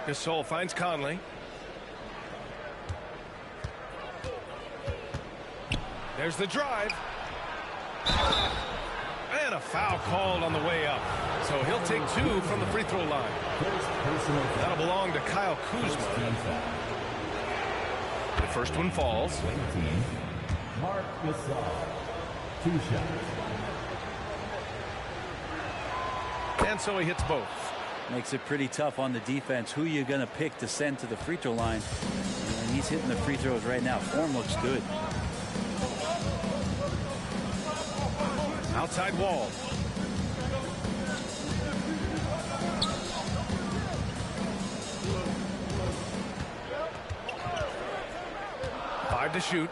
Gasol finds Conley. There's the drive. And a foul called on the way up. So he'll take 2 from the free throw line. That'll belong to Kyle Kuzma. The first one falls. Marc Gasol. 2 shots. And so he hits both. Makes it pretty tough on the defense. Who you going to pick to send to the free throw line? And he's hitting the free throws right now. Form looks good. Outside Wall. Five to shoot.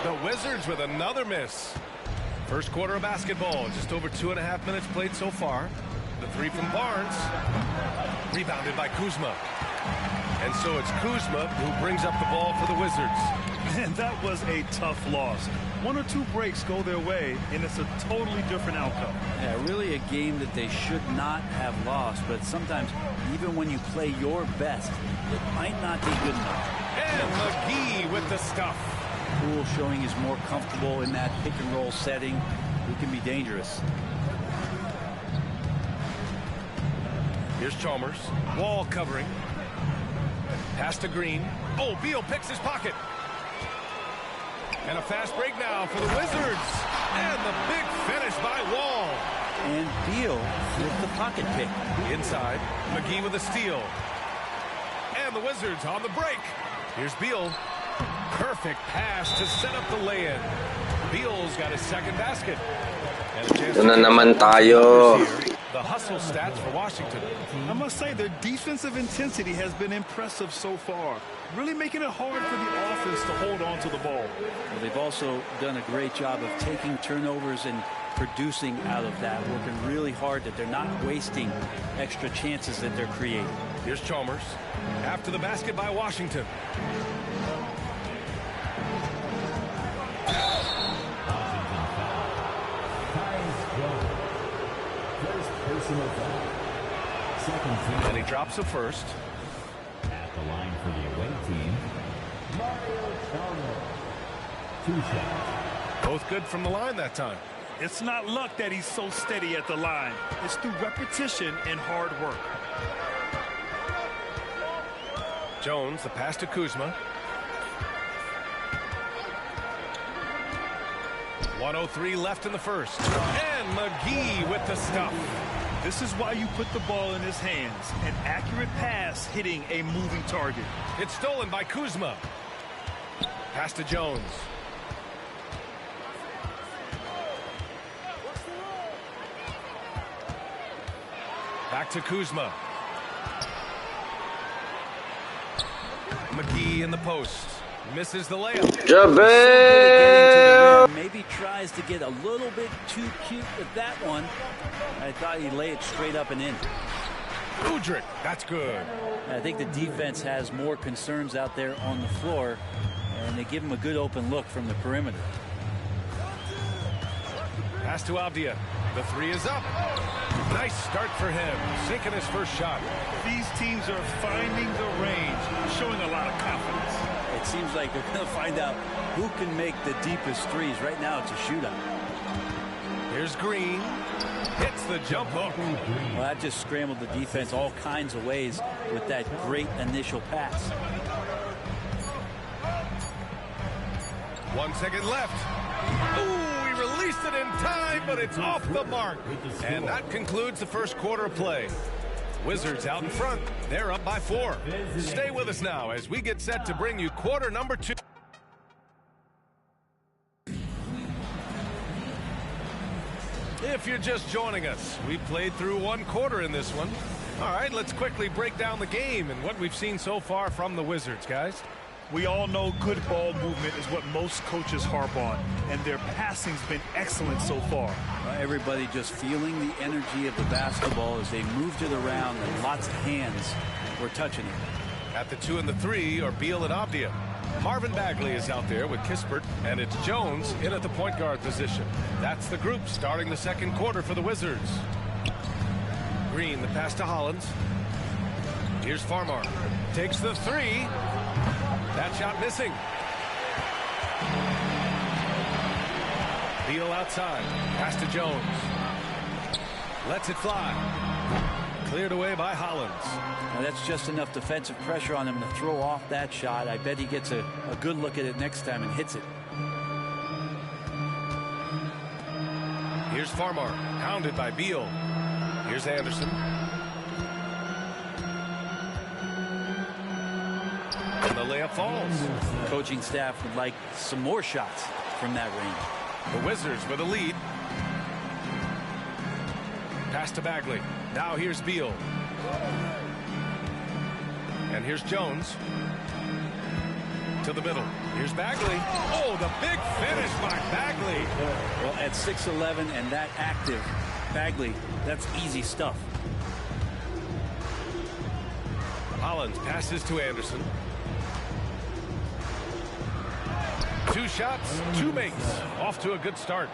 The Wizards with another miss. First quarter of basketball. Just over 2.5 minutes played so far. The three from Barnes. Rebounded by Kuzma. And so it's Kuzma who brings up the ball for the Wizards. And that was a tough loss. 1 or 2 breaks go their way, and it's a totally different outcome. Yeah, really a game that they should not have lost. But sometimes, even when you play your best, it might not be good enough. And McGee with the stuff. Poole showing he's more comfortable in that pick and roll setting. He can be dangerous. Here's Chalmers. Wall covering. Pass to Green. Oh, Beal picks his pocket. And a fast break now for the Wizards. And the big finish by Wall. And Beal with the pocket pick. Inside. McGee with a steal. And the Wizards on the break. Here's Beal. Perfect pass to set up the lay-in. Beal's got his second basket. And a chance Ito na naman tayo. The hustle stats for Washington. I must say their defensive intensity has been impressive so far. Really making it hard for the offense to hold on to the ball. Well, they've also done a great job of taking turnovers and producing out of that. Working really hard that they're not wasting extra chances that they're creating. Here's Chalmers. After the basket by Washington. Personal foul. Second team. And he drops the first. At the line for the away team, Mario Chalmers. 2 shots. Both good from the line that time. It's not luck that he's so steady at the line. It's through repetition and hard work. Jones, the pass to Kuzma. 1:03 left in the first. And McGee with the stuff. This is why you put the ball in his hands. An accurate pass hitting a moving target. It's stolen by Kuzma. Pass to Jones. Back to Kuzma. McGee in the post. Misses the layup. Jabel! maybe tries to get a little bit too cute with that one. I thought he'd lay it straight up and in. Udrih, that's good. I think the defense has more concerns out there on the floor, and they give him a good open look from the perimeter. Pass to Avdia. The three is up. Nice start for him, sinking his first shot. These teams are finding the range, showing a lot of confidence. It seems like they're going to find out who can make the deepest threes. Right now, it's a shootout. Here's Green. Hits the jump hook. Well, that just scrambled the defense all kinds of ways with that great initial pass. 1 second left. Ooh, he released it in time, but it's off the mark. And that concludes the first quarter of play. Wizards out in front. They're up by 4. Stay with us now as we get set to bring you quarter number 2. If you're just joining us, we played through 1 quarter in this one. All right, let's quickly break down the game and what we've seen so far from the Wizards, guys. We all know good ball movement is what most coaches harp on, and their passing's been excellent so far. Everybody just feeling the energy of the basketball as they moved it around, and lots of hands were touching it. At the 2 and the 3 are Beal and Avdia. Marvin Bagley is out there with Kispert, and it's Jones in at the point guard position. That's the group starting the second quarter for the Wizards. Green, the pass to Hollins. Here's Farmar. Takes the 3. That shot missing. Beal outside. Pass to Jones. Lets it fly. Cleared away by Hollins. Now that's just enough defensive pressure on him to throw off that shot. I bet he gets a good look at it next time and hits it. Here's Farmar. Pounded by Beal. Here's Anderson. And the layup falls. The coaching staff would like some more shots from that range. The Wizards with a lead. Pass to Bagley. Now here's Beal. And here's Jones. To the middle. Here's Bagley. Oh, the big finish by Bagley. Well, at 6'11" and that active, Bagley, that's easy stuff. Hollins passes to Anderson. 2 shots, 2 makes. Off to a good start.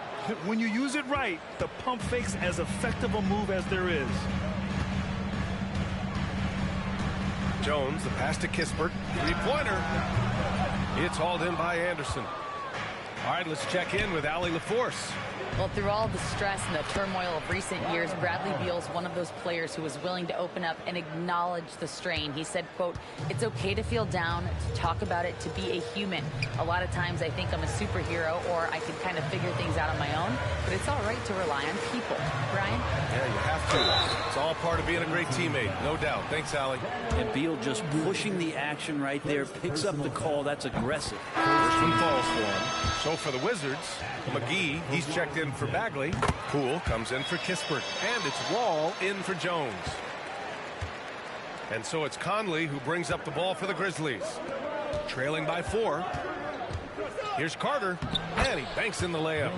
When you use it right, the pump fake's as effective a move as there is. Jones, the pass to Kispert. 3-pointer. It's hauled in by Anderson. All right, let's check in with Allie LaForce. Well, through all the stress and the turmoil of recent years, Bradley Beal's one of those players who was willing to open up and acknowledge the strain. He said, quote, "It's okay to feel down, to talk about it, to be a human. A lot of times I think I'm a superhero or I can kind of figure things out on my own, but it's all right to rely on people." Brian? Yeah, you have to. It's all part of being a great teammate, no doubt. Thanks, Allie. And Beal just pushing the action right there, picks up the call. That's aggressive. First one falls for him. So for the Wizards, McGee, he's checked in for Bagley. Poole comes in for Kispert. And it's Wall in for Jones. And so it's Conley who brings up the ball for the Grizzlies. Trailing by 4. Here's Carter. And he banks in the layup.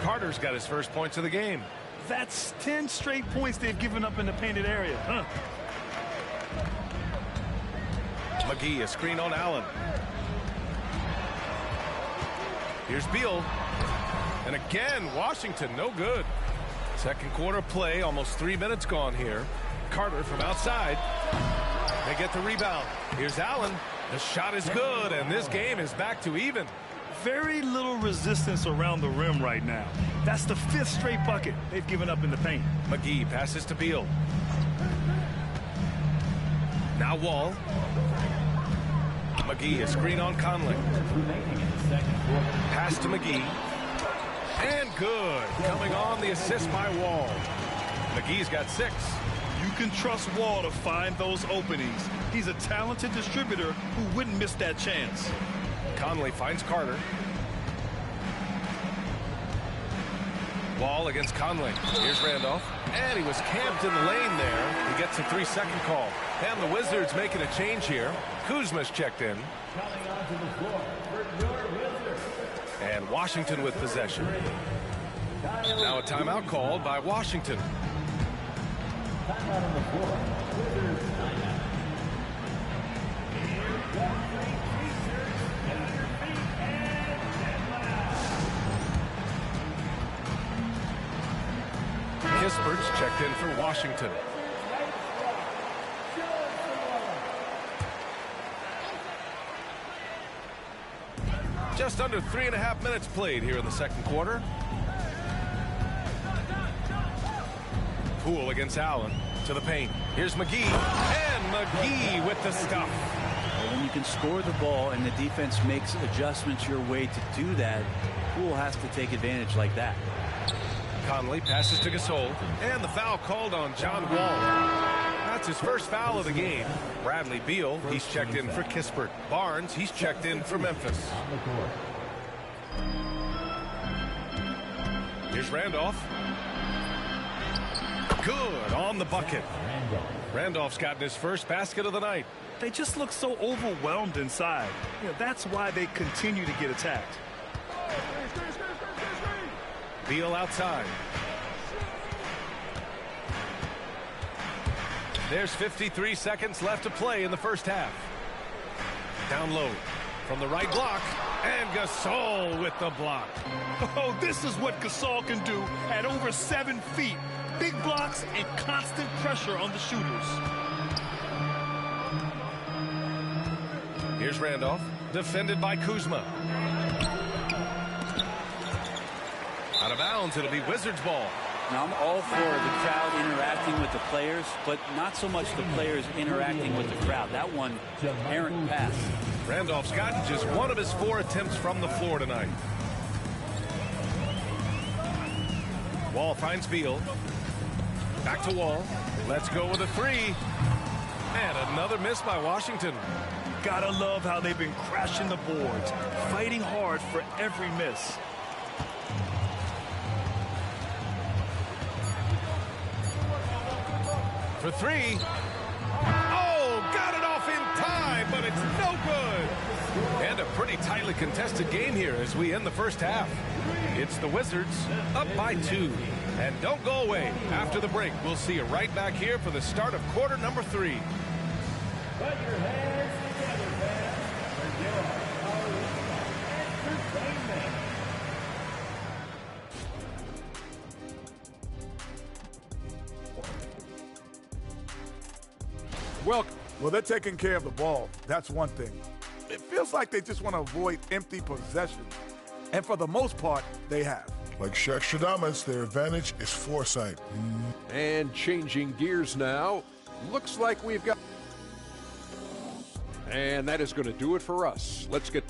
Carter's got his first points of the game. That's 10 straight points they've given up in the painted area. Huh? McGee, a screen on Allen. Here's Beal. And again, Washington, no good. Second quarter play, almost 3 minutes gone here. Carter from outside. They get the rebound. Here's Allen. The shot is good, and this game is back to even. Very little resistance around the rim right now. That's the 5th straight bucket they've given up in the paint. McGee passes to Beal. Now Wall. McGee, a screen on Conley. Pass to McGee. And good. Coming on the assist by Wall. McGee's got 6. You can trust Wall to find those openings. He's a talented distributor who wouldn't miss that chance. Conley finds Carter. Wall against Conley. Here's Randolph. And he was camped in the lane there. He gets a 3-second call. And the Wizards making a change here. Kuzma's checked in. And Washington with possession. Now a timeout called by Washington. Kispert's checked in for Washington. Just under 3.5 minutes played here in the second quarter. Poole against Allen to the paint. Here's McGee, and McGee with the stuff. When you can score the ball and the defense makes adjustments your way to do that, Poole has to take advantage like that. Conley passes to Gasol, and the foul called on John Wall. That's his first foul of the game. Bradley Beal, he's checked in for Kispert. Barnes, he's checked in for Memphis. Here's Randolph. Good on the bucket. Randolph's gotten his first basket of the night. They just look so overwhelmed inside. You know, that's why they continue to get attacked. Beal outside. There's 53 seconds left to play in the first half. Down low from the right block, and Gasol with the block. Oh, this is what Gasol can do at over 7 feet. Big blocks and constant pressure on the shooters. Here's Randolph, defended by Kuzma. Out of bounds, it'll be Wizards ball. Now, I'm all for the crowd interacting with the players, but not so much the players interacting with the crowd. That one, errant pass. Randolph's gotten just one of his 4 attempts from the floor tonight. Wall finds Beal. Back to Wall. Let's go with a 3. And another miss by Washington. Gotta love how they've been crashing the boards, fighting hard for every miss. For 3. Oh, got it off in time, but it's no good. And a pretty tightly contested game here as we end the first half. It's the Wizards up by 2. And don't go away. After the break, we'll see you right back here for the start of quarter number 3. Put your hands together, fans, for your entertainment. Well, they're taking care of the ball. That's one thing. It feels like they just want to avoid empty possession. And for the most part, they have. Like Shaq Shadamas, their advantage is foresight. And changing gears now. Looks like we've got... And that is going to do it for us. Let's get...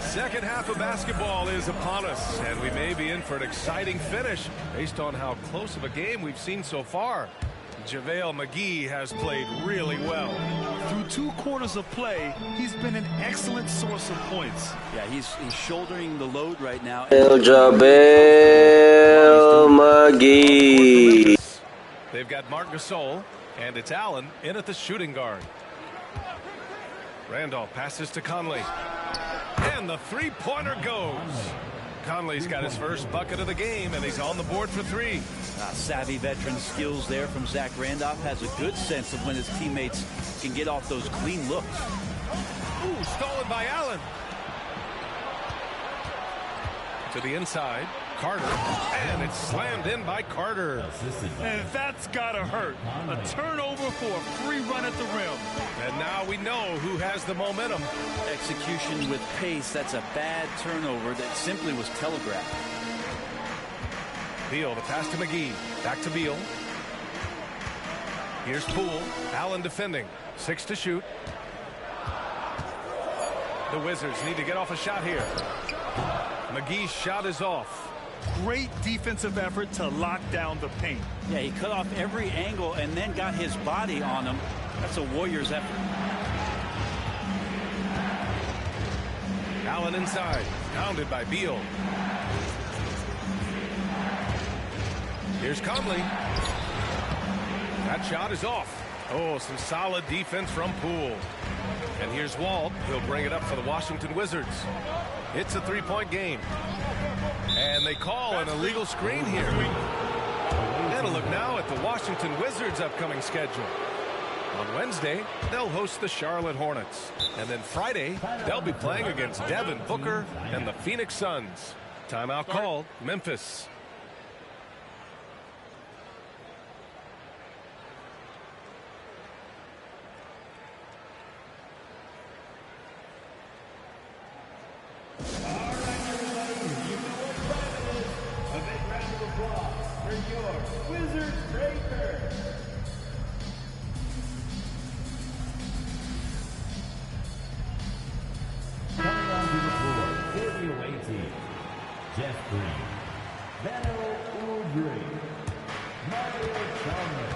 Second half of basketball is upon us, and we may be in for an exciting finish based on how close of a game we've seen so far. JaVale McGee has played really well. Through 2 quarters of play, he's been an excellent source of points. Yeah, he's shouldering the load right now. JaVale McGee. They've got Marc Gasol, and it's Allen in at the shooting guard. Randolph passes to Conley. And the 3-pointer goes. Conley's got his first bucket of the game, and he's on the board for 3. Savvy veteran skills there from Zach Randolph. Has a good sense of when his teammates can get off those clean looks. Ooh, stolen by Allen. To the inside, Carter, and it's slammed in by Carter. And that's gotta hurt. A turnover for a free run at the rim. And now we know who has the momentum. Execution with pace. That's a bad turnover that simply was telegraphed. Beal, the pass to McGee. Back to Beal. Here's Poole. Allen defending. 6 to shoot. The Wizards need to get off a shot here. McGee's shot is off. Great defensive effort to lock down the paint. Yeah, he cut off every angle and then got his body on him. That's a Warriors effort. Allen inside. Pounded by Beal. Here's Conley. That shot is off. Oh, some solid defense from Poole. And here's Walt. He'll bring it up for the Washington Wizards. It's a three-point game. And they call an illegal screen here. And a look now at the Washington Wizards' upcoming schedule. On Wednesday, they'll host the Charlotte Hornets. And then Friday, they'll be playing against Devin Booker and the Phoenix Suns. Timeout called, Memphis. Jeff Green, Daniel Udry, Mario Chalmers,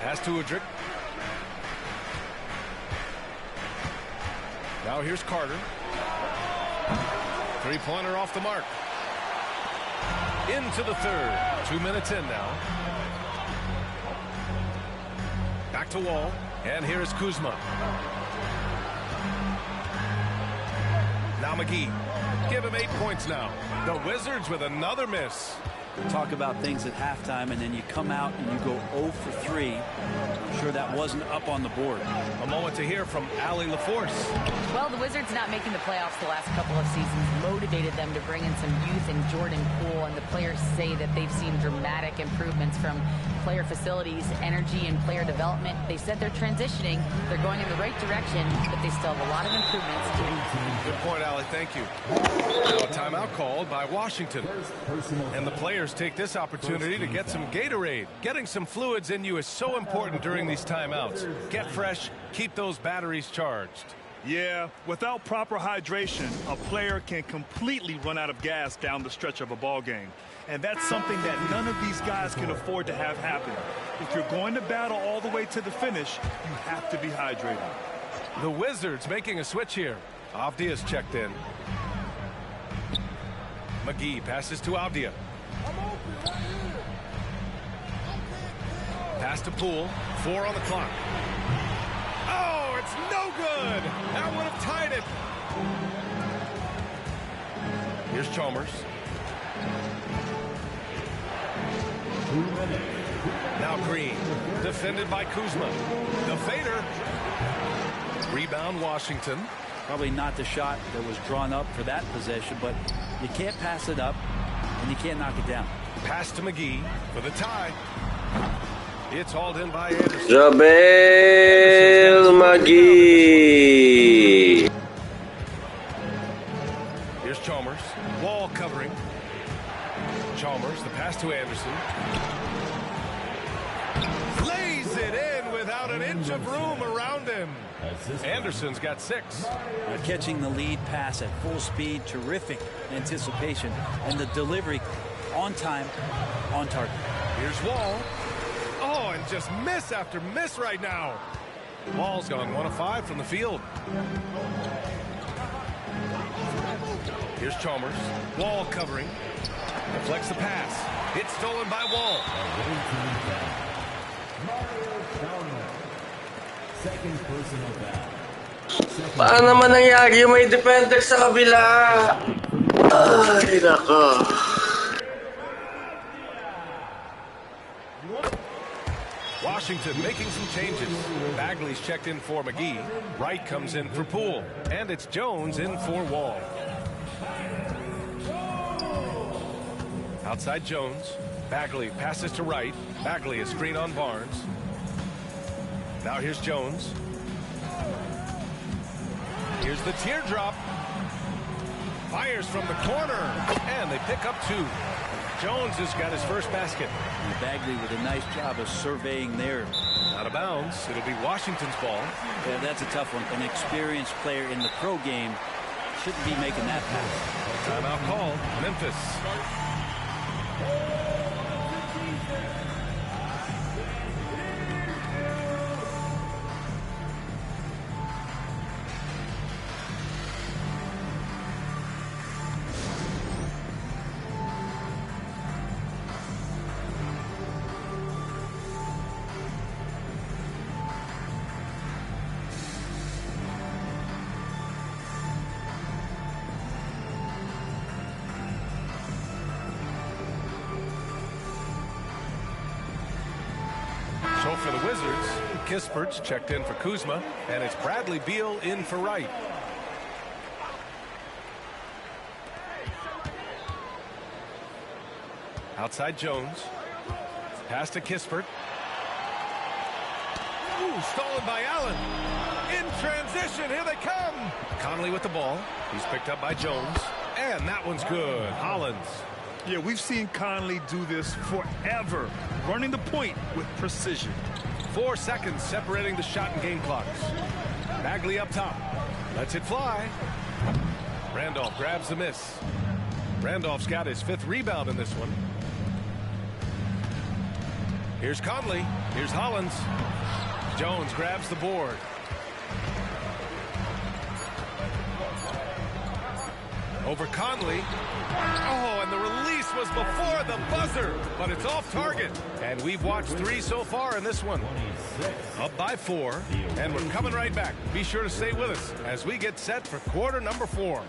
Pass to Udrih. Now here's Carter. Three-pointer off the mark. Into the third. 2 minutes in now. Back to Wall. And here is Kuzma. Now McGee. Give him 8 points now. The Wizards with another miss. Talk about things at halftime, and then you come out and you go 0 for 3. I'm sure that wasn't up on the board. A moment to hear from Allie LaForce. Well, the Wizards not making the playoffs the last couple of seasons motivated them to bring in some youth in Jordan Poole, and the players say that they've seen dramatic improvements from player facilities, energy, and player development. They said they're transitioning. They're going in the right direction, but they still have a lot of improvements to do. Good point, Allie. Thank you. Now a timeout called by Washington. And the players take this opportunity to get some Gatorade. Getting some fluids in you is so important during these timeouts. Get fresh, keep those batteries charged. Yeah, without proper hydration, a player can completely run out of gas down the stretch of a ball game. And that's something that none of these guys can afford to have happen. If you're going to battle all the way to the finish, you have to be hydrated. The Wizards making a switch here. Avdia's checked in. McGee passes to Avdia. Pass to Poole. 4 on the clock. Oh, it's no good. That would have tied it. Here's Chalmers. Now Green. Defended by Kuzma. The fader. Rebound Washington. Probably not the shot that was drawn up for that possession, but you can't pass it up and you can't knock it down. Pass to McGee for the tie. It's hauled in by Anderson. JaVale McGee. Here's Chalmers. Wall covering. Chalmers, the pass to Anderson. Lays it in without an inch of room around him. Anderson's got 6. Catching the lead pass at full speed, terrific anticipation, and the delivery on time, on target. Here's Wall. Oh, and just miss after miss right now. Wall's gone 1 of 5 from the field. Here's Chalmers. Wall covering. Deflects the pass. It's stolen by Wall. Second personal foul. Paano naman nangyari yung may defender sa kabila? Ay, nako. Washington making some changes. Bagley's checked in for McGee. Wright comes in for Poole. And it's Jones in for Wall. Outside Jones. Bagley passes to Wright. Bagley is screen on Barnes. Now here's Jones. Here's the teardrop. Fires from the corner. And they pick up 2. Jones has got his first basket. And Bagley with a nice job of surveying there. Out of bounds. It'll be Washington's ball. Yeah, that's a tough one. An experienced player in the pro game shouldn't be making that pass. Timeout call. Memphis. Kispert's checked in for Kuzma, and it's Bradley Beal in for Wright. Outside Jones. Pass to Kispert. Ooh, stolen by Allen. In transition, here they come. Conley with the ball. He's picked up by Jones. And that one's good. Hollins. Yeah, we've seen Conley do this forever, running the point with precision. 4 seconds separating the shot and game clocks. Bagley up top. Lets it fly. Randolph grabs the miss. Randolph's got his 5th rebound in this one. Here's Conley. Here's Hollins. Jones grabs the board. Over Conley. Oh, and the release was before the buzzer, but it's off target. And we've watched 3 so far in this one. Up by 4, and we're coming right back. Be sure to stay with us as we get set for quarter number 4.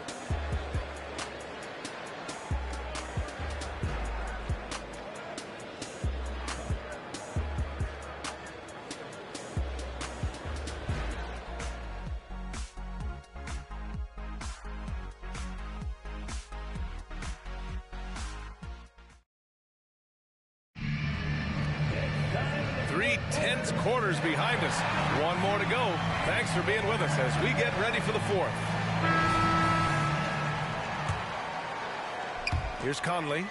Quarters behind us. 1 more to go. Thanks for being with us as we get ready for the 4th. Here's Conley.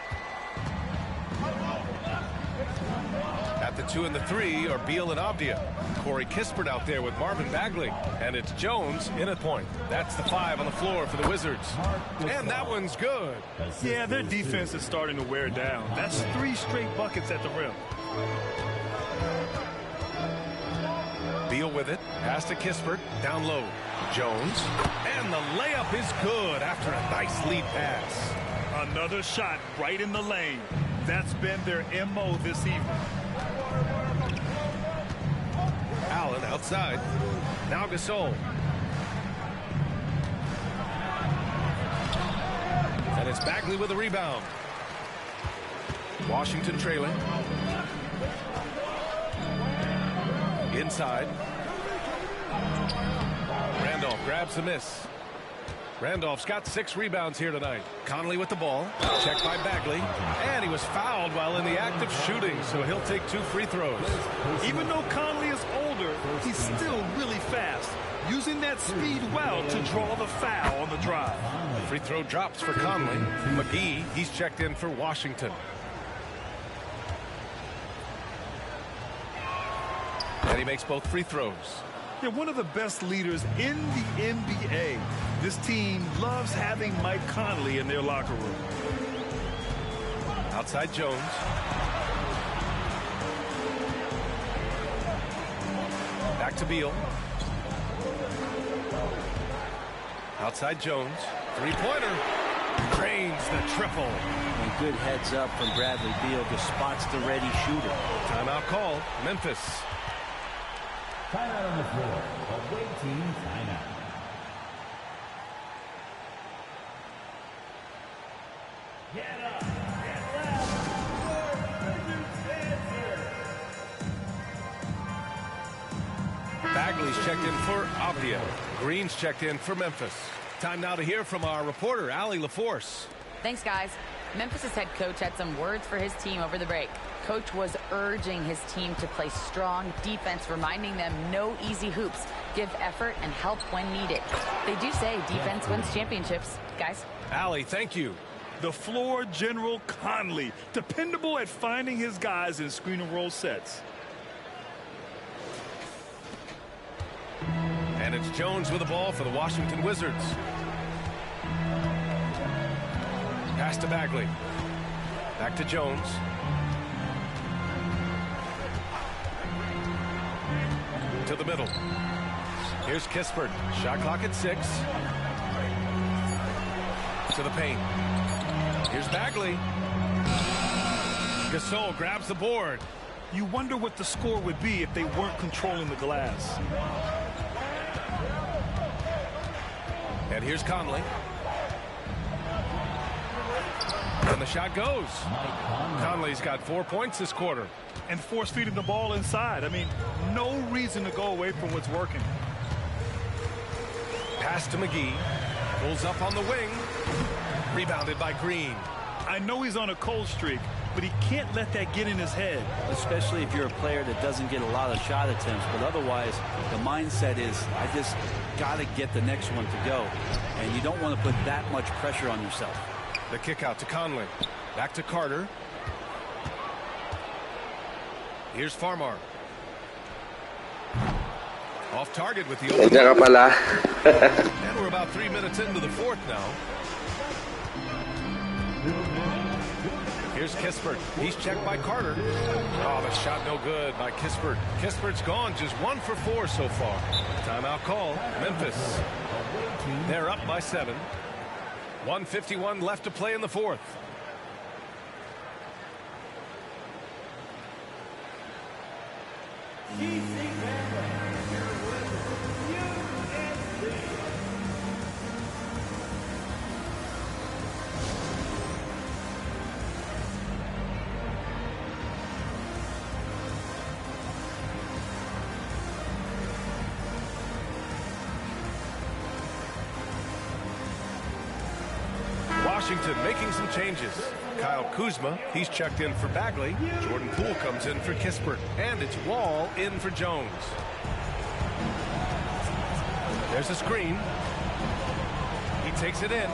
At the 2 and the 3 are Beal and Avdia. Corey Kispert out there with Marvin Bagley. And it's Jones in at point. That's the 5 on the floor for the Wizards. And that one's good. Yeah, their defense is starting to wear down. That's 3 straight buckets at the rim. Beal with it. Pass to Kispert. Down low. Jones. And the layup is good after a nice lead pass. Another shot right in the lane. That's been their MO this evening. Allen outside. Now Gasol. And it's Bagley with a rebound. Washington trailing. Inside. Randolph grabs the miss. Randolph's got 6 rebounds here tonight. Conley with the ball. Checked by Bagley. And he was fouled while in the act of shooting, so he'll take 2 free throws. Even though Conley is older, he's still really fast, using that speed well to draw the foul on the drive. Free throw drops for Conley. McGee, he's checked in for Washington. And he makes both free throws. They're one of the best leaders in the NBA. This team loves having Mike Conley in their locker room. Outside Jones. Back to Beal. Outside Jones. 3-pointer. Drains the triple. And good heads up from Bradley Beal. Just spots the ready shooter. Timeout call. Memphis. Timeout on the floor. Away team timeout. Get up. Get left. Bagley's checked in for Avdia. Green's checked in for Memphis. Time now to hear from our reporter, Allie LaForce. Thanks, guys. Memphis' head coach had some words for his team over the break. Coach was urging his team to play strong defense, reminding them no easy hoops, give effort, and help when needed. They do say defense wins championships, guys. Allie, thank you. The floor general Conley, dependable at finding his guys in screen and roll sets. And it's Jones with the ball for the Washington Wizards. Pass to Bagley. Back to Jones. To the middle. Here's Kispert. Shot clock at 6. To the paint. Here's Bagley. Gasol grabs the board. You wonder what the score would be if they weren't controlling the glass. And here's Conley. And the shot goes. Conley's got 4 points this quarter. and force feed him the ball inside. I mean, no reason to go away from what's working. Pass to McGee. Pulls up on the wing. Rebounded by Green. I know he's on a cold streak, but he can't let that get in his head. Especially if you're a player that doesn't get a lot of shot attempts, but otherwise the mindset is, I just got to get the next one to go. And you don't want to put that much pressure on yourself. The kick out to Conley. Back to Carter. Here's Farmar. Off target with the open. Nandiyan ka pala. And we're about 3 minutes into the fourth now. Here's Kispert. He's checked by Carter. Oh, the shot no good by Kispert. Kispert's gone, just 1 for 4 so far. Timeout call. Memphis. They're up by 7. 1:51 left to play in the fourth. Washington making some changes. Kyle Kuzma, he's checked in for Bagley. Jordan Poole comes in for Kispert. And it's Wall in for Jones. There's a screen. He takes it in.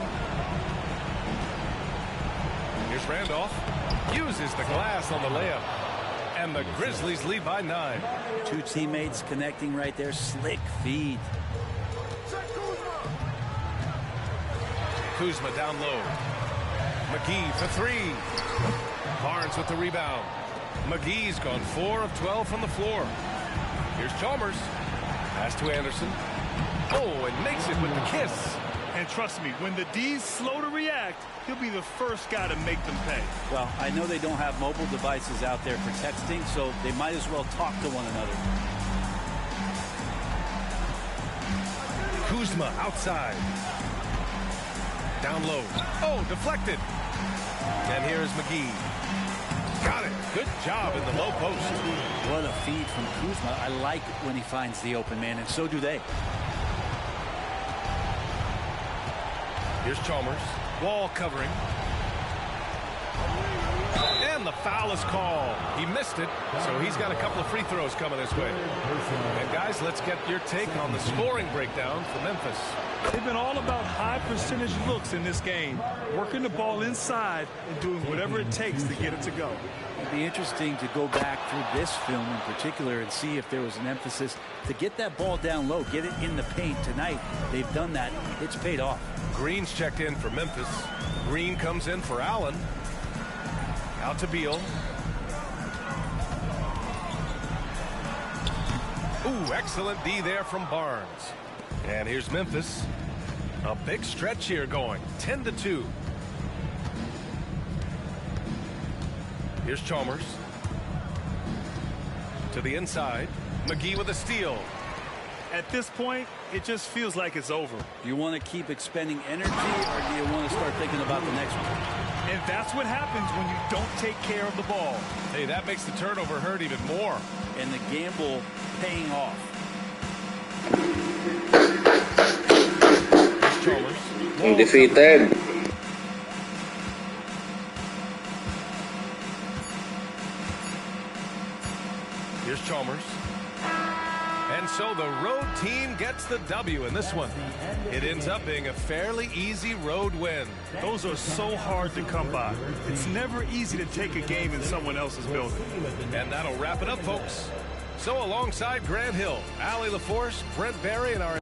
Here's Randolph. Uses the glass on the layup. And the Grizzlies lead by 9. Two teammates connecting right there. Slick feed. Kuzma down low. McGee for 3. Barnes with the rebound. McGee's gone 4 of 12 from the floor. Here's Chalmers. Pass to Anderson. Oh, and makes it with the kiss. And trust me, when the D's slow to react, he'll be the first guy to make them pay. Well, I know they don't have mobile devices out there for texting, so they might as well talk to one another. Kuzma outside. Down low. Oh, deflected. And here's McGee. Got it. Good job in the low post. What a feed from Kuzma. I like when he finds the open man, and so do they. Here's Chalmers. Wall covering. And the foul is called. He missed it, so he's got a couple of free throws coming his way. And guys, let's get your take on the scoring breakdown for Memphis. They've been all about high percentage looks in this game, working the ball inside and doing whatever it takes to get it to go. It'd be interesting to go back through this film in particular and see if there was an emphasis to get that ball down low, get it in the paint. Tonight, they've done that. It's paid off. Green's checked in for Memphis. Green comes in for Allen. Out to Beal. Ooh, excellent D there from Barnes. And here's Memphis. A big stretch here going. 10-2. Here's Chalmers. To the inside. McGee with a steal. At this point, it just feels like it's over. Do you want to keep expending energy, or do you want to start thinking about the next one? And that's what happens when you don't take care of the ball. Hey, that makes the turnover hurt even more. And the gamble paying off. Defeated. Here's Chalmers. And so the road team gets the W in this one. It ends up being a fairly easy road win. Those are so hard to come by. It's never easy to take a game in someone else's building. And that'll wrap it up, folks. So alongside Grant Hill, Allie LaForce, Brent Barry, and our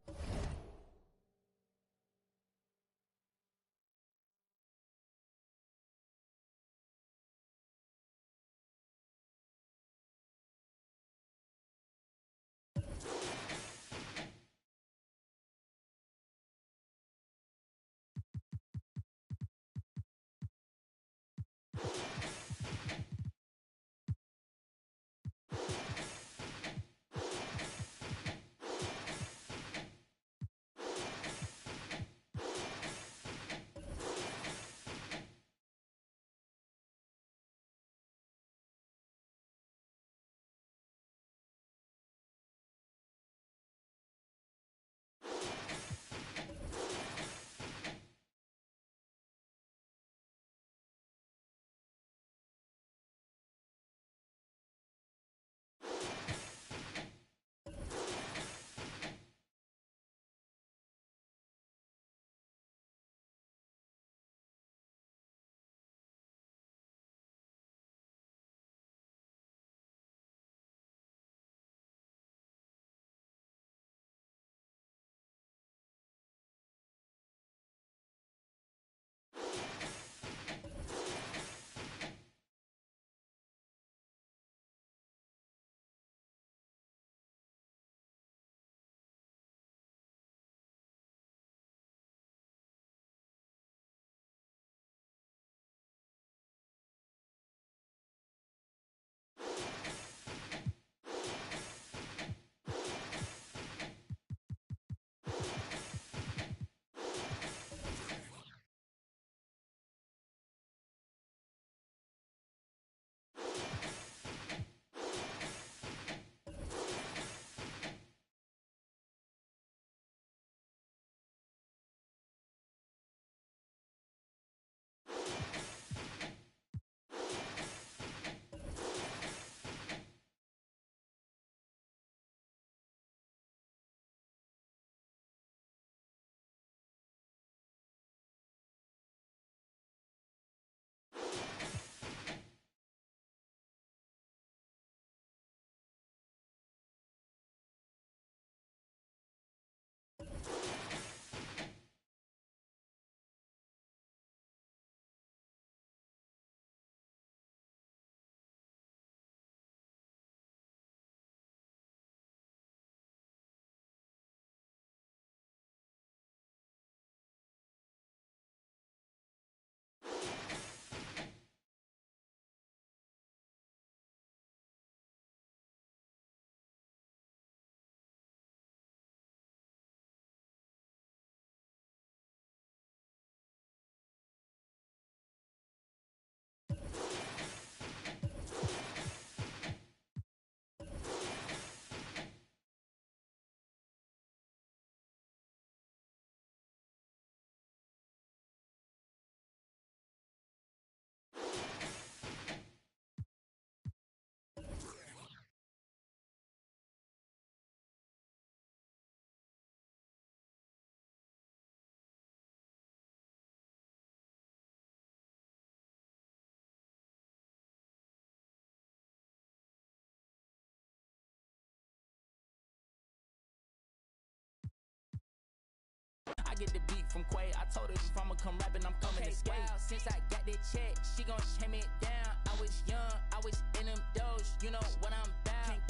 I get the beat from Quay. I told her if I'ma come rapping, I'm coming to skate. Wow, since I got that check, she gon' hand me down. I was young, I was in them doors. You know what I'm about.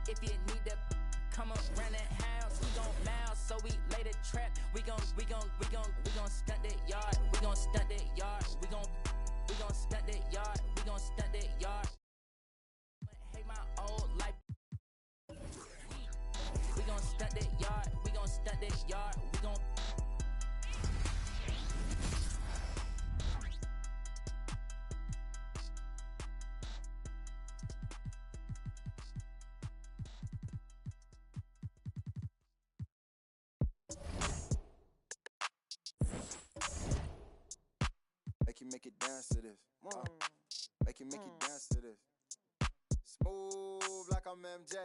If you need to come around that house, we gon' mouse. So we lay the trap. We gon' stunt that yard. We gon' stunt that yard. We gon' stunt that yard. We gon' stunt that yard. Hate my old life. We gon' stunt that yard. We gon' stunt that yard. We gon' make it dance to this. Make it dance to this. Smooth like I'm MJ.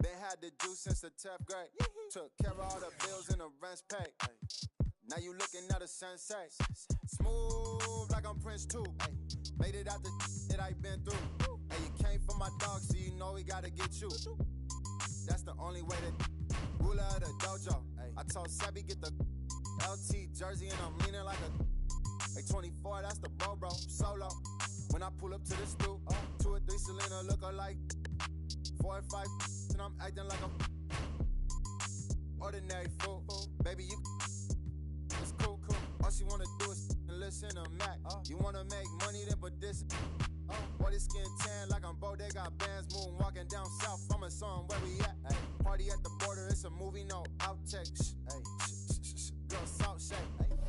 Been had the juice since the 10th grade. Took care of all the bills and the rent's paid. Now you looking at a sensei. Smooth like I'm Prince too. Made it out the that I been through. Hey, you came for my dog, so you know we gotta get you. That's the only way to ruler of the dojo. I told Sebby get the LT jersey and I'm leaning like a. Hey, 24, that's the bro, solo. When I pull up to the stoop, 2 or 3 Selena look alike. 4 or 5, and I'm acting like I'm ordinary fool. Baby, you it's cool. All she wanna do is listen to Mac. You wanna make money, then put this. Boy, this skin tan like I'm Bo. They got bands moving, walking down south. I'm a song where we at. Party at the border, it's a movie, no outtake. Girl, salt shake.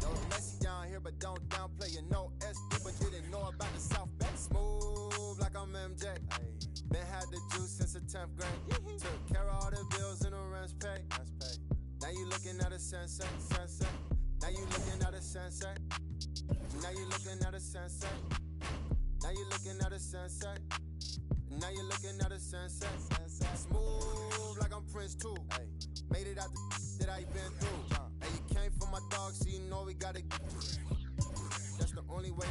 Yo, messy down here, but don't downplay. You know SD, but didn't know about the South Bay. Smooth like I'm MJ. Been had the juice since the 10th grade. Took care of all the bills and the rent's paid. Now you looking at a sensei. Now you looking at a sensei. Now you looking at a sensei. Now you looking at a sensei. Now you looking at a sensei. Smooth like I'm Prince too. Made it out the that I been through. Hey, you came for my dog, so you know we gotta. That's the only way.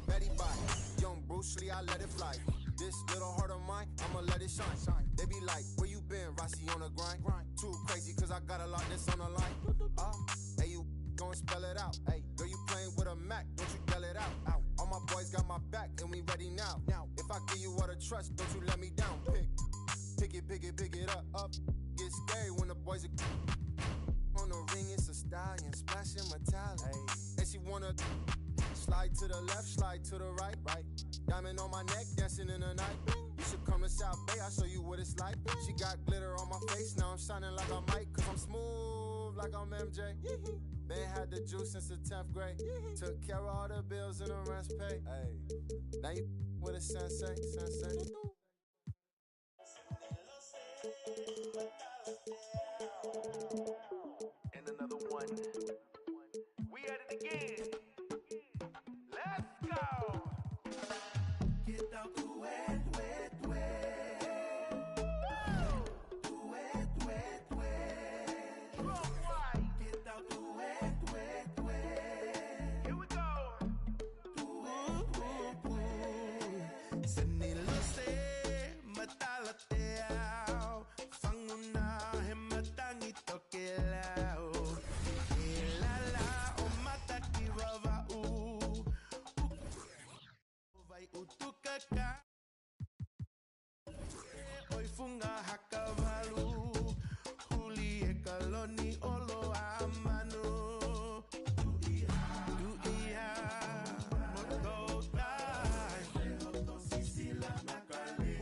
Betty Bye, young Bruce Lee, I let it fly. This little heart of mine, I'ma let it shine. They be like, where you been, Rossi on the grind? Too crazy, cause I got a lot that's on the line. Hey, you gon' spell it out. Hey, girl, you playing with a Mac, don't you yell it out. All my boys got my back, and we ready now. If I give you all the trust, don't you let me down. Pick it up. Get scary when the boys are on the ring. It's a stallion, splashing metallic. And she wanna slide to the left, slide to the right. Diamond on my neck, dancing in the night. You should come to South Bay, I'll show you what it's like. She got glitter on my face, now I'm shining like I might. Cause I'm smooth like I'm MJ. Been had the juice since the 10th grade. Took care of all the bills and the rent's paid. Now you with a sensei. And another one. We at it again. Let's go. Get out the wet. Get out the wet. Here we go. Senilose matalateao. Fanguna hematangito kelao. Elala o mataki vava u. Vai utukaka. Oi funga hakavalu. Huli e kaloni olo amano. Duia. Mototai. Sisila nakali.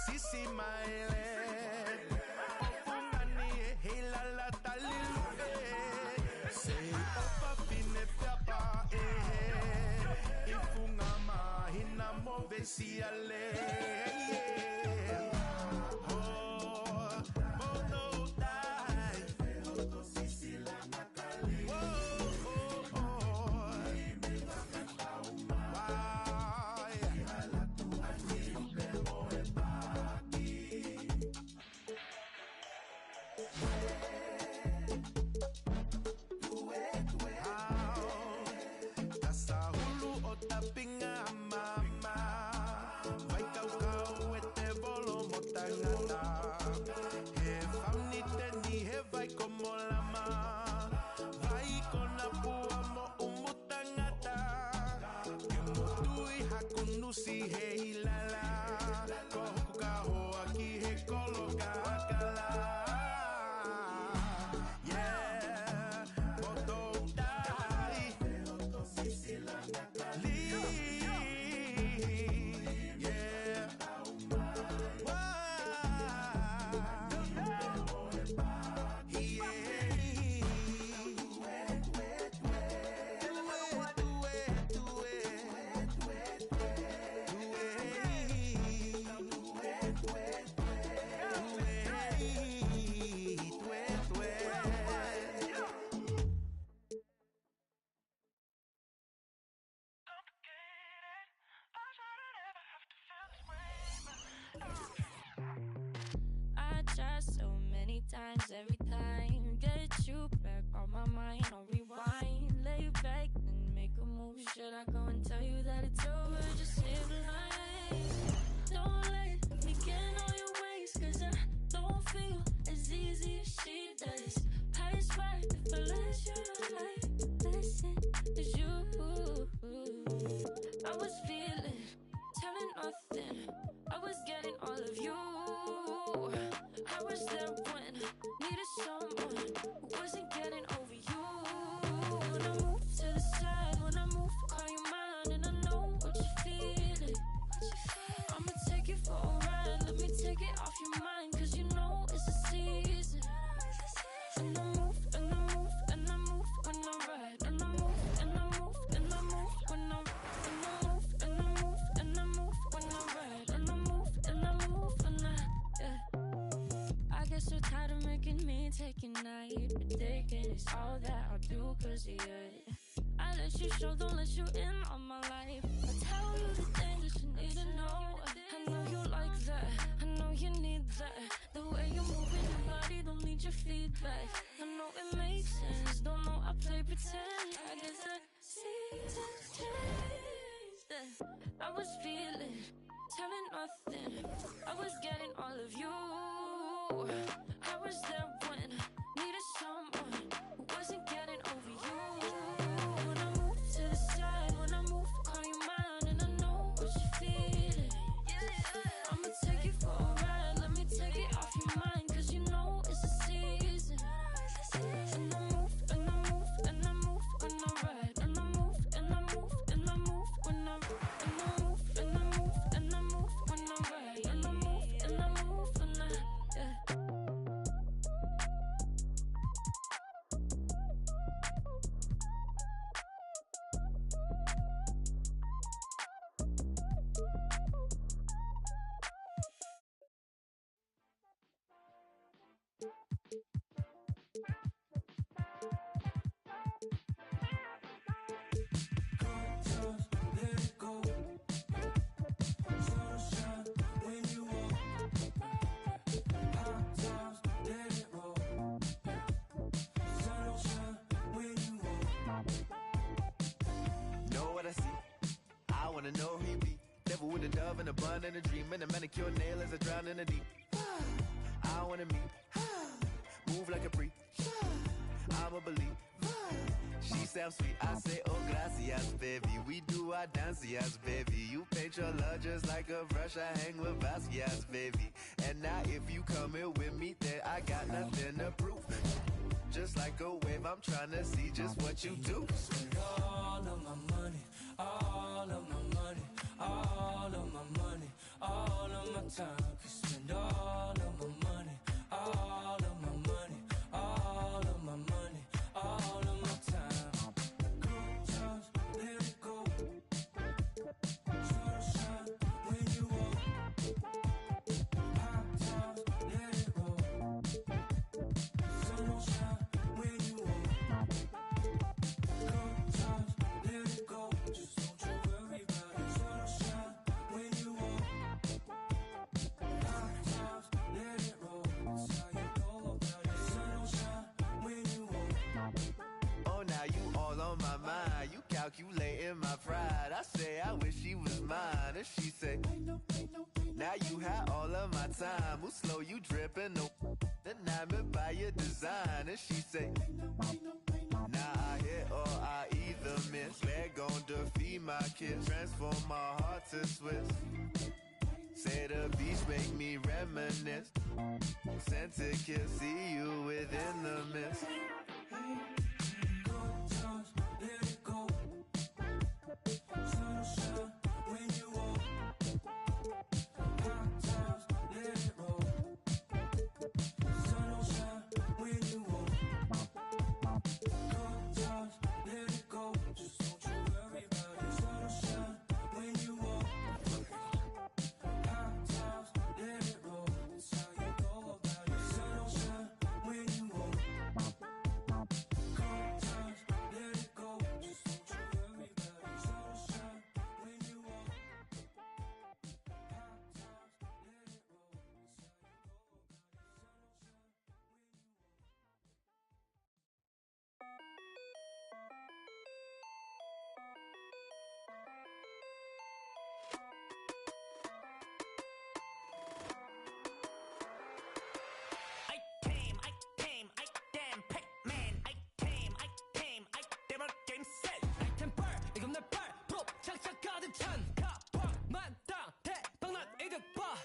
Sisi maile ofungani hela la talilu say opa fine papa ifunga mahina movesi ale times every time. Get you back on my mind, I'll rewind. Lay back and make a move. Should I go and tell you that it's over? Just say the line. Don't let me get on your ways, cause I don't feel as easy as she does. I swear if I let you like listen as you. I was feeling, telling nothing. I was getting all of you. I was there when needed someone who wasn't getting over you. When I move to the side, when I move, call you mine, and I know what you're feeling. I'ma take it for a ride, let me take it off your mind, cause you know it's a season. And I move, and I move, and I move when I ride, and I move, and I move, and I move when I ride, and I move, and I move, and I move when I ride, and I move, and I move when I get so tired of making me take a night, but taking is all that I'll do cause of you. I let you show, don't let you in on my life. I tell you the things that you need to know. I know you like that, I know you need that. The way you're moving your body, don't need your feedback. I know it makes sense, don't know I play pretend. I guess the seasons changed. I was feeling, telling nothing. I was getting all of you. I was there when needed someone who wasn't getting over you. When I move to the side, when I move, call you mine, and I know what you're feeling. I'ma take it for a ride, let me take it off your mind, cause you know it's a season. And I move, and I move, and I move when I ride, and I move, and I move, and I move when I ride, and I move, and I move, and I move when I ride, and I move, and I move when I, yeah. Know what I see? I wanna know who you be. Devil with a dove and a bun and a dream and a manicure nail as I drown in the deep. I wanna meet, move like a freak. I'ma believe. She sounds sweet. I say, oh gracias, baby. We do our dancias, baby. You paint your love just like a brush. I hang with Vasquez, baby. And now if you come here with me, then I got nothing to prove. Just like a wave, I'm trying to see just what you do. Spend all of my money, all of my money, all of my money, all of my time. Could spend all of my money, all of my money, all of my money, all of my time. Good times, let it go. Sunshine when you walk. Hot times, let it roll. Sunshine when you walk. Good times, let it go. Just don't you worry about it. Sunshine when you walk. Hot times, let it roll. That's how you go about it. Sunshine when you walk. Oh, now you all on my mind. You calculating my pride. I say I wish she was mine. And she say, now you had all of my time. Move slow, you dripping. No, enamored by your design. And she say, now I hit or I either miss. They're gon' defeat my kiss. Transform my heart to Swiss. Say the beach make me reminisce. Sent to kiss, see you within the mist. Good times, let it go. Sunshine when you walk. Hot times, let it roll. Sunshine when you walk. Good times, let it go. Just don't you worry about it. Sunshine when you walk. Hot times, let it roll. That's how you go about it. Sunshine when you walk. 천가방만 땅 대박난 이득봐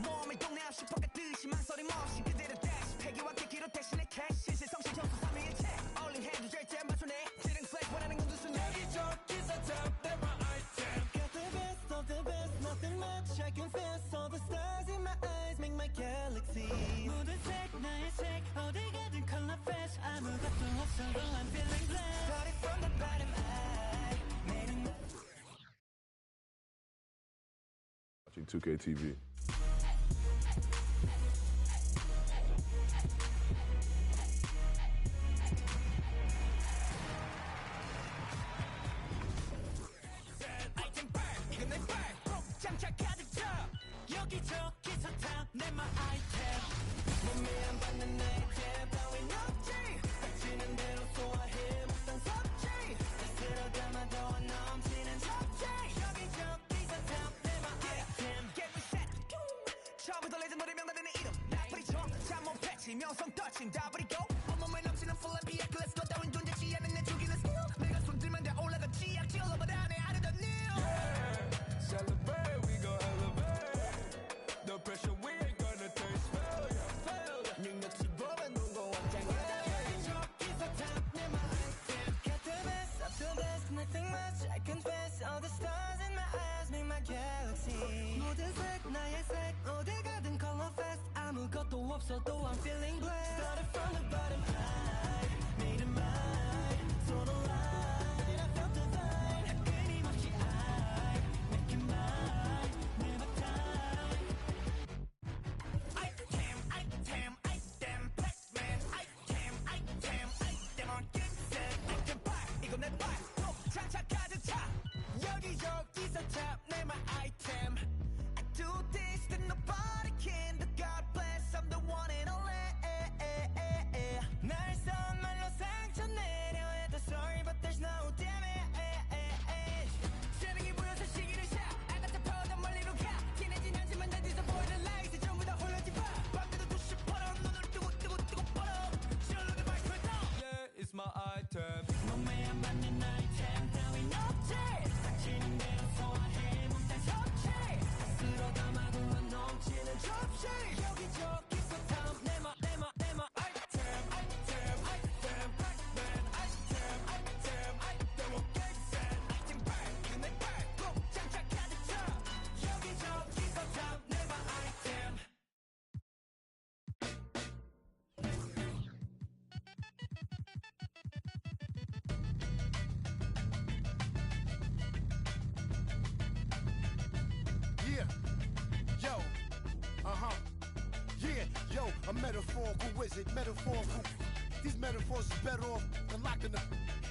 몸을 동네와 슈퍼가듯이만 소리 없이 그대로 다시 폐기와 깨기로 대신에 캐시 실성실 청소 3위일체 올린 해도 절대 마손에 지른 플렉 원하는 건 두순 여기저기서 잡대 my item Got the best of the best, nothing much I confess. All the stars in my eyes make my galaxy. 모든 색 나의 색 어디 가든 color fresh 아무것도 없어도 I'm feeling blessed. Started from the bottom I made a move. Watching 2K TV. 여기저기서 탐내 my item 몸에 안 받는 아이템 따윈 없지 닥치는 대로 소화해 먹던 섭취 스스로 담아도 안 넘치는 섭취 여기저기서 탐내 my item Get reset 처음부터 레전더리 명단되는 이름 나쁘리 쳐 잠못 패치 명성 touching 다 버리고 온몸에 넘치는 full of BX Let's go 따윈 존재치 않은 내 죽이는 skill 내가 손들면 돼 올라가지 악질 over 안에 아르던 new Celebrate, we gon' elevate. No pressure, we ain't gonna taste failure. 능력치 보면 무거운 장애 여기저기서 탐내 my item Got the best of the best, nothing much I confess. All the stars in my eyes make my galaxy. 모든 색 나의 색 어디 가든 color fest 아무것도 없어도 I'm feeling blessed. Started from the bottom I made it mine. So the light I felt divine. 끊임없이 I make it mine. Never die. item Pac-Man on get set item bar 이거 내 bar 또 차차 가득 차 여기저기서 탐내 my item I do this that nobody can the God bless I'm the one and only 날 선 말로 상처 내려 해도 sorry but there's no damage 재능이 보여서 시기를 샷 I got the power 더 멀리로 가 티내진 않지만 내 뒤에서 보이는 lights 전부 다 홀려지 봐 밤새도 2시 벌어 눈을 뜨고 벌어 실룩의 마이크를 더 Yeah, it's my item. 몸에 안 맞는 아이템 따윈 없지 닥치는 대로 소화해 몸단 섭취 스스로 담아도 안 넘치는 접시 여기저기서 탐내 my item Pac-Man item on get set item bar 이거 내 bar 꼭 장착 가득 차 여기저기서 탐내 my item Yeah, yo, yeah, yo, a metaphorical wizard, metaphorical. These metaphors is better off than locking them.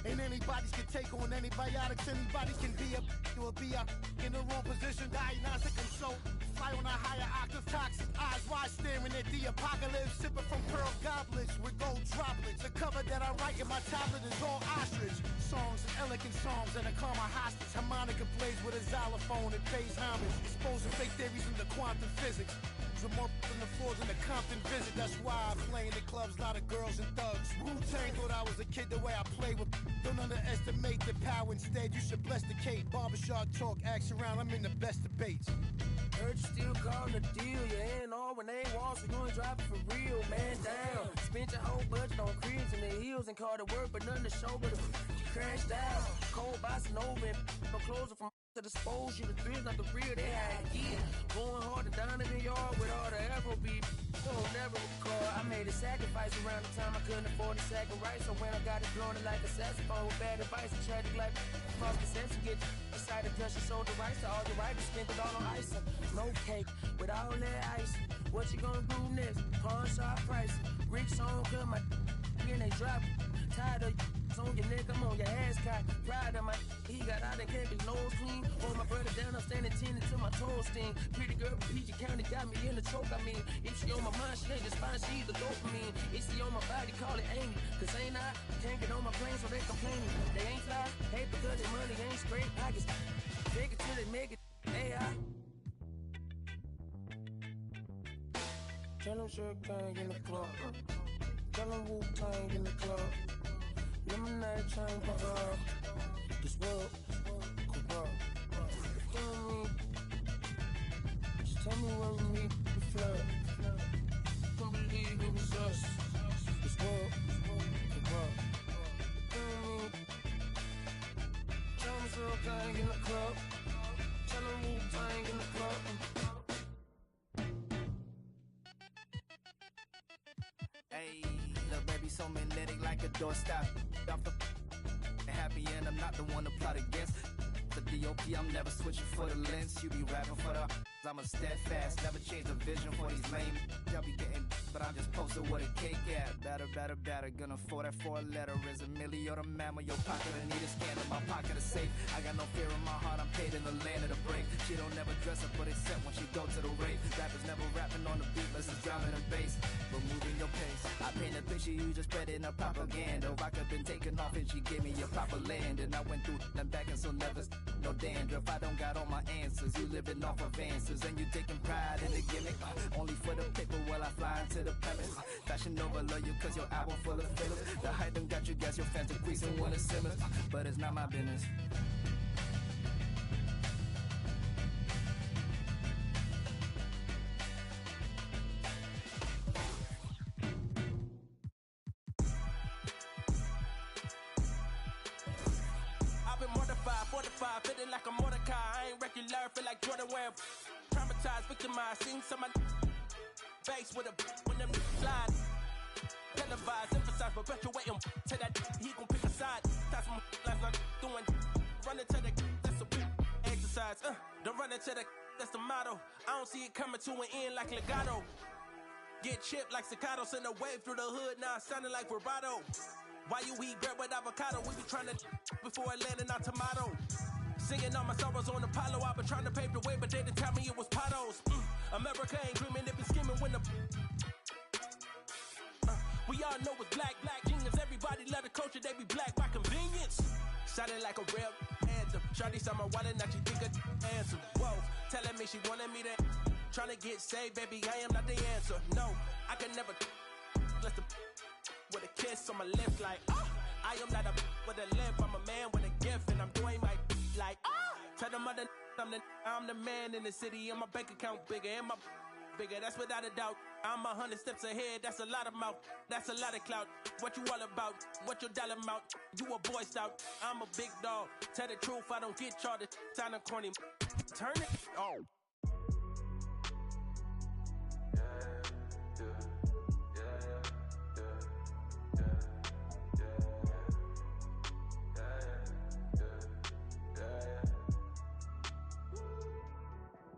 Ain't anybody's can take on antibiotics, anybody can be a or be a in the wrong position, diagnostic and so fly on a higher octave, toxic eyes wide staring at the apocalypse, sipping from pearl goblets with gold droplets. The cover that I write in my tablet is all ostrich songs and elegant songs and a karma hostage. Harmonica plays with a xylophone and pays homage, exposing fake theories into quantum physics. With more than the floors in the Compton visit. That's why I play in the clubs, a lot of girls and thugs. Wu-Tang thought I was a kid the way I play with. Don't underestimate the power. Instead, you should bless the Kate. Barbershop talk, ask around. I'm in the best debates. Heard you still calling a deal, you ain't all when they walk, so you ain't driving for real, man down. Spent your whole budget on cribs and the heels and car to work, but nothing to show but you crashed out. Cold bossing over and no clothes from to dispose you. The thrills not the real, they had gear. Going hard and down in the yard with all the Afrobeat. Don't never recall. I made a sacrifice around the time I couldn't afford a sack of rice. So when I got it blown it like a saxophone with bad advice, a tragic life. Fuck the sense you get decided cause you sold the rice to all the writers, spent it all on ice. No cake with all that ice. What you gonna do next? Pawn shop price. Rick song cut my and they drop. Tired of on your neck, I'm on your ass cock. Pride of my he got out and can't be nose clean. Hold my brother down, I'm standing 10 until my toes sting. Pretty girl from PG County got me in the choke. I mean, if she on my mind, she ain't just fine, she's the dopamine. If she on my body, call it Amy. Cause ain't I can't get on my plane, so they complaining. They ain't fly, hate because their money ain't straight pockets. Take it till they make it. AI. Tell them Sugar Gang in the club. Tell them Wu-Tang in the club. Lemonade chain for her. This world corrupt. the club. Tell them Wu-Tang in the club. Hey, little baby so magnetic like a doorstop. Off the happy and I'm not the one to plot against. The DOP, I'm never switching for the lens. You be rapping for the I'm a steadfast, never change the vision for these lame. Y'all be getting, but I'm just posted with a cake at. Better, gonna afford that for a letter. Is a milli or the mammal, your pocket, I need a scan in my pocket is safe. I got no fear in my heart, I'm paid in the land of the brave. She don't never dress up, but except when she go to the rave. Rappers never rapping on the beat, unless it's drowning in bass. But moving your pace, I paint a picture, you just spread in a propaganda. Vodka been taken off and she gave me a proper land. And I went through and back and so never no dandruff. I don't got all my answers, you living off of answers. And you taking pride in the gimmick, only for the paper while I fly into the premise. Fashion Nova love you cause your album full of fillers. The hype done got you gas, your fans decreasing when it simmers. But it's not my business. I've been mortified, fortified, feeling like a Mordecai. I ain't regular, feel like Jordan wearing. Traumatized, victimized, seen some of face with a when them slide. Televised, emphasized, perpetuating to that he gon' pick a side. That's some last night doing. Running to the that's a exercise. Don't run into the that's the motto. I don't see it coming to an end like legato. Get chipped like staccato, send a wave through the hood. Now sounding like vibrato. Why you eat bread with avocado? We be trying to before it landing on tomato. Singing all my sorrows on Apollo. I've been trying to pave the way, but they didn't tell me it was potholes. America ain't dreaming, they been scheming when the we all know it's black genius. Everybody love the culture, they be black by convenience. Sounding like a real anthem. Shawty saw my wallet, now she think a answer. Whoa, telling me she wanted me to trying to get saved, baby, I am not the answer. No, I can never let the with a kiss on my lips like I am not a with a lip, I'm a man with a gift and I'm doing my like tell them other I'm the man in the city and my bank account bigger and my bigger, that's without a doubt. I'm 100 steps ahead, that's a lot of mouth, that's a lot of clout. What you all about? What your dollar amount? You a boy scout, I'm a big dog. Tell the truth, I don't get y'all to sound corny. Turn it. Oh.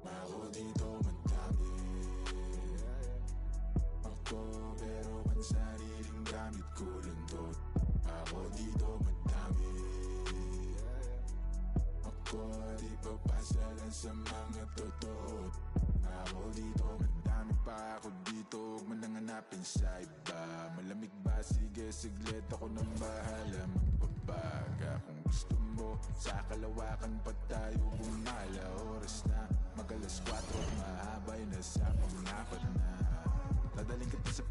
Ako dito madami. Ako pero ang sariling gamit ko lang to. Ako dito madami. Ako di papasa lang sa mga totoo. Ako dito madami pa ako dito. Huwag mo nang hanapin sa iba. Malamig ba? Sige siglit ako nang bahala magbabaga. Kung gusto mo sa kalawakan pa tayo bumala. Oras na mag-alas 4 mahabay na sa pang-apat na. Dadaling kita sa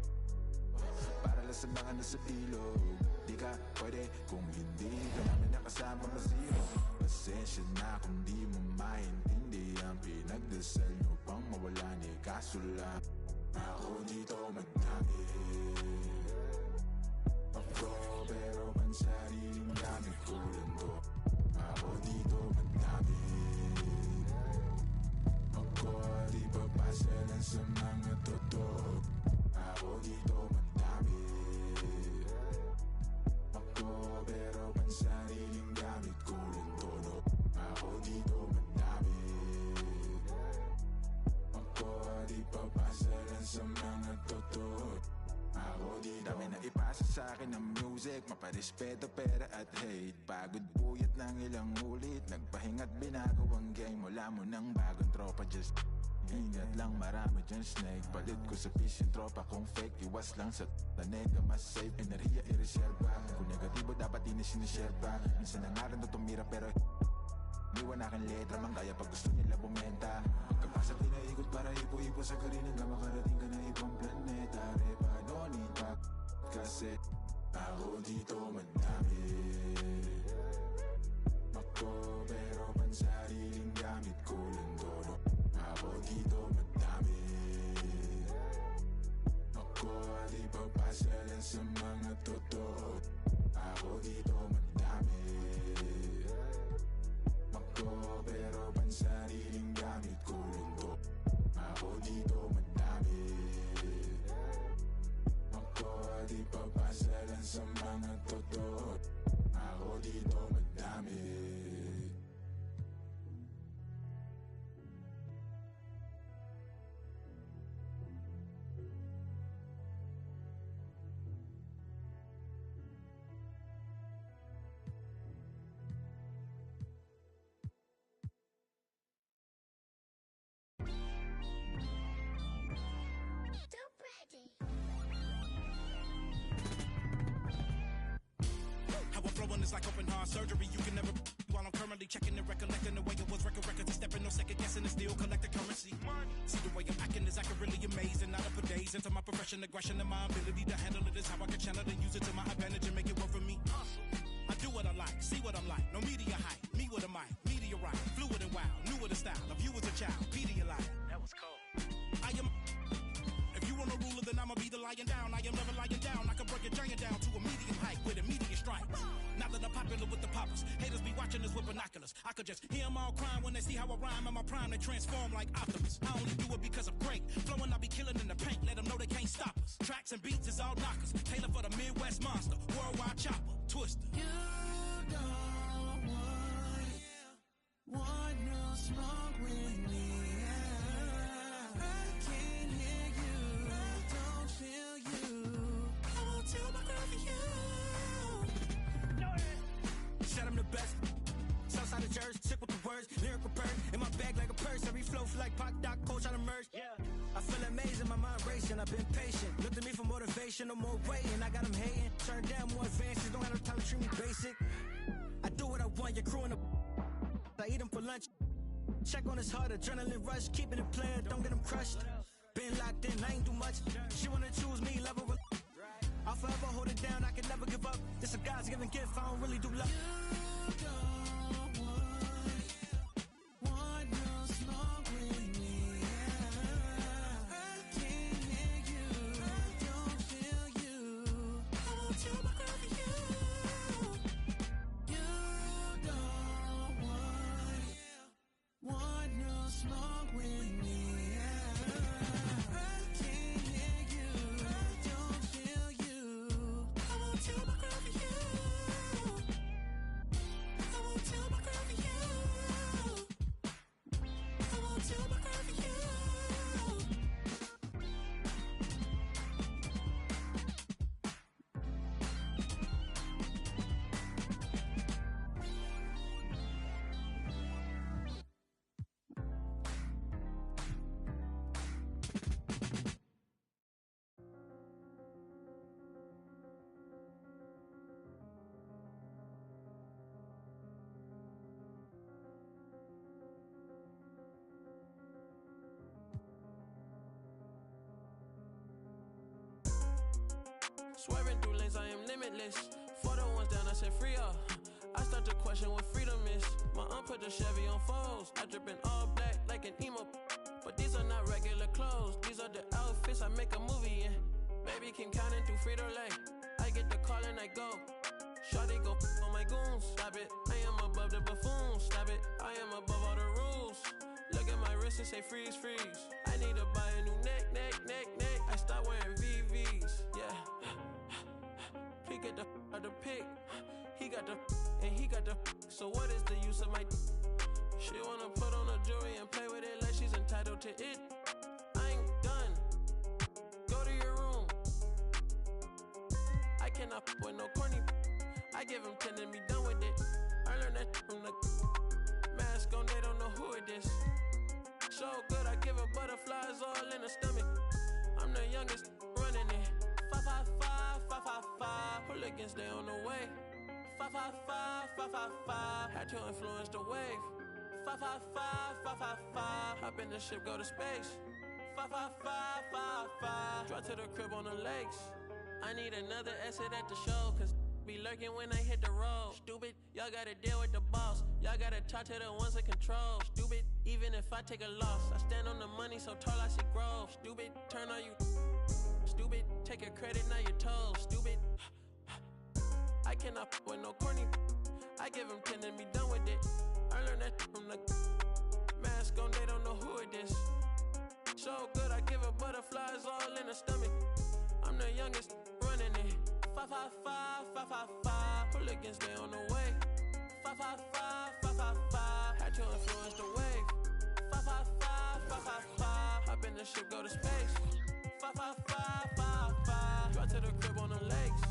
para lang sa mga nasa ilog. Di ka pwede kung hindi ka namin nakasama masiro. Pasensya na kung di mo maintindihan. Pinagdasal nyo pang mawala ni kaso lang ako dito madami. Ako pero ang sariling gamit ko lang to. Ako dito madami. Ako di papasa lang sa mga totoo. Ako dito madami. Ako pero ang sariling gamit ko lang to. Ako dito madami. Ako di papasa lang sa mga totoo. Ako dito dami na ipasa sa akin ng music. Maparespeto, pera at hate. Pagod puyat ng ilang ulit. Nagpahinga't binago ang game. Wala mo ng bagong tropa, just ingat lang, marami dyan snake. Palit ko sa fish yung tropa kung fake. Iwas lang sa tanega, mas safe. Enerhiya i-reserva. Kung negatibo dapat di na sinishare pa. Minsan ang akin na tumira pero iwan aking letra mang kaya pag gusto nila bumenta. Pagkapasat din na ikot para ipo-ipo sa karin. Hanggang makarating ka na ibang planeta. Repa, no need back. Kasi ako dito madami. Ako pero pansariling gamit ko lang todo. Ako dito madami. Ako di papasa lang sa mga totoo. Ako dito madami. Ako is like open heart surgery. You can never while I'm currently checking and recollecting the way it was records and stepping, no second guessing and still collect the currency. See the way I'm acting is really amazing. Not up for days into my profession, aggression, and my ability to handle it is how I can channel and use it to my advantage and make it work for me. I do what I like, see what I'm like. No media hype, me with a mic, meteorite, fluid and wild, new with a style. Of you as a child, Pedialyte. That was cold. I am. If you want a ruler, then I'ma be the lying down. I am never lying down. I can break a giant down to a medium height with immediate strike. Now that I'm popular with the poppers, haters be watching us with binoculars. I could just hear them all crying when they see how I rhyme. In my prime, they transform like Optimus. I only do it because I'm great. Flowing, I be killing in the paint. Let them know they can't stop us. Tracks and beats is all knockers. Taylor for the Midwest monster. Worldwide chopper. Twister. You don't want no smoke with me. I can't hear you. I don't feel you. I won't tell my girl for you. Said I'm the best. Southside of Jersey, sick with the words, lyrical bird. In my bag like a purse, every flow feel like Pac Doc, coach on the merge. Yeah. I feel amazing, my mind racing, I've been patient. Look to me for motivation, no more waiting. I got them hating, turn down more advances, don't have no time to treat me basic. I do what I want, your crew in the I eat them for lunch. Check on his heart, adrenaline rush, keeping it playing, don't get him crushed. Been locked in, I ain't do much. She wanna choose me, love her. I'll forever hold it down, I can never give up. This a God's given gift, I don't really do love. You don't want no smoke with me. I can't hear you. I don't feel you. I won't tell my girl for you. You don't want no smoke with me. I can't hear you. I don't feel you. I won't tell my girl for you. I won't tell my girl for you. I won't tell my girl for you. Swerving through lanes, I am limitless. For the ones down, I said free up. I start to question what freedom is. My aunt put the Chevy on foes. I drip in all black like an emo. But these are not regular clothes. These are the outfits I make a movie in. Baby keep counting through Frito-Lay. I get the call and I go. Shawty go on my goons. Stop it, I am above the buffoons. Stop it, I am above all the rules. Look at my wrist and say freeze, freeze. I need to buy a new neck. I start wearing VVs, yeah. He get the out the pick. He got the and he got the. So what is the use of my? She wanna put on a jewelry and play with it like she's entitled to it. I ain't done. Go to your room. I cannot with no corny. I give him 10 and be done with it. I learned that from the mask on. They don't know who it is. So good, I give her butterflies all in the stomach. I'm the youngest running it. 555. Hooligans, they on the way. 555. Had to influence the wave. 555. Hop in the ship, go to space. 555. Drive to the crib on the lakes. I need another exit at the show, cause be lurking when I hit the road. Stupid, y'all gotta deal with the boss. Y'all gotta talk to the ones in control. Stupid, even if I take a loss, I stand on the money so tall I see growth. Stupid, turn on you. Stupid, take your credit, now your toes. Stupid, I cannot with no corny. I give him 10 and be done with it. I learned that from the mask on, they don't know who it is. So good, I give her butterflies all in the stomach. I'm the youngest running it. 555. Hooligans, they on the way. 555. Had to influence the wave. 555. Hop in the ship, go to space. 555. Drive to the crib on the lakes.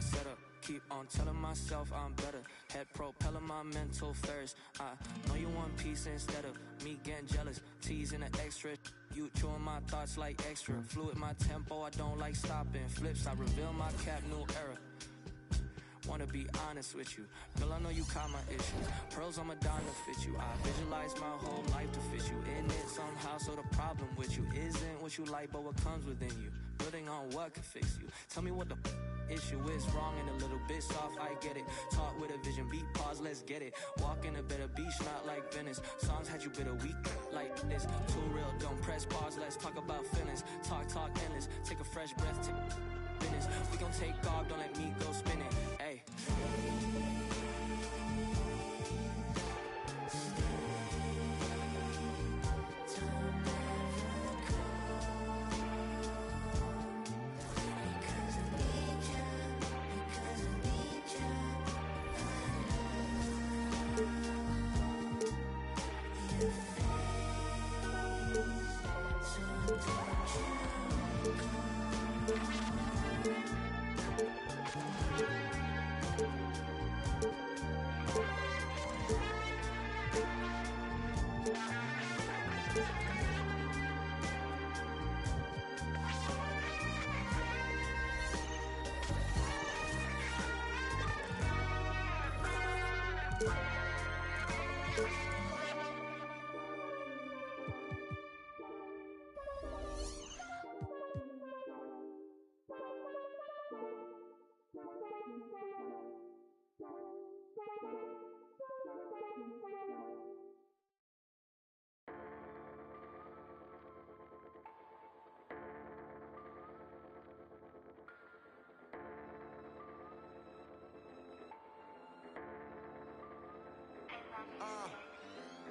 sight set up. Keep on telling myself I'm better. Head propelling my mental first. I know you want peace instead of me getting jealous. Teasing the extra. You chewing my thoughts like extra. Fluid my tempo, I don't like stopping. Flips, I reveal my cap, new era. Wanna be honest with you. Girl, I know you caught my issues. Pearls on Madonna fit you. I visualize my whole life to fit you in it somehow. So the problem with you isn't what you like, but what comes within you. Building on what can fix you. Tell me what the issue is. Wrong and a little bit soft, I get it. Talk with a vision, beat, pause, let's get it. Walk in a better beach, not like Venice. Songs had you bitter weak like this. Too real, don't press pause, let's talk about feelings. Talk endless, take a fresh breath, take business. We gon' take off, don't let me go spinning. Hey.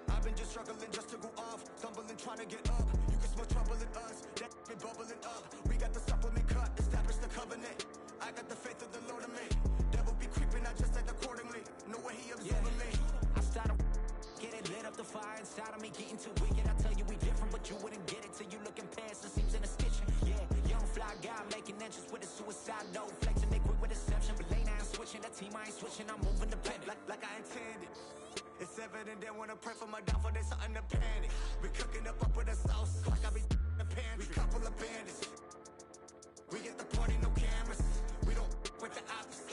I've been just struggling just to go off, stumbling trying to get up. You can smell trouble in us, that been bubbling up. We got the supplement cut, establish the covenant. I got the faith of the Lord in me. Devil be creeping, I just act accordingly. Know where he absorbing me. I started get it lit up the fire inside of me, getting too wicked. I tell you we different, but you wouldn't get it till you looking past the seams in the stitching. Yeah, young fly guy making entrance with a suicide note, flexing they quick with deception, but late now I'm switching. That team I ain't switching, I'm moving dependent like I intended. It's evident they wanna pray for my downfall, there's something to panic. We cooking up with a sauce, like I be in the pantry. We couple of bandits. We get the party, no cameras. We don't with the opposite.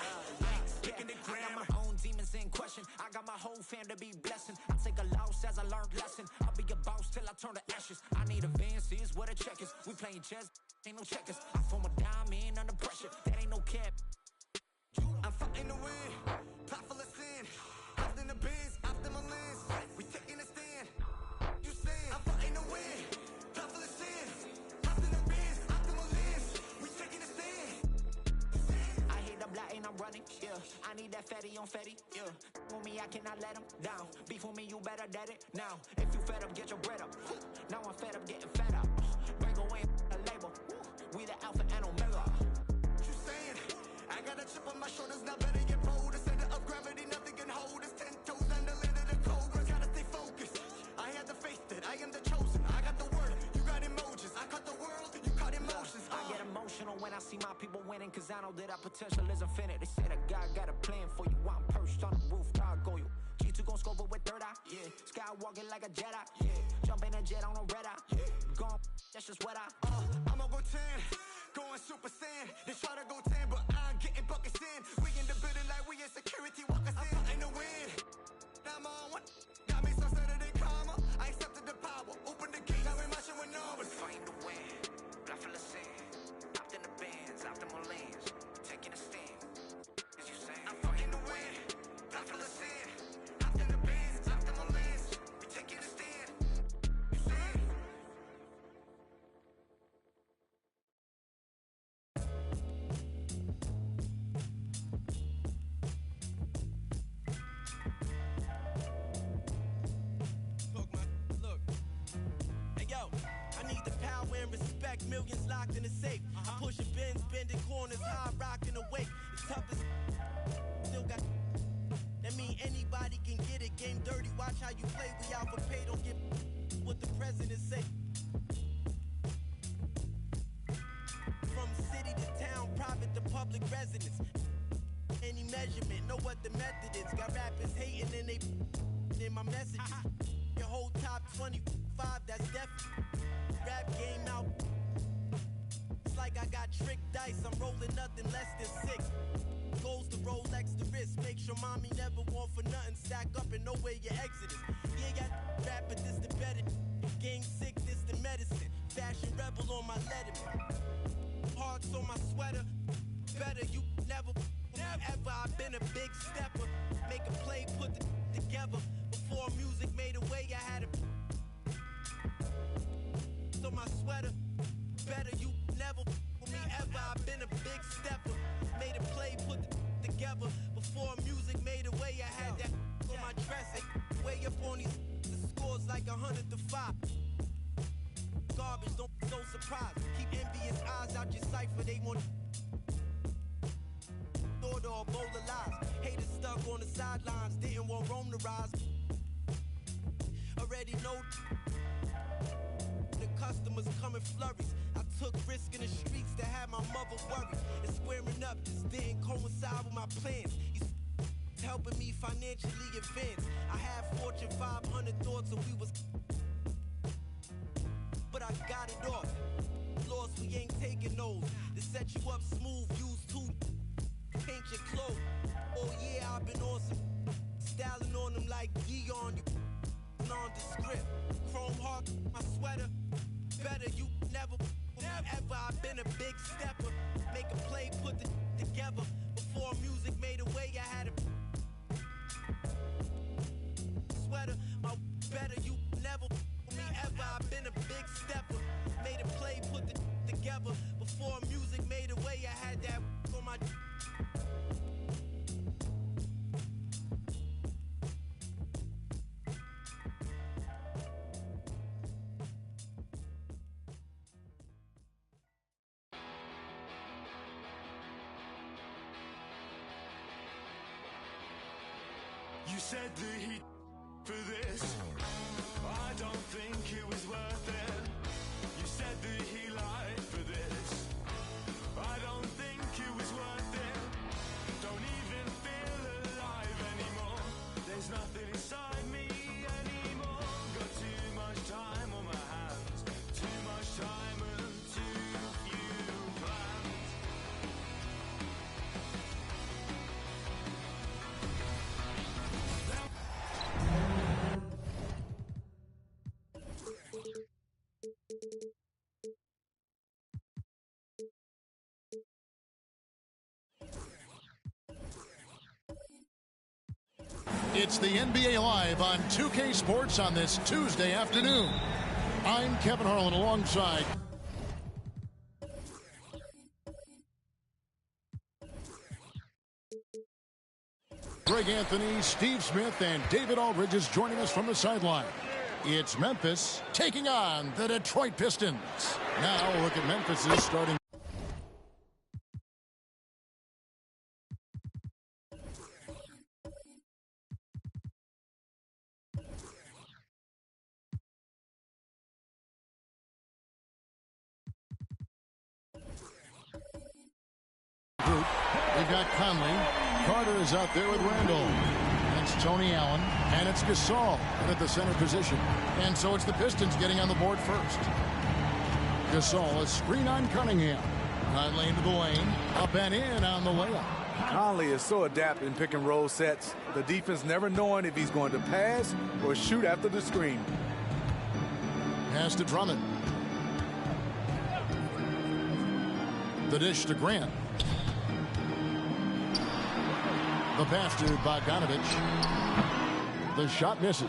Speaking the grammar. I got my own demons in question. I got my whole fam to be blessing. I take a loss as I learned lesson. I'll be a boss till I turn to ashes. I need advances, what a check is. We playing chess, ain't no checkers. I form a diamond under pressure. That ain't no cap. I'm fighting to win, pot full of sin. Hopped in the bins, after my lens. We taking a stand. You saying I'm fighting to win, pot full of sin. Hopped in the bins, after my lens. We taking a stand. I hit the block and I'm running, yeah. I need that fatty on fatty, yeah. For me, I cannot let him down. Beef with me, you better dead it now. If you fed up, get your bread up. Now I'm fed up, getting fed up. Break away a label. We the alpha and omega. You saying I got a chip on my shoulders, now better get bold. The center of gravity, nothing can hold us. 10 toes on the land of the cobras. Gotta stay focused. I had the faith that I am the chosen. I got the word, you got emojis. I caught the world, you caught emotions. I get emotional when I see my people winning, cause I know that our potential is infinite. They say that God got a plan for you. I'm perched on the roof, dog go you. G2 gon' scope it with third eye, yeah. Skywalking like a Jedi, yeah. Jump in a jet on a red eye, yeah. Gone, that's just what I'ma go 10, going super saiyan. They try to go 10, but I'm getting buckets in. We in the building like we in security, walk us in. I'm fighting to win, I'm on one. Got me some Saturday karma, I accepted the power. Open the gate, now we're marching with numbers. Fighting to win, blood full of sin. Hopped in the bands, after my lens. Taking a stand, as you say. I'm fighting to win, blood full of sin. Hopped in the bands, after my lens. We taking a stand. You say? Respect, millions locked in a safe. I'm pushing bins, bending corners, high rocking awake. It's tough as still got. That mean anybody can get it. Game dirty, watch how you play. We out for pay, don't get what the president say. From city to town, private to public residence. any measurement, know what the method is. Got rappers hating and they in my messages. Your whole top 25, that's definitely. Rap game out. It's like I got tricked dice. I'm rolling nothing less than 6. Goes to Rolex the wrist. Make sure mommy never want for nothing. Stack up and know where your exit is. Yeah, got rap, but this the better. Gang sick, this the medicine. Fashion rebel on my letterman. Hearts on my sweater. Better you never ever. I've been a big stepper. Make a play, put the together. Before music made a way, I had a. So my sweater. Better you never me ever. I've been a big stepper. Made a play, put the together. Before music made a way, I had that on my dressing. Way up on these the scores like 100-5. Garbage, don't surprise. Keep envious eyes out your cipher. They want thought or a bowl of lies. Haters stuck on the sidelines. Didn't want Rome to rise. Already know the customers come in flurries. I took risk in the streets to have my mother worried. And squaring up just didn't coincide with my plans. He's helping me financially advance. I had Fortune 500 thoughts and we was, but I got it off. Laws, we ain't taking those. To set you up smooth, use two, paint your clothes. Oh yeah, I've been on some styling on them like Dion. You nondescript. Chrome heart, my sweater. Better you never ever. I've been a big stepper. Make a play, put the together. Before music made a way, I had a sweater. My better you never me ever. I've been a big stepper. Made a play, put the together. Before music made a way, I had that on my. You said the heat for this. I don't think it was worth it. You said that he lied for this. I don't think it was worth it. Don't even feel alive anymore. There's nothing inside me anymore. Got too much time on my hands. Too much time and too few plans. It's the NBA Live on 2K Sports on this Tuesday afternoon. I'm Kevin Harlan alongside Greg Anthony, Steve Smith, and David Aldridge is joining us from the sideline. It's Memphis taking on the Detroit Pistons. Now look at Memphis's starting. Group. We've got Conley. Carter is out there with Randall. It's Tony Allen, and it's Gasol at the center position. And so it's the Pistons getting on the board first. Gasol, a screen on Cunningham. Conley into the lane, up and in on the layup. Conley is so adept in pick and roll sets. The defense never knowing if he's going to pass or shoot after the screen. Pass to Drummond. The dish to Grant. The pass to Bogdanovich. The shot misses.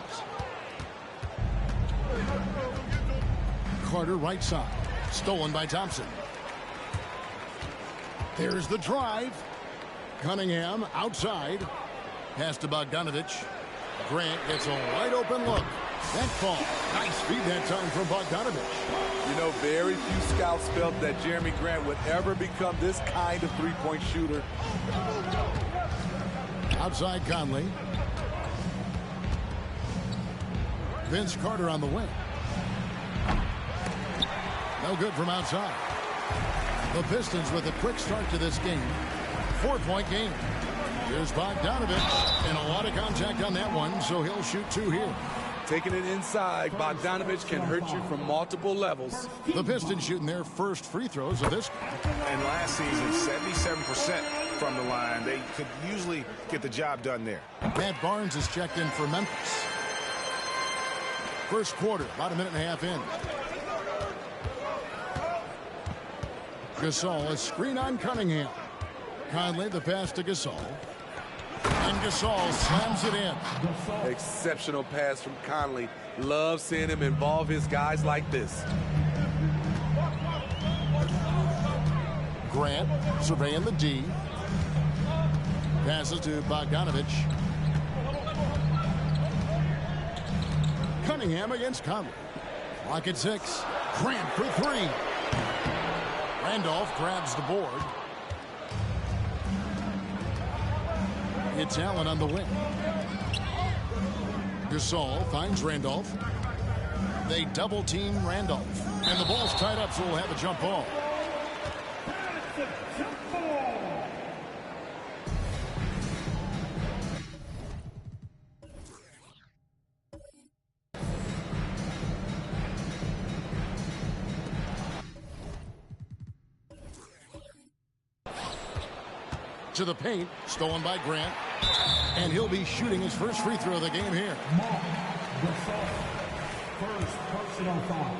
Carter right side. Stolen by Thompson. There's the drive. Cunningham outside. Pass to Bogdanovich. Grant gets a wide open look. That ball. Nice feed that time from Bogdanovich. You know, very few scouts felt that Jeremy Grant would ever become this kind of three-point shooter. Outside Conley. Vince Carter on the wing. No good from outside. The Pistons with a quick start to this game. 4-point game. Here's Bogdanovich, and a lot of contact on that one, so he'll shoot 2 here. Taking it inside, Bogdanovich can hurt you from multiple levels. The Pistons shooting their first free throws of this. And last season, 77% from the line. They could usually get the job done there. Matt Barnes is checked in for Memphis. First quarter, about a minute and a half in. Gasol, a screen on Cunningham. Conley, the pass to Gasol. And Gasol slams it in. Exceptional pass from Conley. Love seeing him involve his guys like this. Grant surveying the D. Passes to Bogdanovich. Cunningham against Conley. Clock at 6. Grant for 3. Randolph grabs the board. It's Allen on the wing. Gasol finds Randolph. They double team Randolph. And the ball's tied up, so we'll have a jump ball. To the paint, stolen by Grant, and he'll be shooting his first free throw of the game here. First personal foul.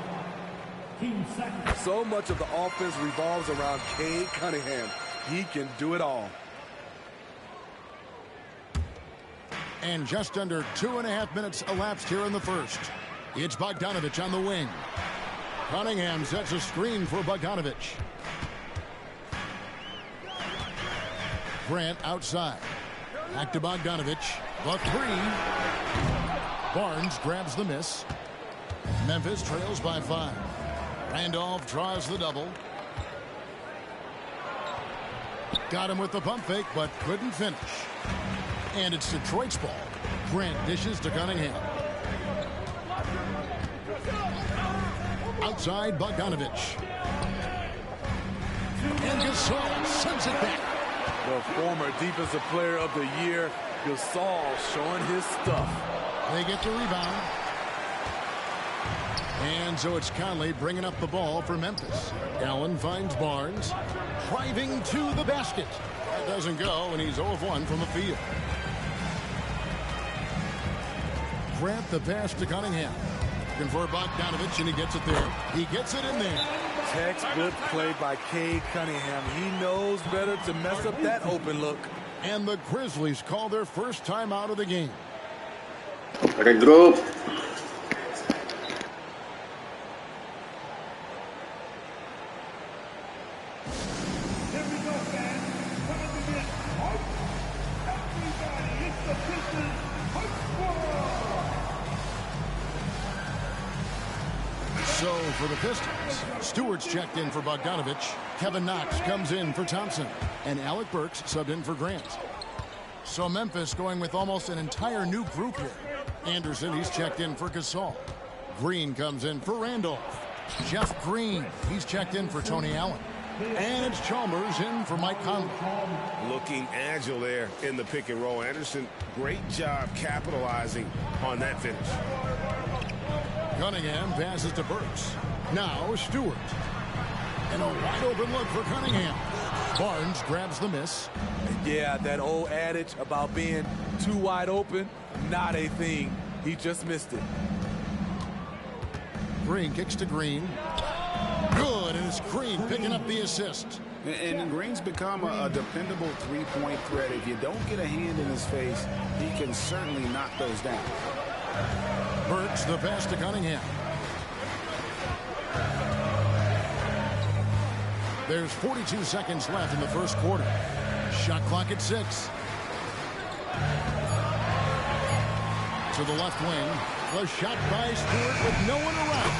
Team second. So much of the offense revolves around Cade Cunningham. He can do it all. And just under 2.5 minutes elapsed here in the first. It's Bogdanovich on the wing. Cunningham sets a screen for Bogdanovich. Grant outside. Back to Bogdanovich. The 3. Barnes grabs the miss. Memphis trails by 5. Randolph draws the double. Got him with the pump fake, but couldn't finish. And it's Detroit's ball. Grant dishes to Cunningham. Outside Bogdanovich. And Gasol sends it back. The former Defensive Player of the Year, Gasol, showing his stuff. They get the rebound. And so it's Conley bringing up the ball for Memphis. Allen finds Barnes. Driving to the basket. That doesn't go, and he's 0 of 1 from the field. Grant the pass to Cunningham. Looking for Bogdanovich, and he gets it there. He gets it in there. Textbook play by Cade Cunningham. He knows better to mess up that open look. And the Grizzlies call their first time out of the game. Regroup. So for the Pistons, Stewart's checked in for Bogdanovich. Kevin Knox comes in for Thompson. And Alec Burks subbed in for Grant. So Memphis going with almost an entire new group here. Anderson, he's checked in for Gasol. Green comes in for Randolph. Jeff Green, he's checked in for Tony Allen. And it's Chalmers in for Mike Conley. Looking agile there in the pick and roll. Anderson, great job capitalizing on that finish. Cunningham passes to Burks. Now Stewart. And a wide open look for Cunningham. Barnes grabs the miss. Yeah, that old adage about being too wide open, not a thing. He just missed it. Green kicks to Green. Good, and it's Green picking up the assist. And Green's become a dependable three-point threat. If you don't get a hand in his face, he can certainly knock those down. Burks the pass to Cunningham. There's 42 seconds left in the first quarter. Shot clock at 6. To the left wing. The shot by Stewart with no one around.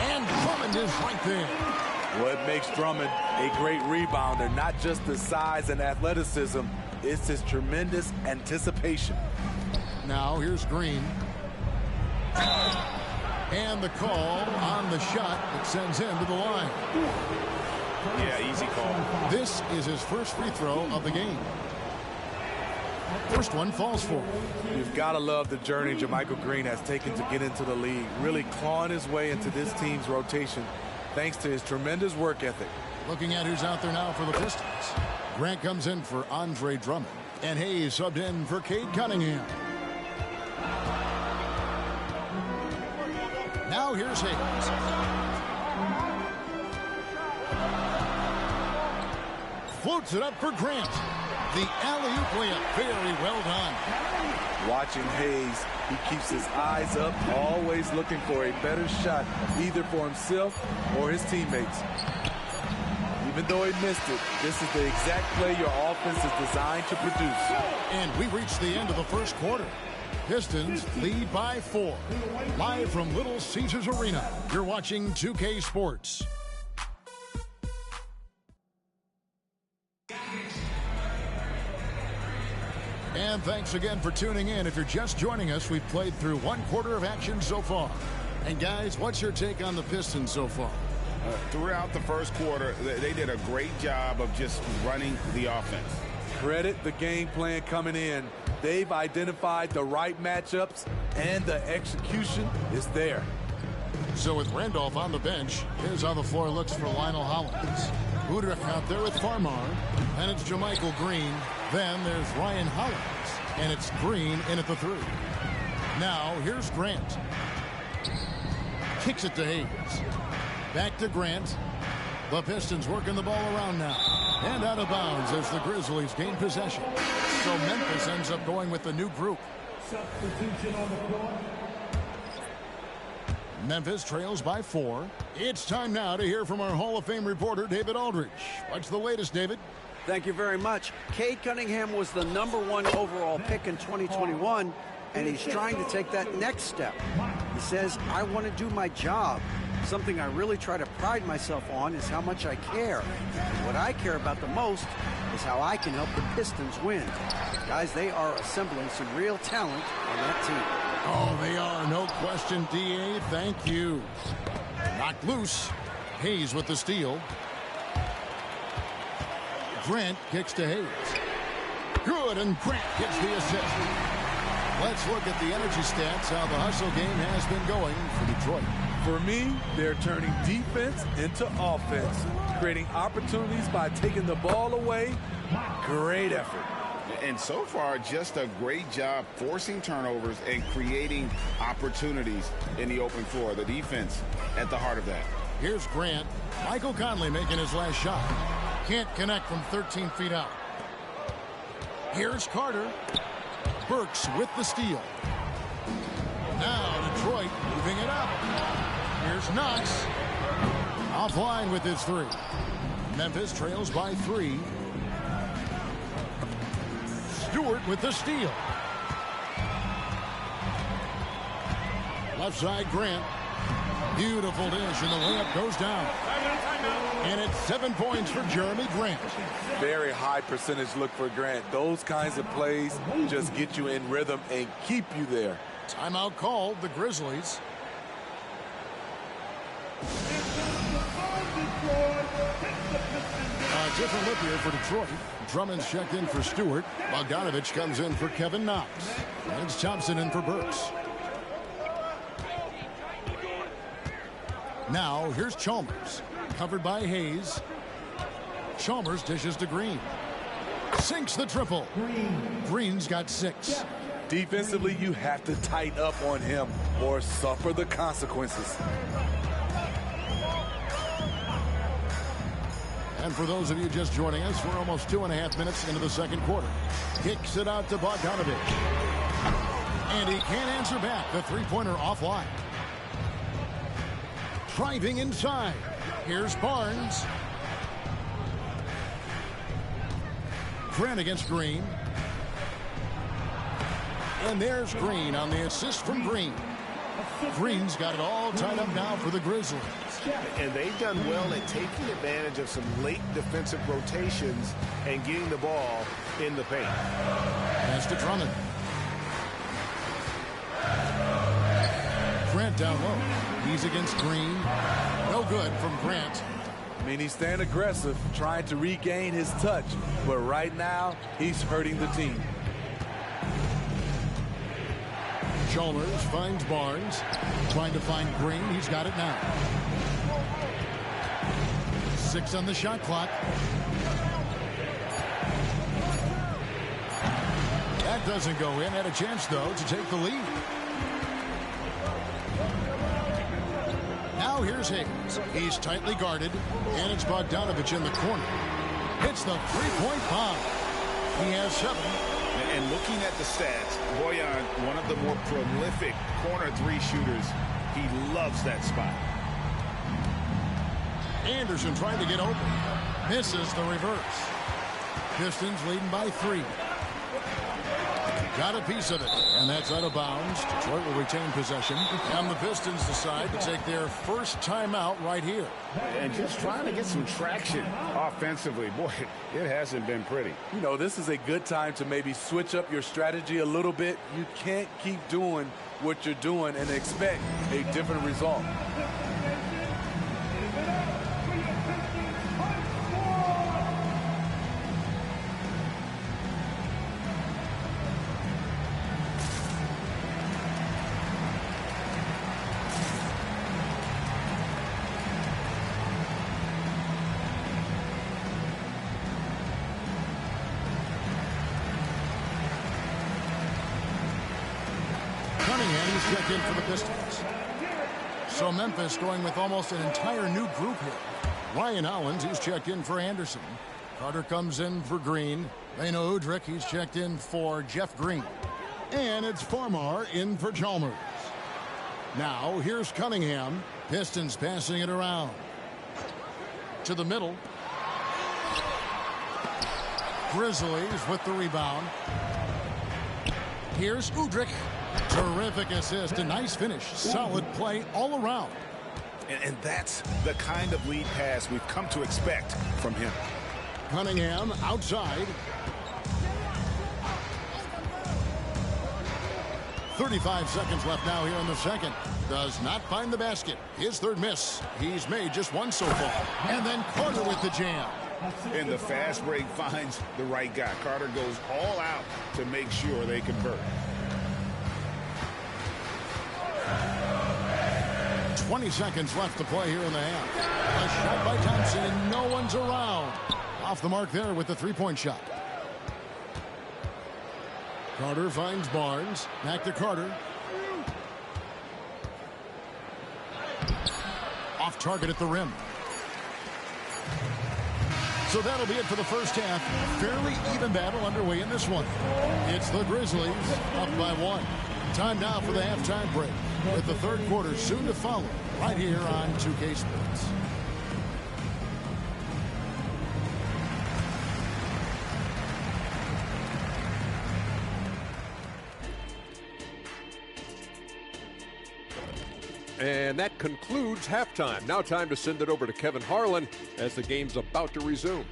And Drummond is right there. What makes Drummond a great rebounder, not just the size and athleticism, it's his tremendous anticipation. Now here's Green. And the call on the shot that sends him to the line. Yeah, easy call. This is his first free throw of the game. First one falls for him. You've got to love the journey Jermichael Green has taken to get into the league, really clawing his way into this team's rotation thanks to his tremendous work ethic. Looking at who's out there now for the Pistons. Grant comes in for Andre Drummond, and Hayes subbed in for Cade Cunningham. Now here's Hayes. Floats it up for Grant. The alley-oop layup, very well done. Watching Hayes, he keeps his eyes up, always looking for a better shot, either for himself or his teammates. Even though he missed it, this is the exact play your offense is designed to produce. And we reach the end of the first quarter. Pistons lead by 4. Live from Little Caesars Arena, you're watching 2K Sports. And thanks again for tuning in. If you're just joining us, we've played through one quarter of action so far. And guys, what's your take on the Pistons so far? Throughout the first quarter, they did a great job of just running the offense. Credit the game plan coming in. They've identified the right matchups, and the execution is there. So with Randolph on the bench, here's how the floor looks for Lionel Hollins. Udrich out there with Farmar, and it's Jermichael Green. Then there's Ryan Hollins, and it's Green in at the 3. Now here's Grant. Kicks it to Hayes. Back to Grant. The Pistons working the ball around now. And out of bounds as the Grizzlies gain possession. So Memphis ends up going with the new group. Substitution on the court. Memphis trails by 4. It's time now to hear from our Hall of Fame reporter, David Aldridge. What's the latest, David? Thank you very much. Cade Cunningham was the #1 overall pick in 2021, and he's trying to take that next step. He says, I want to do my job. Something I really try to pride myself on is how much I care. And what I care about the most is how I can help the Pistons win. Guys, they are assembling some real talent on that team. Oh, they are. No question, D.A. Thank you. Knocked loose. Hayes with the steal. Grant kicks to Hayes. Good, and Grant gets the assist. Let's look at the energy stats, how the hustle game has been going for Detroit. For me, they're turning defense into offense, creating opportunities by taking the ball away. Great effort. And so far, just a great job forcing turnovers and creating opportunities in the open floor. The defense at the heart of that. Here's Grant. Michael Conley making his last shot. Can't connect from 13 feet out. Here's Carter. Burks with the steal. Now Detroit moving it up. Here's Knox. Offline with his 3. Memphis trails by 3. Stewart with the steal. Left side Grant. Beautiful dish, and the layup goes down. And it's 7 points for Jeremy Grant. Very high percentage look for Grant. Those kinds of plays just get you in rhythm and keep you there. Timeout called, the Grizzlies. A different look here for Detroit. Drummond's checked in for Stewart. Bogdanovich comes in for Kevin Knox. And it's Thompson in for Burks. Now, here's Chalmers. Covered by Hayes. Chalmers dishes to Green. Sinks the triple. Green's got 6. Defensively, you have to tighten up on him or suffer the consequences. And for those of you just joining us, we're almost 2.5 minutes into the second quarter. Kicks it out to Bogdanovich. And he can't answer back. The three-pointer offline. Driving inside. Here's Barnes. Grant against Green. And there's Green on the assist from Green. Green's got it all tied up now for the Grizzlies. And they've done well at taking advantage of some late defensive rotations and getting the ball in the paint. Pass to Drummond. Grant down low. He's against Green. No good from Grant. I mean, he's staying aggressive, trying to regain his touch. But right now, he's hurting the team. Chalmers finds Barnes. Trying to find Green. He's got it now. 6 on the shot clock. That doesn't go in. Had a chance, though, to take the lead. Now here's Hayes. He's tightly guarded, and it's Bogdanovich in the corner. Hits the three-point bomb. He has 7. And looking at the stats, Bojan, one of the more prolific corner 3 shooters. He loves that spot. Anderson trying to get open. Misses the reverse. Pistons leading by 3. Got a piece of it, and that's out of bounds. Detroit will retain possession, and the Pistons decide to take their first timeout right here. And just trying to get some traction offensively. Boy, it hasn't been pretty. You know, this is a good time to maybe switch up your strategy a little bit. You can't keep doing what you're doing and expect a different result. He's checked in for the Pistons. So Memphis going with almost an entire new group here. Ryan Hollins, he's checked in for Anderson. Carter comes in for Green. Leno Udrich, he's checked in for Jeff Green. And it's Farmar in for Chalmers. Now here's Cunningham. Pistons passing it around. To the middle. Grizzlies with the rebound. Here's Udrich. Terrific assist, a nice finish. Solid play all around. And that's the kind of lead pass we've come to expect from him. Cunningham outside. 35 seconds left now here in the second. Does not find the basket. His third miss. He's made just one so far. And then Carter with the jam. And the fast break finds the right guy. Carter goes all out to make sure they convert. 20 seconds left to play here in the half. A shot by Thompson, and no one's around. Off the mark there with the three-point shot. Carter finds Barnes. Back to Carter. Off target at the rim. So that'll be it for the first half. Fairly even battle underway in this one. It's the Grizzlies up by 1. Time now for the halftime break, with the third quarter soon to follow right here on 2K Sports. And that concludes halftime. Now time to send it over to Kevin Harlan as the game's about to resume.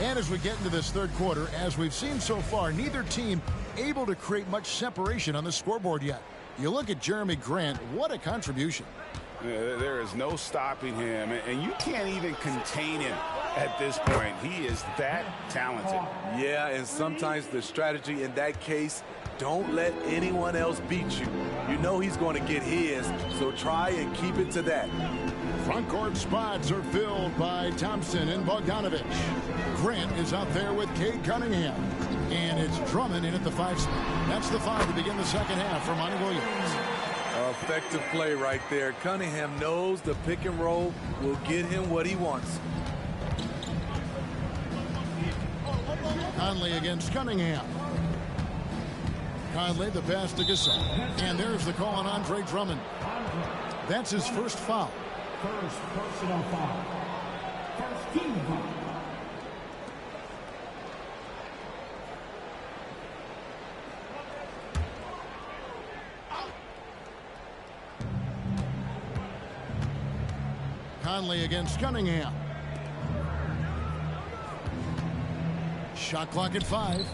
And as we get into this third quarter, as we've seen so far, neither team able to create much separation on the scoreboard yet. You look at Jeremy Grant, what a contribution. There is no stopping him, and you can't even contain him at this point. He is that talented. Yeah, and sometimes the strategy in that case, don't let anyone else beat you. You know he's going to get his, so try and keep it to that. Front court spots are filled by Thompson and Bogdanovich. Grant is out there with Cade Cunningham. And it's Drummond in at the 5 spot. That's the 5 to begin the second half for Monty Williams. Effective play right there. Cunningham knows the pick and roll will get him what he wants. Conley against Cunningham. Conley the pass to Gasol. And there's the call on Andre Drummond. That's his first foul. First personal foul. First team foul. Conley against Cunningham. Shot clock at 5.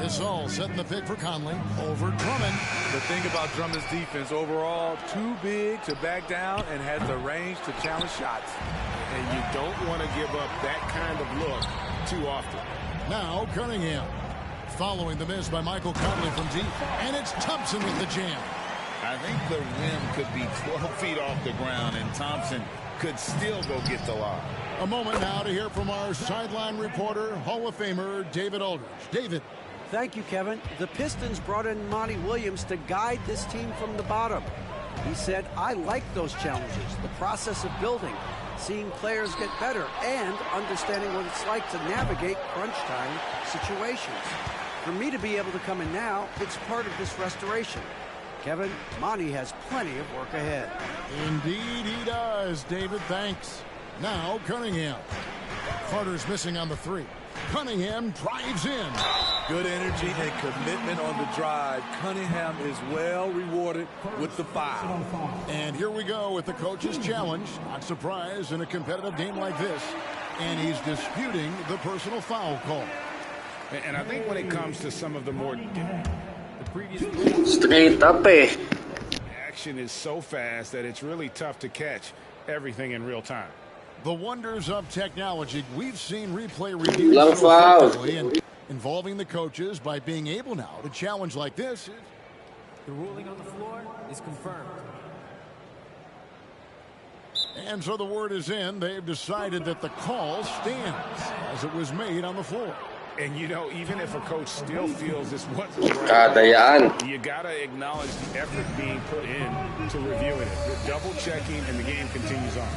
Gasol setting the pick for Conley over Drummond. The thing about Drummond's defense overall, too big to back down and has the range to challenge shots. And you don't want to give up that kind of look too often. Now Cunningham following the miss by Michael Conley from deep, and it's Thompson with the jam. I think the rim could be 12 feet off the ground, and Thompson could still go get the lob. A moment now to hear from our sideline reporter, Hall of Famer David Aldridge. David. Thank you, Kevin. The Pistons brought in Monty Williams to guide this team from the bottom. He said, I like those challenges, the process of building, seeing players get better, and understanding what it's like to navigate crunch time situations. For me to be able to come in now, it's part of this restoration. Kevin, Monty has plenty of work ahead. Indeed he does, David. Thanks. Now Cunningham. Carter's missing on the 3. Cunningham drives in. Good energy and commitment on the drive. Cunningham is well rewarded with the foul. And here we go with the coach's challenge. Not surprised in a competitive game like this. And he's disputing the personal foul call. And I think when it comes to some of the more Straight up eh. action is so fast that it's really tough to catch everything in real time. The wonders of technology. We've seen replay reviews Long so foul. effectively and involving the coaches by being able now to challenge like this. The ruling on the floor is confirmed. And so the word is in. They've decided that the call stands as it was made on the floor. And you know, even if a coach still feels this wasn't right, Kadayaan. you gotta acknowledge the effort being put in to reviewing it. The double checking, and the game continues on.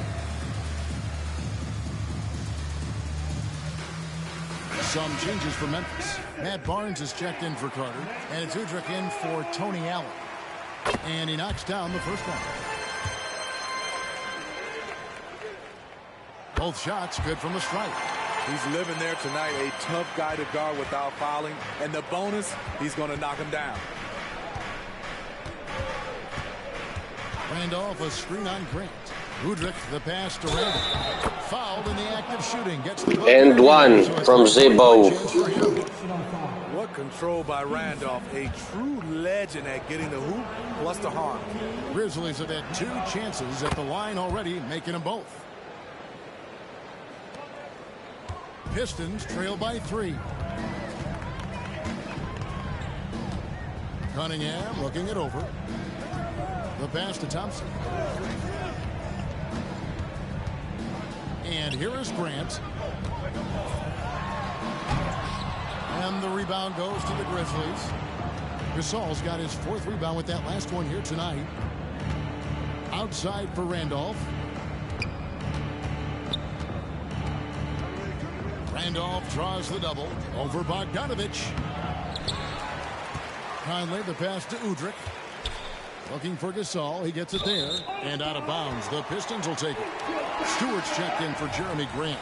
Some changes for Memphis. Matt Barnes is checked in for Carter, and it's Udrich in for Tony Allen. And he knocks down the first one. Both shots good from the strike. He's living there tonight, a tough guy to guard without fouling. And the bonus, he's going to knock him down. Randolph, a screen on Grant. Udrich, the pass to Randolph. Fouled in the act of shooting. Gets the And one from Zebo. What control by Randolph. A true legend at getting the hoop plus the harm. Grizzlies have had 2 chances at the line already, making them both. Pistons trail by 3. Cunningham looking it over. The pass to Thompson. And here is Grant. And the rebound goes to the Grizzlies. Gasol's got his 4th rebound with that last one here tonight. Outside for Randolph. Randolph draws the double over Bogdanovich. Conley, the pass to Udrich. Looking for Gasol. He gets it there. And out of bounds. The Pistons will take it. Stewart's checked in for Jeremy Grant.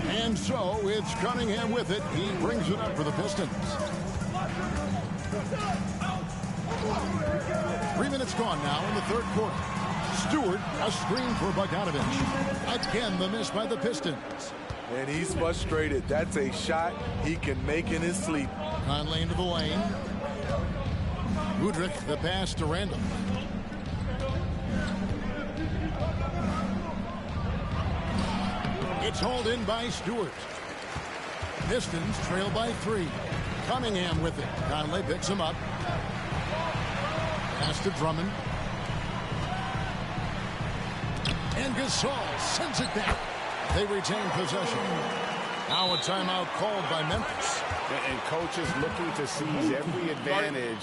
And so it's Cunningham with it. He brings it up for the Pistons. 3 minutes gone now in the 3rd quarter. Stewart, a screen for Bogdanovich. Again, the miss by the Pistons. And he's frustrated. That's a shot he can make in his sleep. Conley into the lane. Udrich, the pass to Randall. It's hauled in by Stewart. Pistons trail by 3. Cunningham with it. Conley picks him up. Pass to Drummond. And Gasol sends it back. They retain possession. Now a timeout called by Memphis. And coaches looking to seize every advantage,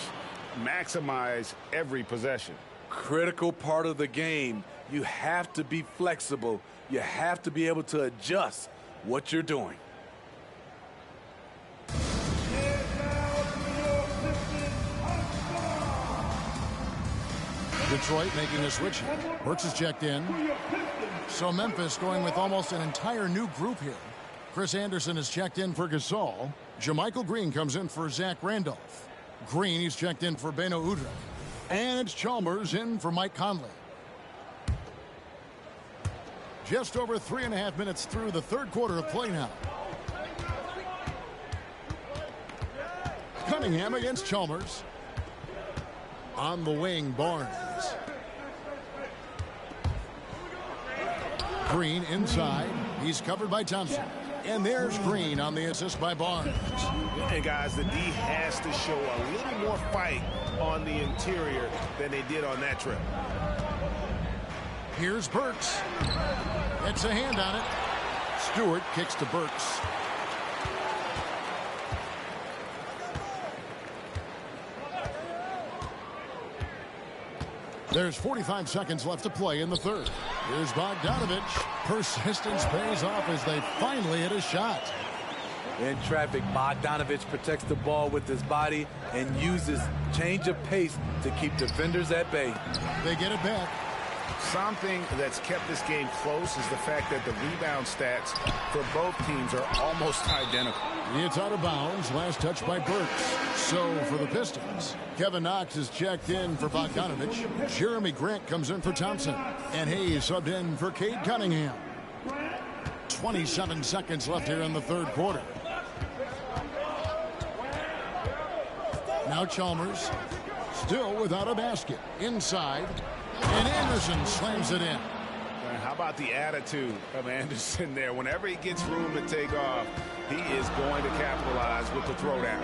maximize every possession. Critical part of the game. You have to be flexible. You have to be able to adjust what you're doing. Detroit making a switch. Burks is checked in. So Memphis going with almost an entire new group here. Chris Anderson is checked in for Gasol. JaMychal Green comes in for Zach Randolph. Green, he's checked in for Beno Udrih. And it's Chalmers in for Mike Conley. Just over 3.5 minutes through the third quarter of play now. Cunningham against Chalmers. On the wing, Barnes. Green inside. He's covered by Thompson. And there's Green on the assist by Barnes. And guys, the D has to show a little more fight on the interior than they did on that trip. Here's Burks. It's a hand on it. Stewart kicks to Burks. There's 45 seconds left to play in the third. Here's Bogdanovich. Persistence pays off as they finally hit a shot. In traffic, Bogdanovich protects the ball with his body and uses change of pace to keep defenders at bay. They get it back. Something that's kept this game close is the fact that the rebound stats for both teams are almost identical. It's out of bounds. Last touch by Burks. So for the Pistons, Kevin Knox is checked in for Bogdanovich. Jeremy Grant comes in for Thompson. And Hayes subbed in for Cade Cunningham. 27 seconds left here in the third quarter. Now Chalmers, still without a basket. Inside. And Anderson slams it in. How about the attitude of Anderson there? Whenever he gets room to take off, he is going to capitalize with the throwdown.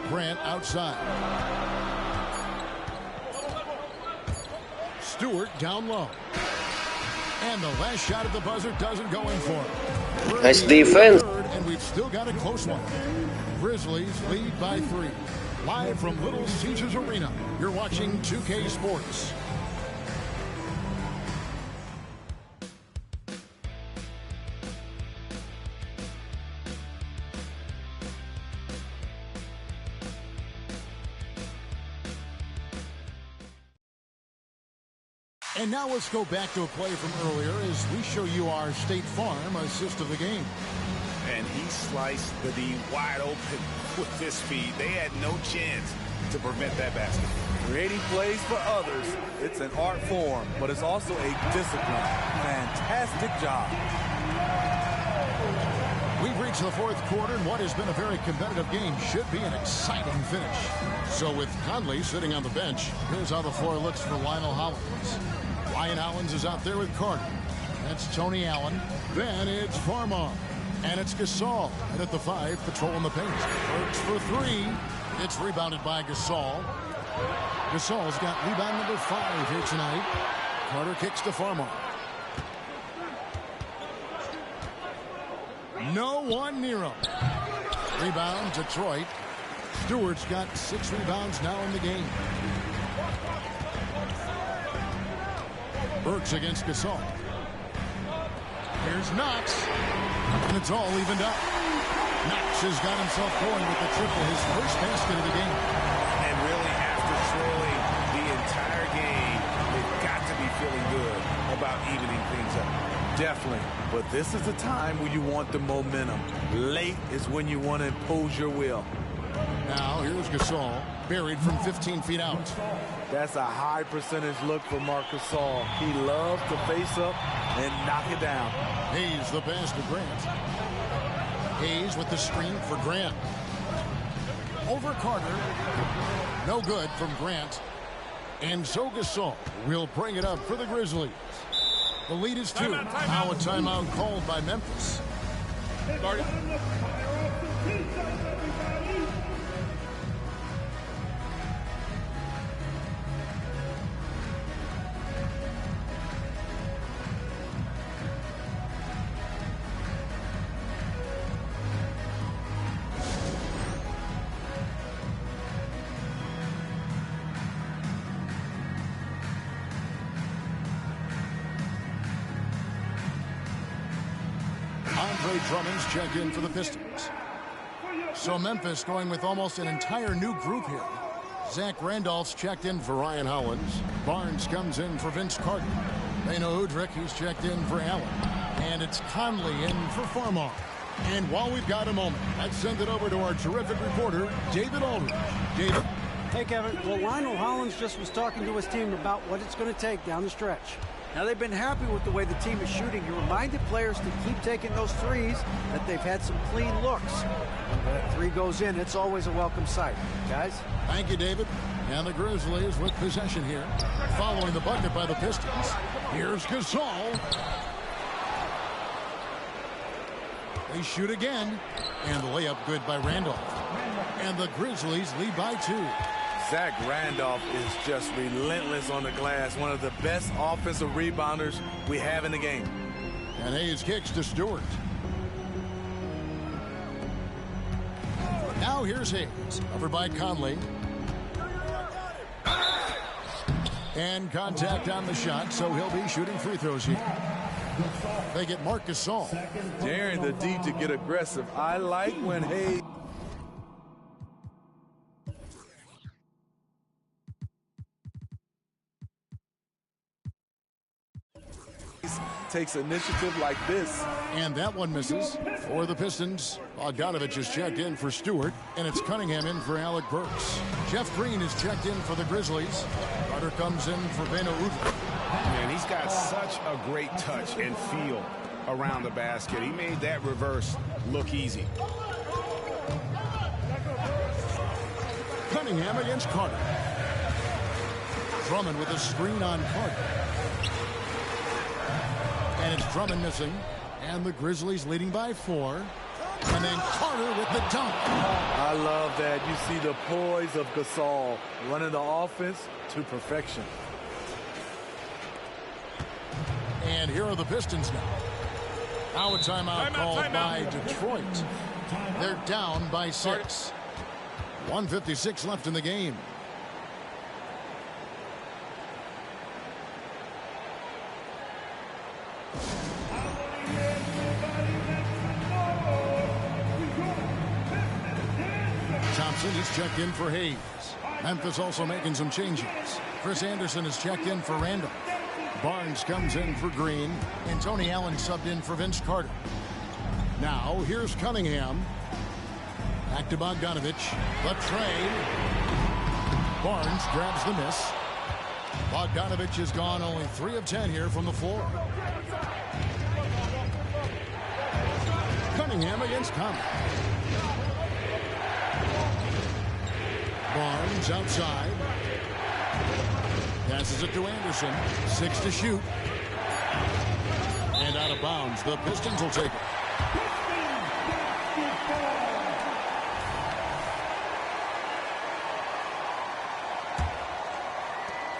Grant outside. Stewart down low. And the last shot at the buzzer doesn't go in for him. Nice defense. And we've still got a close one. Grizzlies lead by 3. Live from Little Caesars Arena, you're watching 2K Sports. And now let's go back to a play from earlier as we show you our State Farm assist of the game. And he sliced the D wide open with his feet. They had no chance to prevent that basket. Creating plays for others, it's an art form, but it's also a discipline. Fantastic job. We've reached the fourth quarter, and what has been a very competitive game should be an exciting finish. So with Conley sitting on the bench, here's how the floor looks for Lionel Hollins. Ryan Hollins is out there with Carter. That's Tony Allen. Then it's Farmar. And it's Gasol. And at the 5, patrolling the paint. Burks for 3. It's rebounded by Gasol. Gasol's got rebound number 5 here tonight. Carter kicks to Farmar. No one near him. Rebound, Detroit. Stewart's got 6 rebounds now in the game. Burks against Gasol. Here's Knox. And it's all evened up. Knox has got himself going with the triple, his first basket of the game. And really, after trailing the entire game, they've got to be feeling good about evening things up. Definitely. But this is the time where you want the momentum. Late is when you want to impose your will. Now, here's Gasol, buried from 15 feet out. That's a high percentage look for Marc Gasol. He loves to face up and knock it down. Hayes the pass to Grant. Hayes with the screen for Grant. Over Carter. No good from Grant. And so Gasol will bring it up for the Grizzlies. The lead is 2. Now a timeout called by Memphis. Andre Drummond's checked in for the Pistons. So Memphis going with almost an entire new group here. Zach Randolph's checked in for Ryan Hollins. Barnes comes in for Vince Carter. Beno Udrih, he's checked in for Allen. And it's Conley in for Farmar. And while we've got a moment, let's send it over to our terrific reporter, David Aldridge. David? Hey, Kevin. Well, Lionel Hollins just was talking to his team about what it's going to take down the stretch. Now, they've been happy with the way the team is shooting. He reminded players to keep taking those threes, that they've had some clean looks. When that three goes in, it's always a welcome sight. Guys? Thank you, David. And the Grizzlies with possession here. Following the bucket by the Pistons. Here's Gasol. They shoot again. And the layup good by Randolph. And the Grizzlies lead by 2. Zach Randolph is just relentless on the glass. One of the best offensive rebounders we have in the game. And Hayes kicks to Stewart. Now here's Hayes. Covered by Conley. And contact on the shot, so he'll be shooting free throws here. They get Marc Gasol. Daring the D to get aggressive. I like when Hayes takes initiative like this. And that one misses for the Pistons. Bogdanovich is checked in for Stewart, and it's Cunningham in for Alec Burks. Jeff Green is checked in for the Grizzlies. Carter comes in for Beno Udrih. Man, he's got such a great touch and feel around the basket. He made that reverse look easy. Cunningham against Carter. Drummond with a screen on Carter. And it's Drummond missing. And the Grizzlies leading by 4. And then Carter with the dunk. I love that. You see the poise of Gasol running the offense to perfection. And here are the Pistons now. Now a timeout called by Detroit. They're down by 6. 1:56 left in the game. Thompson is checked in for Hayes. Memphis also making some changes. Chris Anderson is checked in for Randall. Barnes comes in for Green. And Tony Allen subbed in for Vince Carter. Now here's Cunningham. Back to Bogdanovich. The trade. Barnes grabs the miss. Bogdanovich has gone only 3 of 10 here from the floor. Cunningham against Conley. Barnes outside. Passes it to Anderson. 6 to shoot. And out of bounds. The Pistons will take it.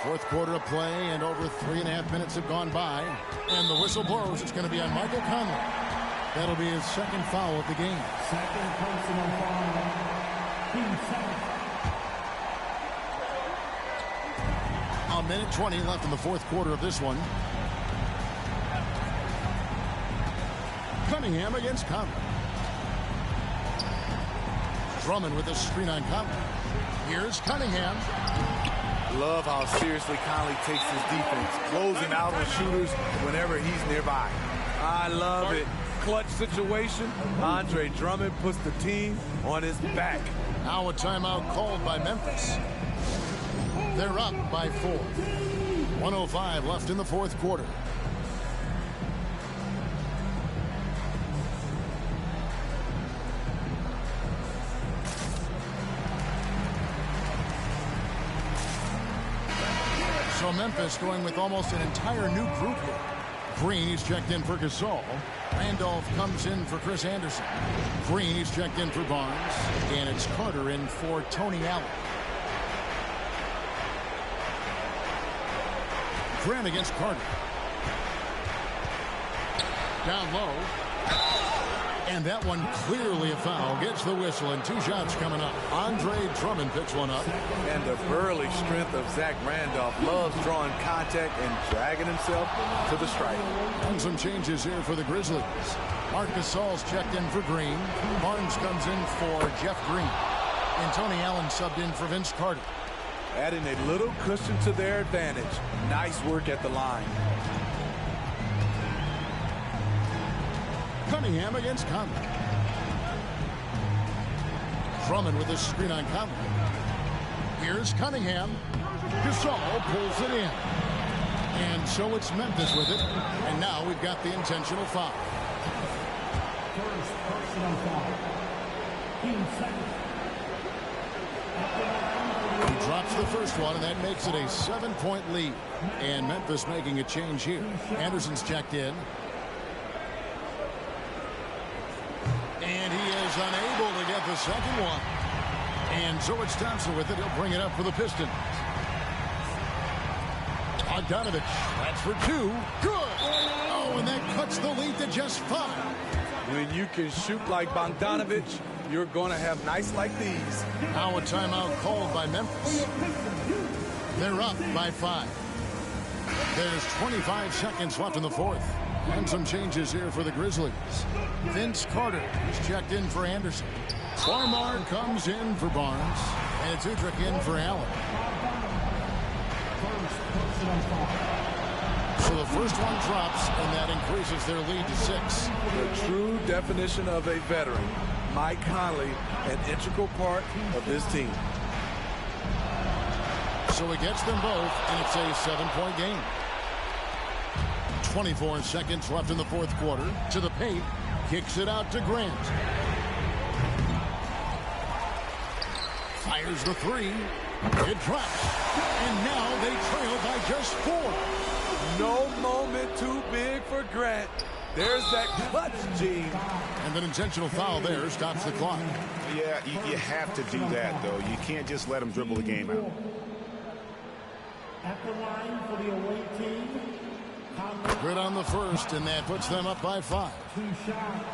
Fourth quarter of play, and over 3.5 minutes have gone by. And the whistle blows. It's going to be on Michael Conley. That'll be his second foul of the game. Second personal foul. Team second. A minute 20 left in the fourth quarter of this one. Cunningham against Conley. Drummond with a screen on Conley. Here's Cunningham. Love how seriously Conley takes his defense, closing out on shooters whenever he's nearby. I love it. Clutch situation. Andre Drummond puts the team on his back. Now a timeout called by Memphis. They're up by 4. 1:05 left in the fourth quarter. So Memphis going with almost an entire new group here. Green is checked in for Gasol. Randolph comes in for Chris Anderson. Green is checked in for Barnes. And it's Carter in for Tony Allen. Grant against Carter. Down low. And that one clearly a foul. Gets the whistle, and 2 shots coming up. Andre Drummond picks one up. And the burly strength of Zach Randolph loves drawing contact and dragging himself to the stripe. And some changes here for the Grizzlies. Marc Gasol's checked in for Green. Barnes comes in for Jeff Green. And Tony Allen subbed in for Vince Carter. adding a little cushion to their advantage. Nice work at the line. Cunningham against Conley. Drummond with a screen on Conley. Here's Cunningham. Gasol pulls it in. And so it's Memphis with it. And now we've got the intentional foul. First personal foul. Team second. He drops the first one, and that makes it a 7-point lead. And Memphis making a change here. Anderson's checked in. And he is unable to get the second one. And so it's Thompson with it. He'll bring it up for the Pistons. Bogdanovich, that's for two. Good. Oh, and that cuts the lead to just 5. When you can shoot like Bogdanovich, you're going to have nights like these. Now a timeout called by Memphis. They're up by 5. There's 25 seconds left in the fourth. And some changes here for the Grizzlies. Vince Carter is checked in for Anderson. Farmar comes in for Barnes. And it's Udrich in for Allen. So the first one drops, and that increases their lead to 6. The true definition of a veteran. Mike Conley, an integral part of this team. So he gets them both, and it's a 7-point game. 24 seconds left in the fourth quarter. To the paint. Kicks it out to Grant. Fires the 3. It drops. And now they trail by just 4. No moment too big for Grant. There's that clutch gene. And an intentional foul there stops the clock. Yeah, you have to do that, though. You can't just let him dribble the game out. At the line for the away team. Good on the first, and that puts them up by 5. 2 shots.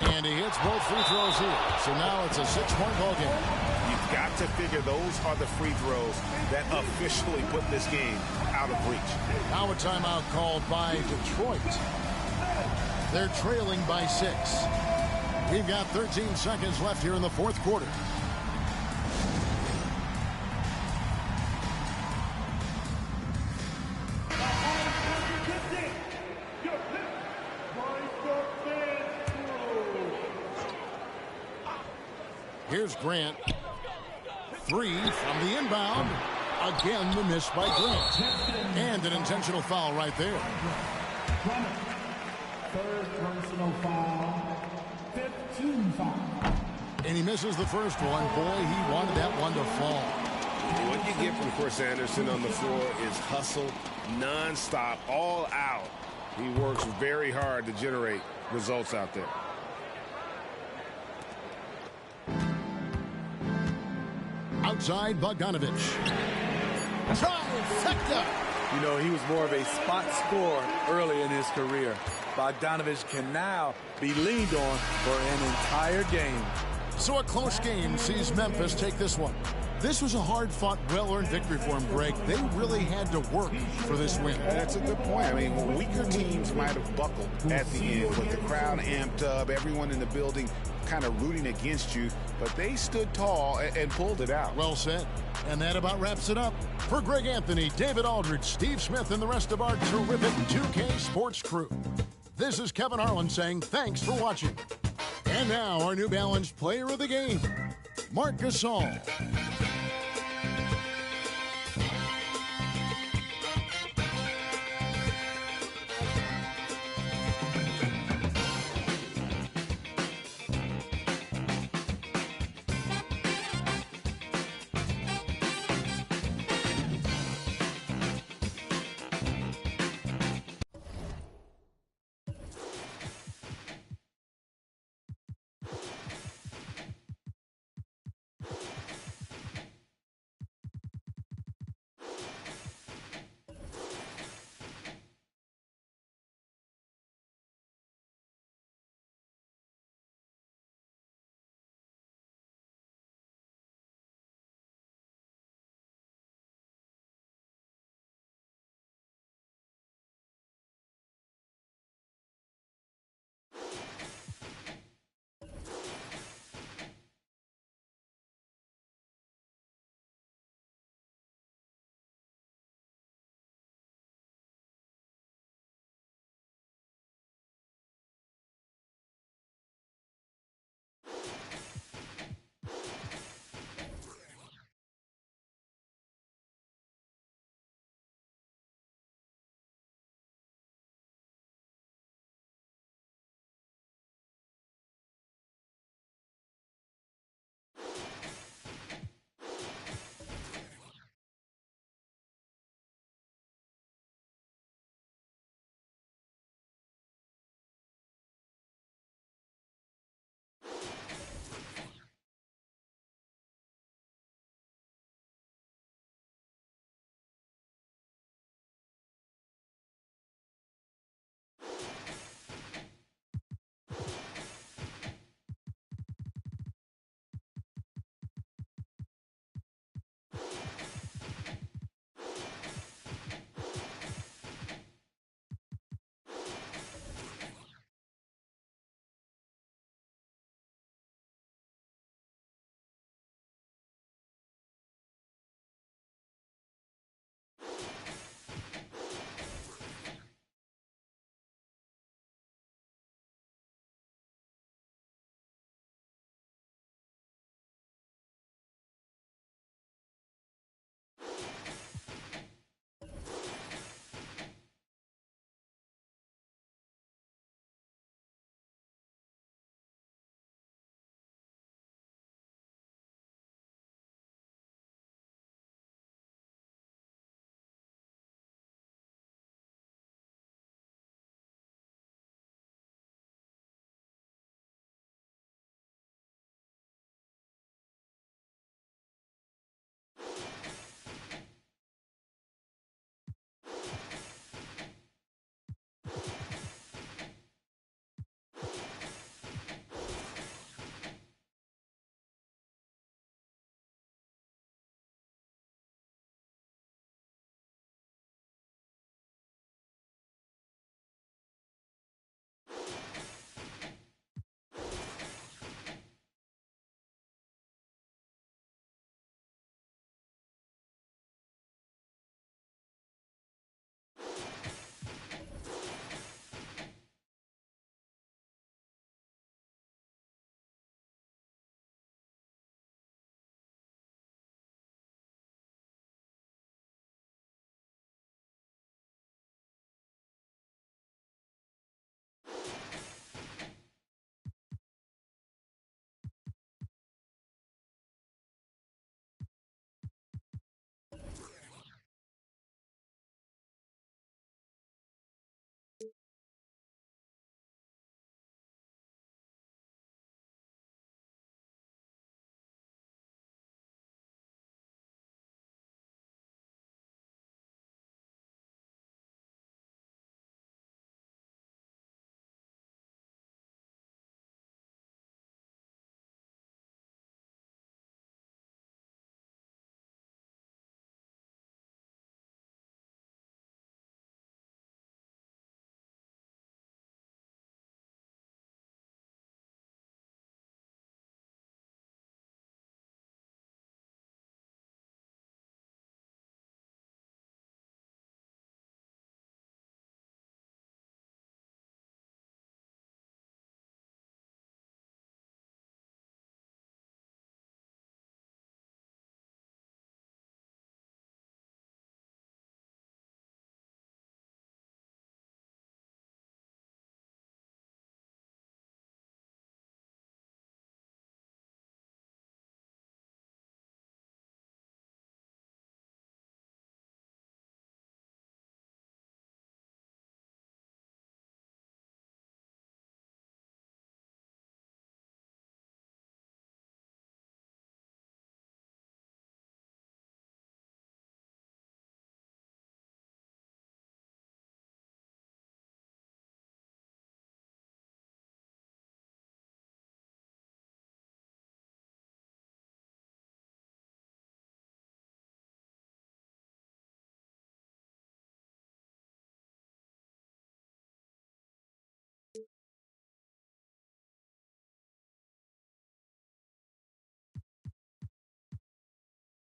And he hits both free throws here. So now it's a 6-point ball game. You've got to figure those are the free throws that officially put this game out of reach. Now a timeout called by Detroit. They're trailing by 6. We've got 13 seconds left here in the fourth quarter. Here's Grant. 3 from the inbound. Again, the miss by Grant. And an intentional foul right there. Third personal foul. 5th team foul. And he misses the first one. Boy, he wanted that one to fall. What you get from Chris Anderson on the floor is hustle, nonstop, all out. He works very hard to generate results out there. Outside, Bogdanovich. Trifecta. You know, he was more of a spot scorer early in his career. Bogdanovich can now be leaned on for an entire game. So a close game sees Memphis take this one. This was a hard-fought, well-earned victory for him, Greg. They really had to work for this win. That's a good point. I mean, weaker teams might have buckled at the end with the crowd amped up, everyone in the building kind of rooting against you, but they stood tall and pulled it out. Well said. And that about wraps it up. For Greg Anthony, David Aldridge, Steve Smith, and the rest of our terrific 2K Sports crew, this is Kevin Harlan saying thanks for watching. And now our New Balance Player of the Game, Marc Gasol.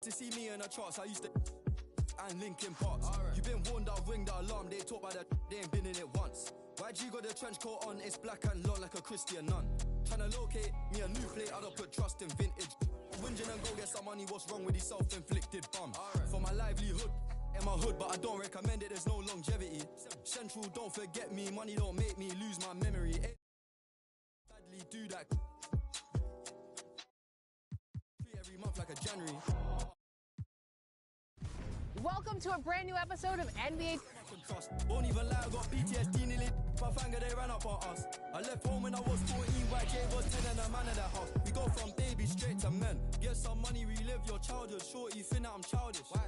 To see me in the charts, I used to and Linkin Parks. You been warned, I'll ring the alarm. They talk about that, they ain't been in it once. YG got the trench coat on, it's black and long like a Christian nun. Tryna locate me a new plate, I don't put trust in vintage. Whinging and go get some money, what's wrong with these self-inflicted bums? For my livelihood, in my hood, but I don't recommend it, there's no longevity. Central, don't forget me, money don't make me lose my memory. Sadly do that every month like a January. Welcome to a brand new episode of NBA. Won't even lie, I got PTSD nearly. My finger, they ran up on us. I left home when I was 14, YJ was 10 and a man of the house. We go from baby straight to men. Get some money, relive your childhood. Shorty, think that I'm childish. Why?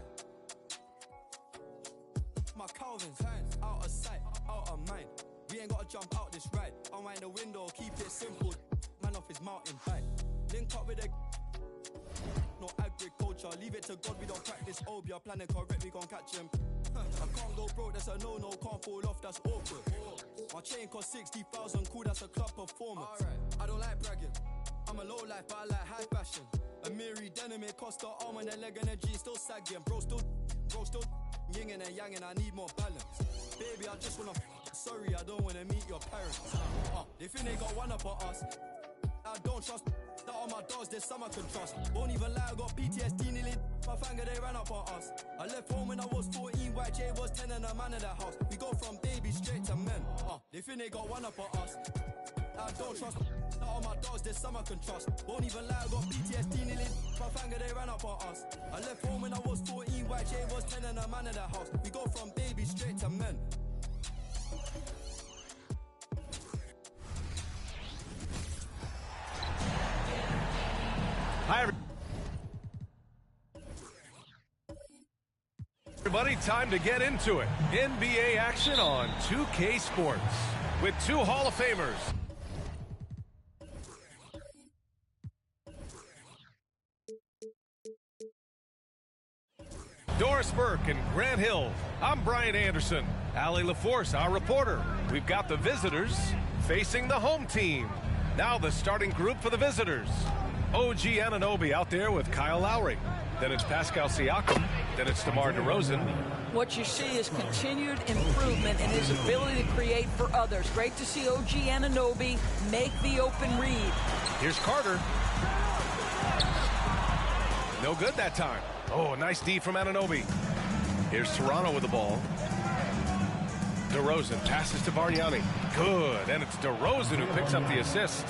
My Calvin's out of sight, out of mind. We ain't gotta jump out this ride. Unwind the window, keep it simple. Man off his mountain bike. Link up with a no agriculture, leave it to God, we don't practice obia. Planning correct, we gon' catch him. I can't go broke, that's a no-no, can't fall off, that's awkward. My chain cost 60,000, cool, that's a club performance. I don't like bragging, I'm a low life, but I like high fashion. A Miri denim, it cost the arm and a leg and a G, still sagging. Bro still yin and yang and I need more balance. Baby, I just wanna sorry, I don't wanna meet your parents. They think they got one up on us. I don't trust that on my dogs, there's some I can trust. Won't even lie, I got PTSD nearly. My finger, they ran up on us. I left home when I was 14, YJ was 10 and a man of the house. We go from baby straight to men. They think they got one up on us. I don't trust that on my dogs, there's some I can trust. Won't even lie, I got PTSD nearly. My finger, they ran up on us. I left home when I was 14, YJ was 10 and a man of the house. We go from baby straight to men. Hi, everybody. Time to get into it. NBA action on 2K Sports with two Hall of Famers. Doris Burke and Grant Hill. I'm Brian Anderson. Allie LaForce, our reporter. We've got the visitors facing the home team. Now the starting group for the visitors. OG Anunoby out there with Kyle Lowry. Then it's Pascal Siakam. Then it's DeMar DeRozan. What you see is continued improvement in his ability to create for others. Great to see OG Anunoby make the open read. Here's Carter. No good that time. Oh, nice D from Anunoby. Here's Toronto with the ball. DeRozan passes to Bargnani. Good, and it's DeRozan who picks up the assist.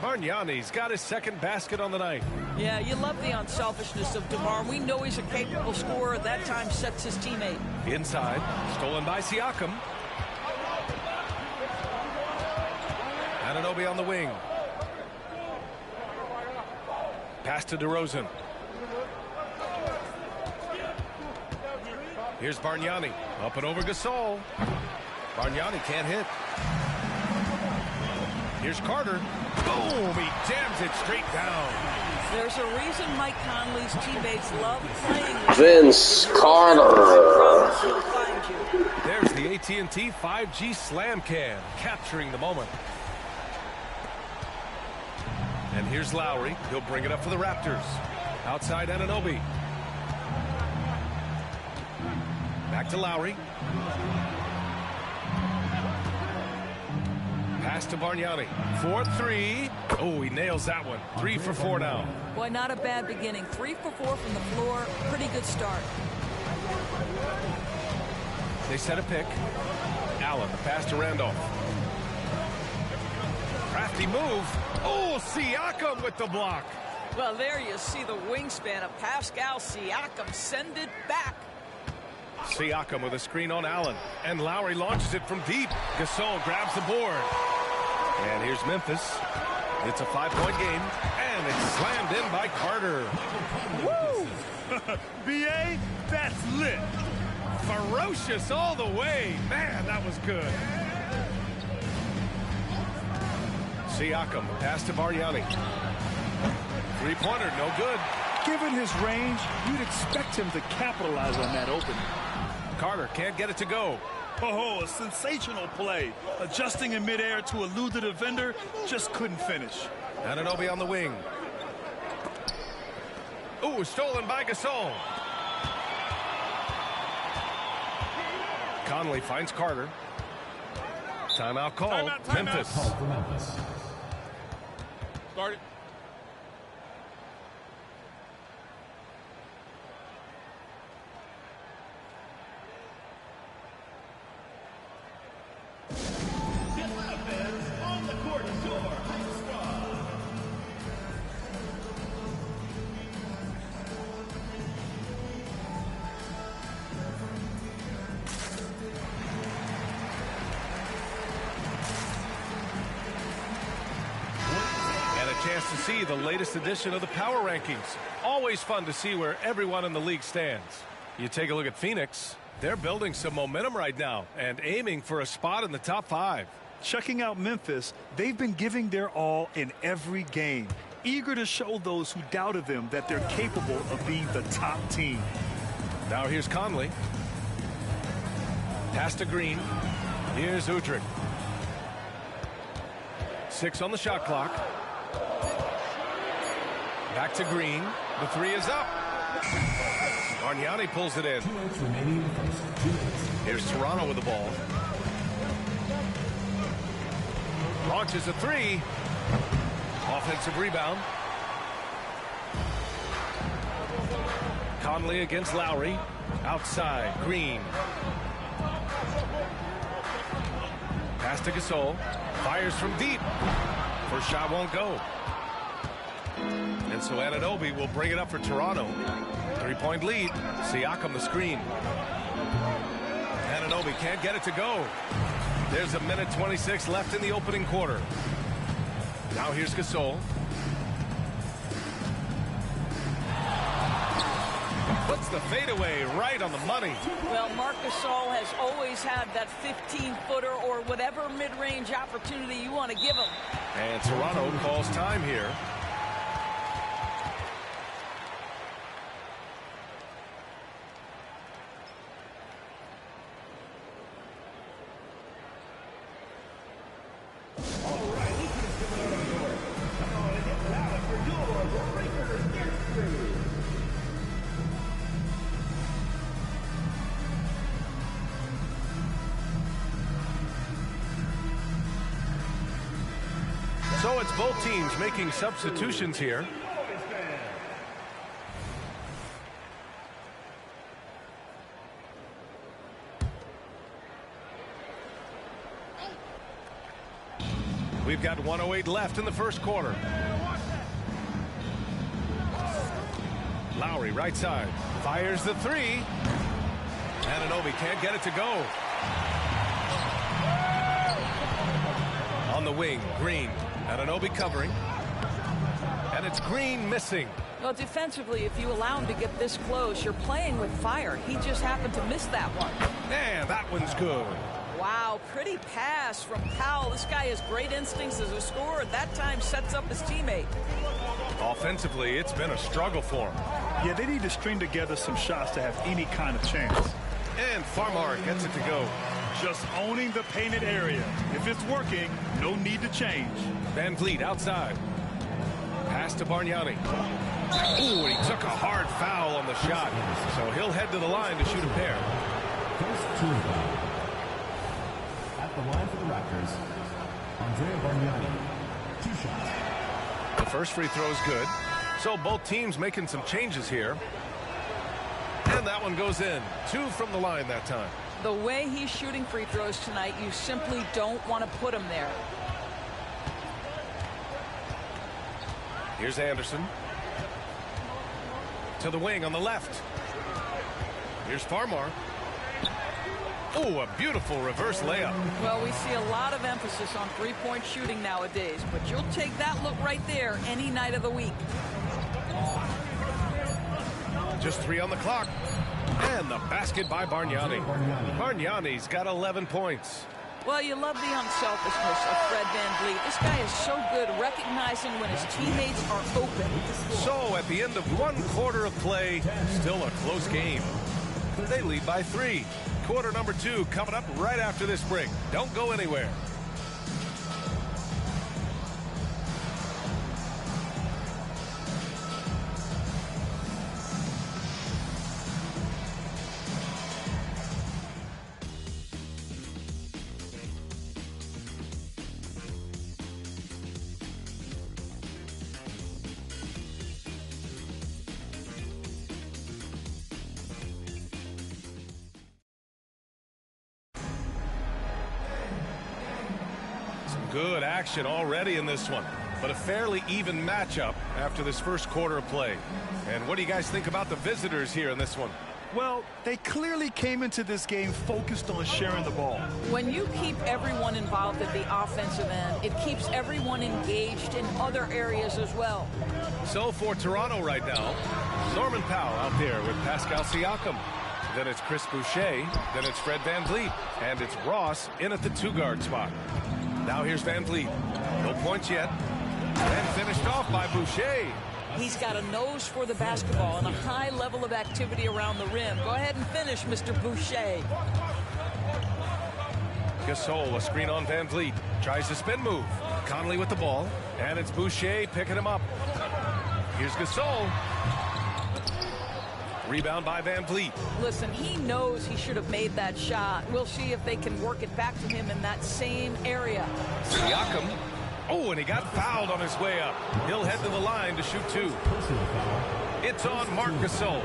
Bargnani's got his second basket on the night. Yeah, you love the unselfishness of DeMar. We know he's a capable scorer. That time sets his teammate. Inside, stolen by Siakam. Anunoby on the wing. Pass to DeRozan. Here's Bargnani. Up and over Gasol. Bargnani can't hit. Here's Carter. Boom! He jams it straight down. There's a reason Mike Conley's teammates love playing with Vince Carter. There's the AT&T 5G Slam Cam, capturing the moment. And here's Lowry. He'll bring it up for the Raptors. Outside Anunoby. Back to Lowry. Pass to Bargnani. 4-3. Oh, he nails that one. 3 for 4 now. Boy, not a bad beginning. 3 for 4 from the floor. Pretty good start. They set a pick. Allen, the pass to Randolph. Crafty move. Oh, Siakam with the block. Well, there you see the wingspan of Pascal Siakam. Send it back. Siakam with a screen on Allen. And Lowry launches it from deep. Gasol grabs the board. And here's Memphis. It's a 5-point game. And it's slammed in by Carter. Woo! BA, that's lit. Ferocious all the way. Man, that was good. Siakam, pass to Bargnani. Three-pointer, no good. Given his range, you'd expect him to capitalize on that opening. Carter can't get it to go. Oh, a sensational play. Adjusting in midair to elude the defender, just couldn't finish. Anunoby on the wing. Ooh, stolen by Gasol. Conley finds Carter. Timeout called. Memphis. Start it. On the court, your squad. And a chance to see the latest edition of the Power Rankings. Always fun to see where everyone in the league stands. You take a look at Phoenix. They're building some momentum right now and aiming for a spot in the top 5. Checking out Memphis, they've been giving their all in every game, eager to show those who doubted them that they're capable of being the top team. Now here's Conley. Pass to Green. Here's Udrih. 6 on the shot clock. Back to Green. The 3 is up. Bargnani pulls it in. Here's Toronto with the ball. Launches a 3. Offensive rebound. Conley against Lowry. Outside, Green. Pass to Gasol. Fires from deep. First shot won't go. And so Anunoby will bring it up for Toronto. 3-point lead. Siakam the screen. Anunoby can't get it to go. There's a minute 26 left in the opening quarter. Now here's Gasol. Puts the fadeaway right on the money. Well, Marc Gasol has always had that 15-footer or whatever mid-range opportunity you want to give him. And Toronto calls time here. So it's both teams making substitutions here. We've got 1:08 left in the first quarter. Lowry right side. Fires the 3. Anunoby can't get it to go. On the wing, Green. Anunoby covering. And it's Green missing. Well, defensively, if you allow him to get this close, you're playing with fire. He just happened to miss that one. Man, that one's good. Wow, pretty pass from Powell. This guy has great instincts as a scorer. That time sets up his teammate. Offensively, it's been a struggle for him. Yeah, they need to string together some shots to have any kind of chance. And Farmar gets it to go. Just owning the painted area. If it's working, no need to change. Van Vliet outside. Pass to Bargnani. Ooh, and he took a hard foul on the shot. So he'll head to the line to shoot a pair. First team foul. At the line for the Raptors, Andrea Bargnani. 2 shots. The first free throw is good. So both teams making some changes here. And that one goes in. 2 from the line that time. The way he's shooting free throws tonight, you simply don't want to put him there. Here's Anderson. To the wing on the left. Here's Farmar. Oh, a beautiful reverse layup. Well, we see a lot of emphasis on three-point shooting nowadays, but you'll take that look right there any night of the week. Just 3 on the clock. And the basket by Bargnani. Bargnani's got 11 points. Well, you love the unselfishness of Fred VanVleet. This guy is so good recognizing when his teammates are open. So at the end of 1 quarter of play, still a close game. They lead by 3. Quarter number 2 coming up right after this break. Don't go anywhere. Good action already in this one, but a fairly even matchup after this first quarter of play. And what do you guys think about the visitors here in this one? Well, they clearly came into this game focused on sharing the ball. When you keep everyone involved at the offensive end, it keeps everyone engaged in other areas as well. So for Toronto right now, Norman Powell out there with Pascal Siakam. Then it's Chris Boucher. Then it's Fred VanVleet. And it's Ross in at the 2-guard spot. Now here's VanVleet. No points yet. And finished off by Boucher. He's got a nose for the basketball and a high level of activity around the rim. Go ahead and finish, Mr. Boucher. Gasol, a screen on VanVleet. Tries the spin move. Conley with the ball. And it's Boucher picking him up. Here's Gasol. Rebound by VanVleet. Listen, he knows he should have made that shot. We'll see if they can work it back to him in that same area. Siakam. Oh, and he got fouled on his way up. He'll head to the line to shoot 2. It's on Marc Gasol.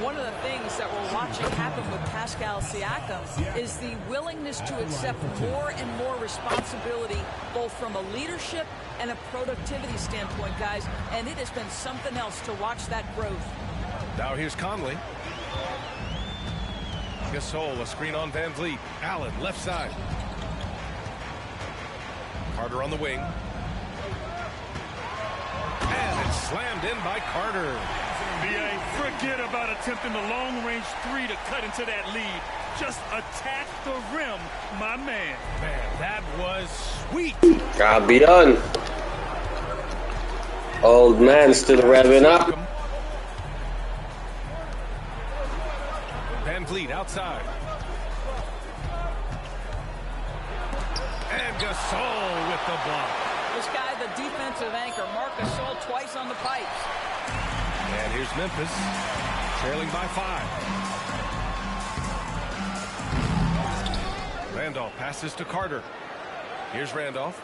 One of the things that we're watching happen with Pascal Siakam is the willingness to accept more and more responsibility, both from a leadership and a productivity standpoint, guys. And it has been something else to watch that growth. Now here's Conley. Gasol, a screen on VanVleet. Allen, left side. Carter on the wing. And it's slammed in by Carter. NBA, forget about attempting the long-range 3 to cut into that lead. Just attack the rim, my man. Man, that was sweet. Grabe yun. Old man still revving up. VanVleet outside. And Gasol with the block. This guy, the defensive anchor, Marc Gasol, twice on the pipes. And here's Memphis, trailing by 5. Randolph passes to Carter. Here's Randolph.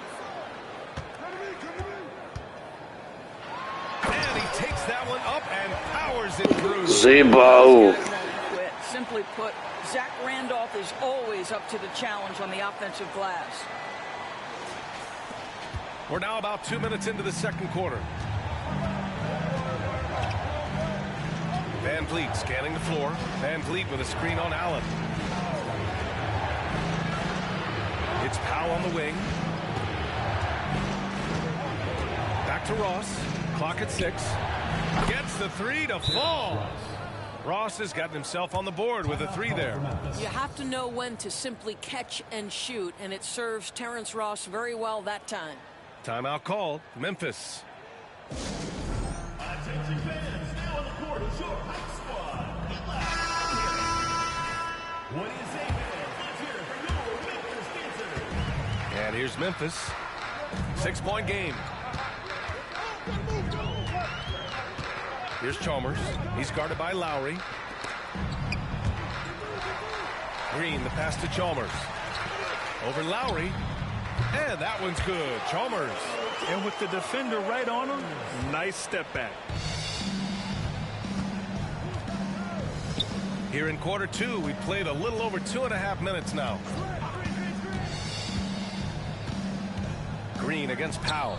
And he takes that one up and powers it through. Z-Bo. Simply put, Zach Randolph is always up to the challenge on the offensive glass. We're now about 2 minutes into the second quarter. VanVleet scanning the floor. VanVleet with a screen on Allen. It's Powell on the wing. Back to Ross. Clock at 6. Gets the 3 to fall. Ross has gotten himself on the board with a 3 there. You have to know when to simply catch and shoot, and it serves Terrence Ross very well that time. Timeout called. Memphis. Attention fans, now on the court is your hype squad. Get loud. What do you say, fans? Let's hear it for your Memphis Dancers. And here's Memphis. 6-point game. Here's Chalmers. He's guarded by Lowry. Green, the pass to Chalmers. Over Lowry. And that one's good. Chalmers. And with the defender right on him, nice step back. Here in quarter 2, we played a little over 2.5 minutes now. Green against Powell.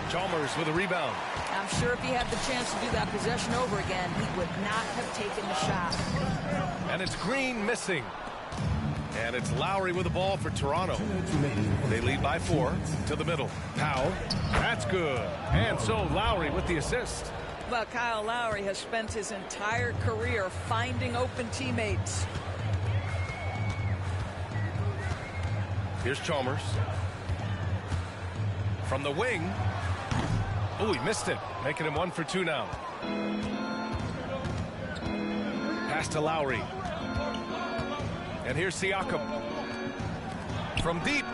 Chalmers with a rebound. I'm sure if he had the chance to do that possession over again, he would not have taken the shot. And it's Green missing. And it's Lowry with the ball for Toronto. They lead by 4 to the middle. Powell. That's good. And so Lowry with the assist. Well, Kyle Lowry has spent his entire career finding open teammates. Here's Chalmers. From the wing. Oh, he missed it. Making him 1 for 2 now. Pass to Lowry. And here's Siakam. From deep.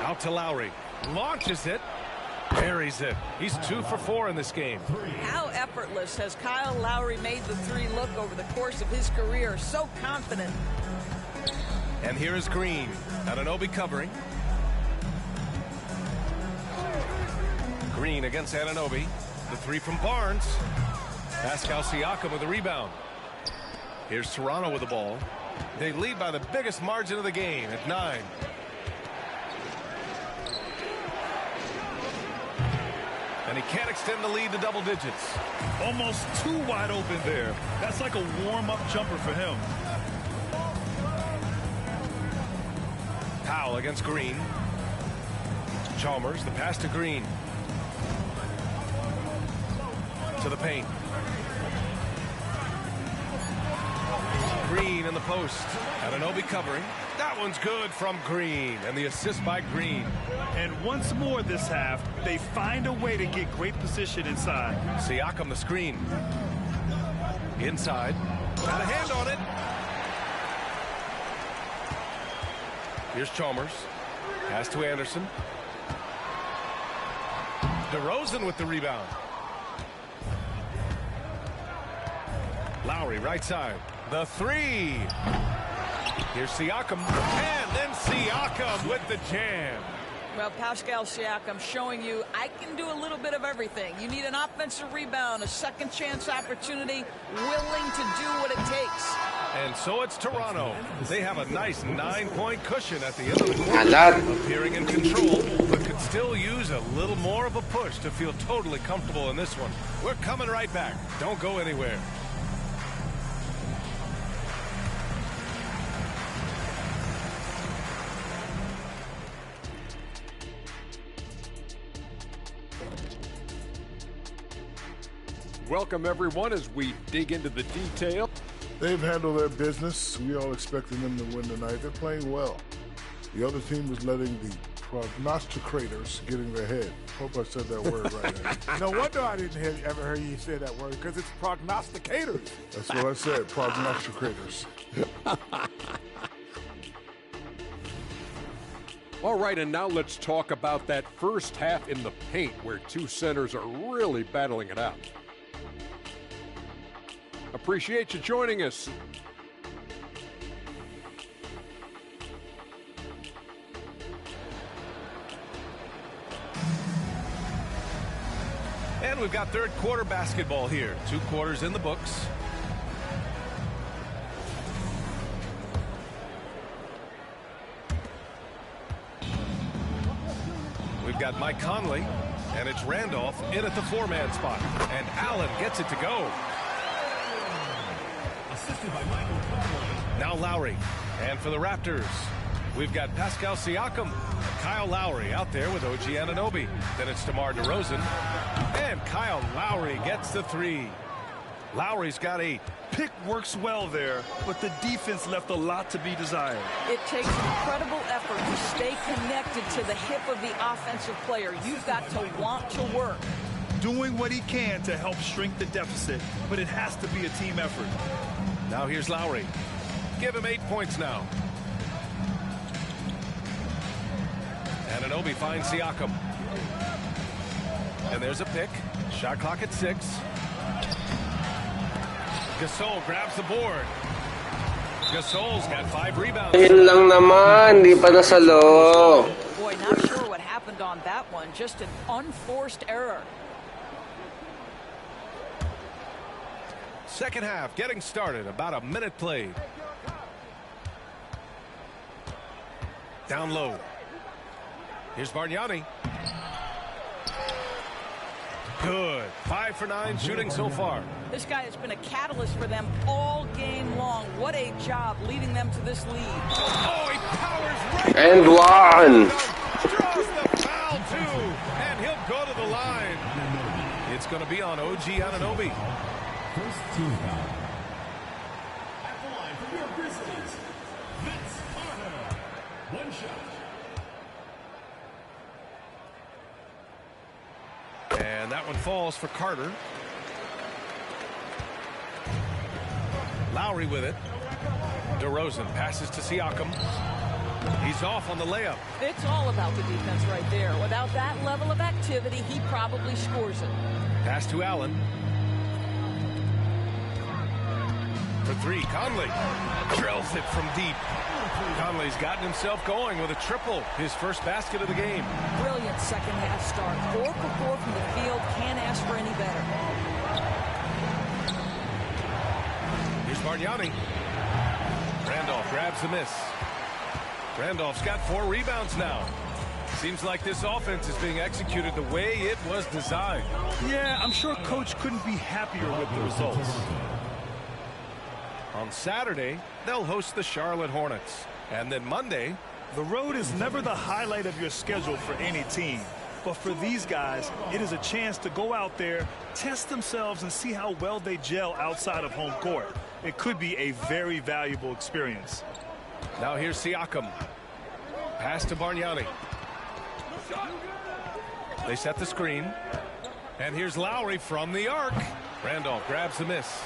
Out to Lowry. Launches it. Buries it. He's 2 for 4 in this game. How effortless has Kyle Lowry made the 3 look over the course of his career? So confident. And here is Green. Anunoby covering. Green against Anunoby. The 3 from Barnes. Pascal Siakam with the rebound. Here's Toronto with the ball. They lead by the biggest margin of the game at 9. And he can't extend the lead to double digits. Almost too wide open there. That's like a warm-up jumper for him. Powell against Green. Chalmers, the pass to Green. To the paint. Green in the post. Anunoby covering. That one's good from Green. And the assist by Green. And once more this half, they find a way to get great position inside. Siakam the screen. Inside. Got a hand on it. Here's Chalmers. Pass to Anderson. DeRozan with the rebound. Lowry right side. The three. Here's Siakam. And then Siakam with the jam. Well, Pascal Siakam showing you I can do a little bit of everything. You need an offensive rebound, a second chance opportunity, willing to do what it takes. And so it's Toronto. They have a nice 9-point cushion at the end of the quarter, appearing in control, but could still use a little more of a push to feel totally comfortable in this one. We're coming right back. Don't go anywhere. Welcome, everyone, as we dig into the detail. They've handled their business. We all expected them to win tonight. They're playing well. The other team was letting the prognosticators get in their head. Hope I said that word right. No wonder I didn't ever hear you say that word, because it's prognosticators. That's what I said, prognosticators. All right, and now let's talk about that first half in the paint where two centers are really battling it out. Appreciate you joining us. And we've got third quarter basketball here. 2 quarters in the books. We've got Mike Conley, and it's Randolph in at the 4-man spot. And Allen gets it to go. Now Lowry. And for the Raptors, we've got Pascal Siakam, Kyle Lowry out there with OG Anunoby. Then it's DeMar DeRozan. And Kyle Lowry gets the 3. Lowry's got 8. Pick works well there, but the defense left a lot to be desired. It takes incredible effort to stay connected to the hip of the offensive player. You've got to want to work. Doing what he can to help shrink the deficit, but it has to be a team effort. Now here's Lowry. Give him 8 points now. Anunoby finds Siakam. And there's a pick. Shot clock at 6. Gasol grabs the board. Gasol's got 5 rebounds. Yun lang naman, di pa nasalo. Boy, not sure what happened on that one. Just an unforced error. Second half getting started. About a minute played. Down low. Here's Bargnani. Good. 5 for 9 shooting so far. This guy has been a catalyst for them all game long. What a job leading them to this lead. Oh, he powers right. And one. Draws the foul too. And he'll go to the line. It's going to be on OG Anunoby. First team foul. At the line for your Grizzlies, Vince Carter. 1 shot. And that one falls for Carter. Lowry with it. DeRozan passes to Siakam. He's off on the layup. It's all about the defense right there. Without that level of activity, he probably scores it. Pass to Allen. For 3, Conley drills it from deep. Conley's gotten himself going with a triple, his first basket of the game. Brilliant second half start. 4 for 4 from the field. Can't ask for any better. Here's Bargnani. Randolph grabs the miss. Randolph's got 4 rebounds now. Seems like this offense is being executed the way it was designed. Yeah, I'm sure Coach couldn't be happier with the results. On Saturday, they'll host the Charlotte Hornets. And then Monday, the road is never the highlight of your schedule for any team. But for these guys, it is a chance to go out there, test themselves, and see how well they gel outside of home court. It could be a very valuable experience. Now here's Siakam. Pass to Bargnani. They set the screen. And here's Lowry from the arc. Randolph grabs the miss.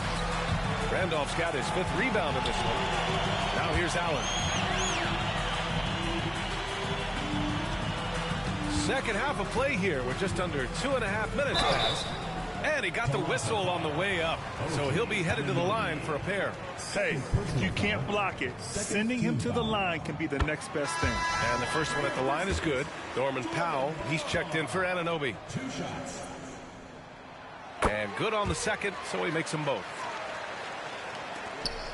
Randolph's got his 5th rebound in this one. Now here's Allen. Second half of play here with just under 2.5 minutes passed. And he got the whistle on the way up. So he'll be headed to the line for a pair. Hey, you can't block it. Sending him to the line can be the next best thing. And the first one at the line is good. Norman Powell, he's checked in for Anunoby. And good on the second, so he makes them both.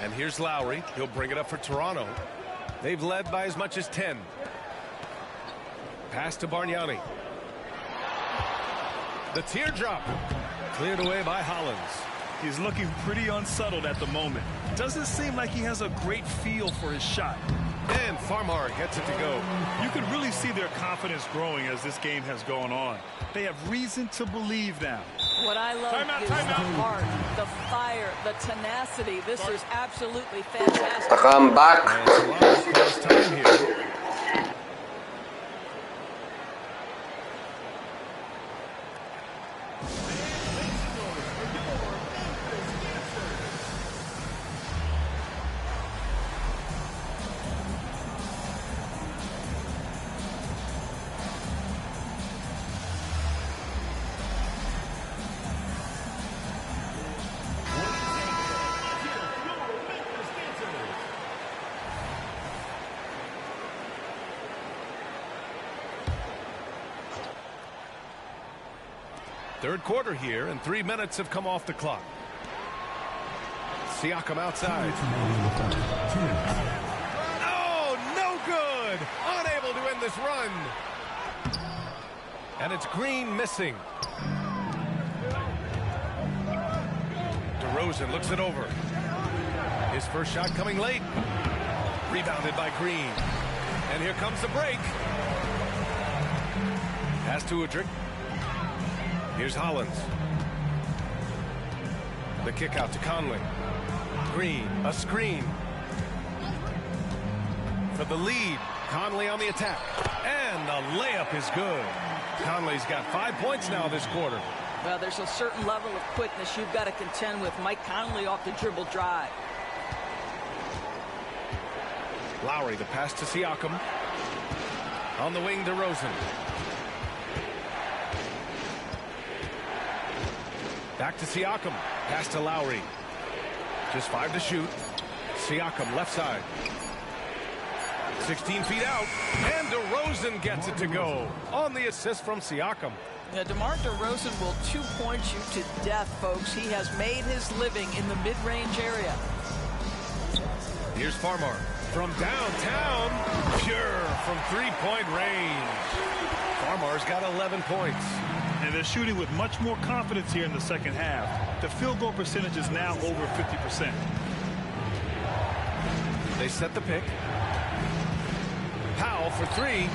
And here's Lowry. He'll bring it up for Toronto. They've led by as much as 10. Pass to Bargnani. The teardrop. Cleared away by Hollins. He's looking pretty unsettled at the moment. Doesn't seem like he has a great feel for his shot. And Farmar gets it to go. You can really see their confidence growing as this game has gone on. They have reason to believe now. What I love is the heart, the fire, the tenacity. This is absolutely fantastic. Come back. Time here. Third quarter here, and 3 minutes have come off the clock. Siakam outside. Oh, no good! Unable to end this run. And it's Green missing. DeRozan looks it over. His first shot coming late. Rebounded by Green. And here comes the break. Pass to Udrih. Here's Hollins. The kick out to Conley. Green, a screen. For the lead, Conley on the attack. And the layup is good. Conley's got 5 points now this quarter. Well, there's a certain level of quickness you've got to contend with. Mike Conley off the dribble drive. Lowry, the pass to Siakam. On the wing, DeRozan. Back to Siakam. Pass to Lowry. Just 5 to shoot. Siakam left side. 16 feet out. And DeRozan gets it to go. On the assist from Siakam. Yeah, DeMar DeRozan will 2-point you to death, folks. He has made his living in the mid-range area. Here's Farmar. From downtown. Pure from 3-point range. Farmar's got 11 points. And they're shooting with much more confidence here in the second half. The field goal percentage is now over 50%. They set the pick. Powell for 3.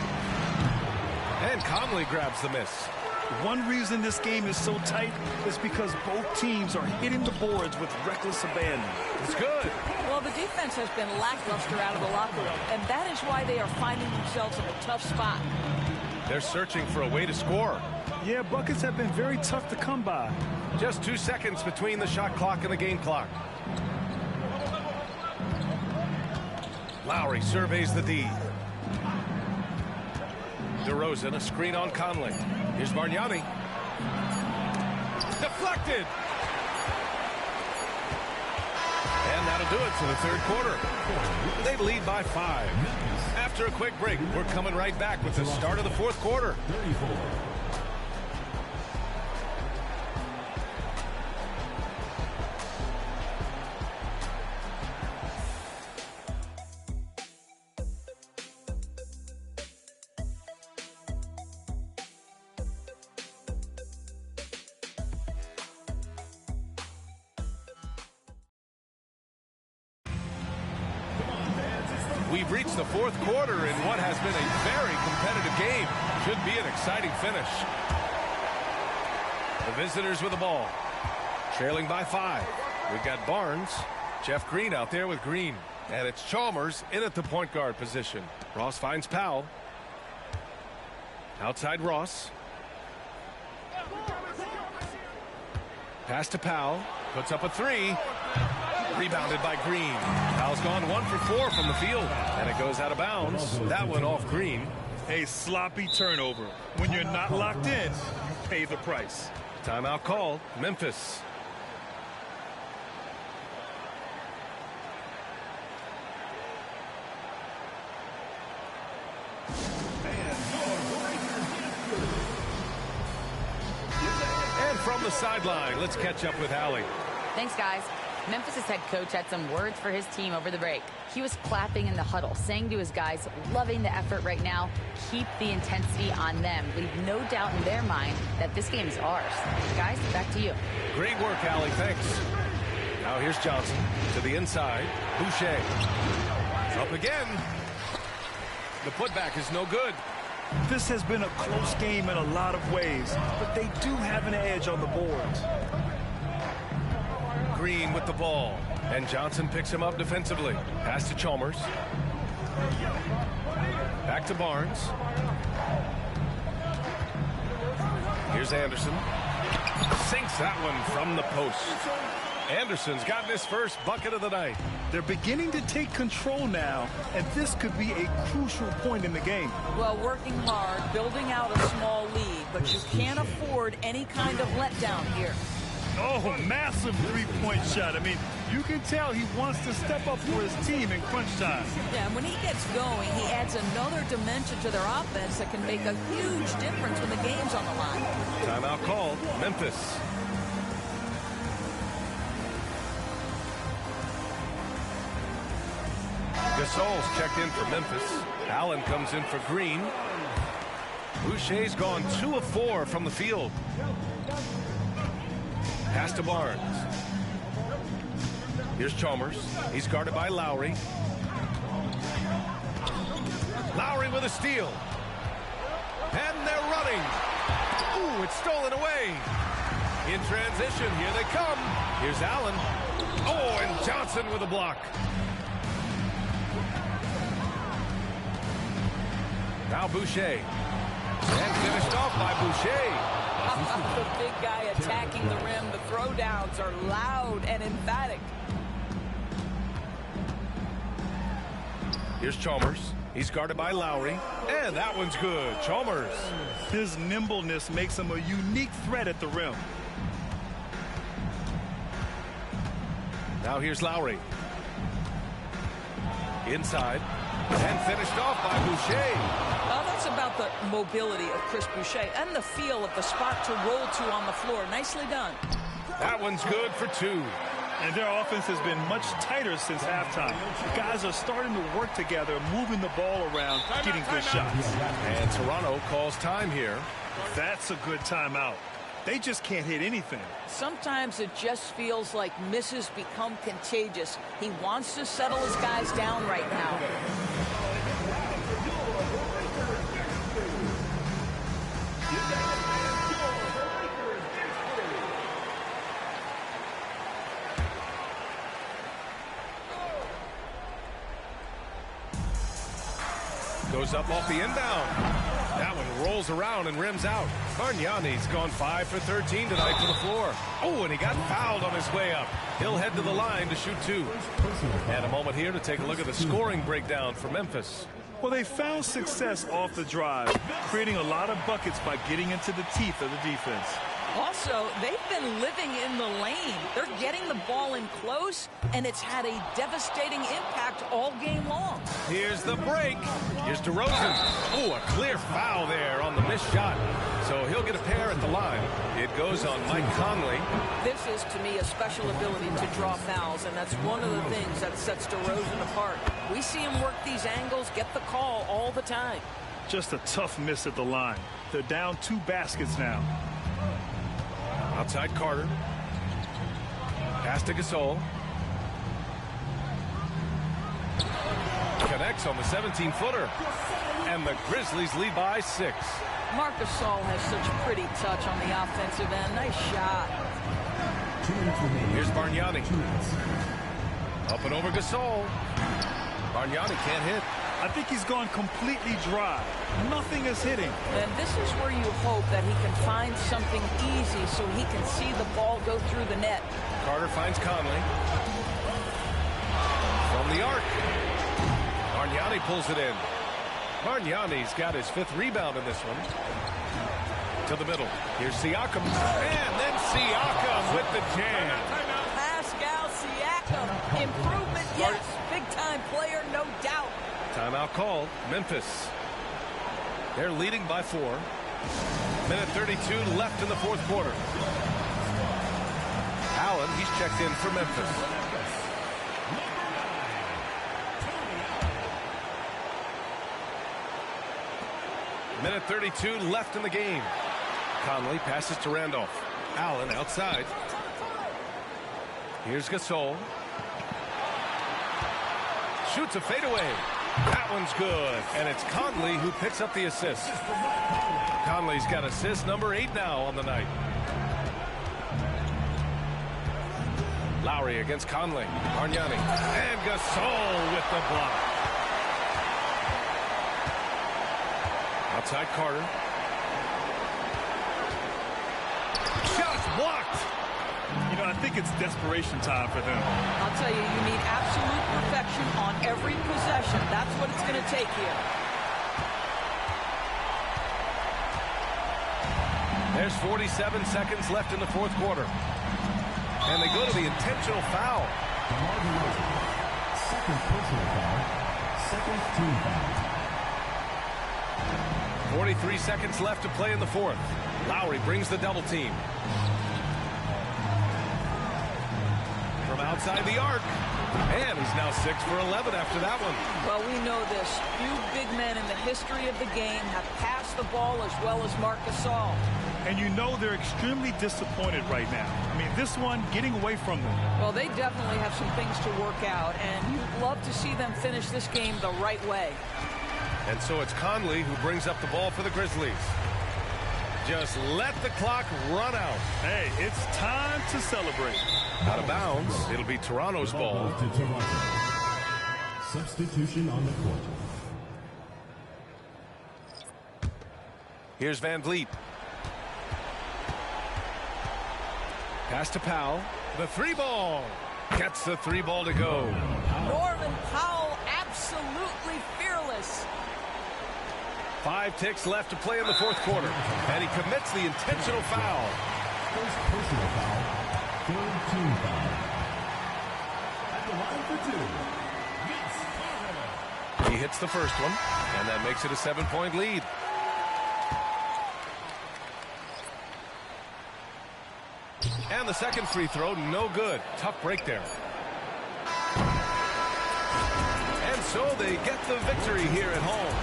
And Conley grabs the miss. One reason this game is so tight is because both teams are hitting the boards with reckless abandon. It's good. Well, the defense has been lackluster out of the locker room, and that is why they are finding themselves in a tough spot. They're searching for a way to score. Yeah, buckets have been very tough to come by. Just 2 seconds between the shot clock and the game clock. Lowry surveys the D. DeRozan, a screen on Conley. Here's Bargnani. Deflected. And that'll do it for the third quarter. They lead by 5. After a quick break, we're coming right back with the start of the fourth quarter. we've reached the fourth quarter in what has been a very competitive game. Should be an exciting finish. The visitors with the ball. Trailing by 5. We've got Barnes. Jeff Green out there with Green. And it's Chalmers in at the point guard position. Ross finds Powell. Outside Ross. Pass to Powell. Puts up a 3. Rebounded by Green. Powell's gone 1 for 4 from the field. And it goes out of bounds. That one off Green. A sloppy turnover. When you're not locked in, you pay the price. Timeout called. Memphis. And from the sideline, let's catch up with Allie. Thanks, guys. Memphis' head coach had some words for his team over the break. He was clapping in the huddle, saying to his guys, loving the effort right now, keep the intensity on them. Leave no doubt in their mind that this game is ours. Guys, back to you. Great work, Allie. Thanks. Now here's Johnson to the inside. Boucher. Up again. The putback is no good. This has been a close game in a lot of ways, but they do have an edge on the boards. Green with the ball, and Johnson picks him up defensively. Pass to Chalmers. Back to Barnes. Here's Anderson. Sinks that one from the post. Anderson's gotten his first bucket of the night. They're beginning to take control now, and this could be a crucial point in the game. Well, working hard, building out a small lead, but you can't afford any kind of letdown here. Oh, massive three-point shot. I mean, you can tell he wants to step up for his team in crunch time. Yeah, and when he gets going, he adds another dimension to their offense that can make a huge difference when the game's on the line. Timeout called. Memphis. Gasol's checked in for Memphis. Allen comes in for Green. Boucher's gone 2 of 4 from the field. Pass to Barnes. Here's Chalmers. He's guarded by Lowry. Lowry with a steal. And they're running. Ooh, it's stolen away. In transition, here they come. Here's Allen. Oh, and Johnson with a block. Now Boucher. And finished off by Boucher. The big guy attacking the rim. The throwdowns are loud and emphatic. Here's Chalmers. He's guarded by Lowry. And that one's good. Chalmers. His nimbleness makes him a unique threat at the rim. Now here's Lowry. Inside. And finished off by Boucher. That's about the mobility of Chris Boucher and the feel of the spot to roll to on the floor. Nicely done. That one's good for 2. And their offense has been much tighter since halftime. The guys are starting to work together, moving the ball around, getting good shots. And Toronto calls time here. That's a good timeout. They just can't hit anything. Sometimes it just feels like misses become contagious. He wants to settle his guys down right now. Goes up off the inbound. That one rolls around and rims out. Bargnani's gone 5 for 13 tonight to the floor. Oh, and he got fouled on his way up. He'll head to the line to shoot 2. And a moment here to take a look at the scoring breakdown for Memphis. Well, they found success off the drive, creating a lot of buckets by getting into the teeth of the defense. Also, they've been living in the lane. They're getting the ball in close, and it's had a devastating impact all game long. Here's the break. Here's DeRozan. Oh, a clear foul there on the missed shot. So he'll get a pair at the line. It goes on Mike Conley. This is, to me, a special ability to draw fouls, and that's one of the things that sets DeRozan apart. We see him work these angles, get the call all the time. Just a tough miss at the line. They're down 2 baskets now. Outside Carter. Pass to Gasol. connects on the 17-footer. And the Grizzlies lead by 6. Marc Gasol has such pretty touch on the offensive end. Nice shot. Here's Bargnani. Up and over Gasol. Bargnani can't hit. I think he's gone completely dry. Nothing is hitting. And this is where you hope that he can find something easy so he can see the ball go through the net. Carter finds Conley. From the arc. Bargnani pulls it in. Bargnani's got his 5th rebound in this one. To the middle. Here's Siakam. And then Siakam with the jam. Pascal Siakam. Improvement, yes. Big-time player, no doubt. Timeout called. Memphis. They're leading by 4. Minute 32 left in the 4th quarter. Allen, he's checked in for Memphis. Minute 32 left in the game. Conley passes to Randolph. Allen outside. Here's Gasol. Shoots a fadeaway. That one's good. And it's Conley who picks up the assist. Conley's got assist number 8 now on the night. Lowry against Conley. Bargnani. And Gasol with the block. Outside Carter. Shots blocked. You know, I think it's desperation time for them. I'll tell you, you need absolute perfection on every possession. That's what it's going to take here. There's 47 seconds left in the 4th quarter. And they go to the intentional foul. Second personal foul. Second team foul. 43 seconds left to play in the 4th. Lowry brings the double team. From outside the arc. And he's now 6 for 11 after that one. Well, we know this. Few big men in the history of the game have passed the ball as well as Marc Gasol. And you know they're extremely disappointed right now. I mean, this one getting away from them. Well, they definitely have some things to work out, and you'd love to see them finish this game the right way. And so it's Conley who brings up the ball for the Grizzlies. Just let the clock run out. Hey, it's time to celebrate. Out of bounds. It'll be Toronto's ball. To Toronto. Substitution on the court. Here's Van Vliet. Pass to Powell. The 3-ball. Gets the 3-ball to go. Norman Powell, absolutely fearless. 5 ticks left to play in the 4th quarter. And he commits the intentional foul. First personal foul. Third team foul. At the line for 2. He hits the first one. And that makes it a 7-point lead. And the second free throw, no good. Tough break there. And so they get the victory here at home.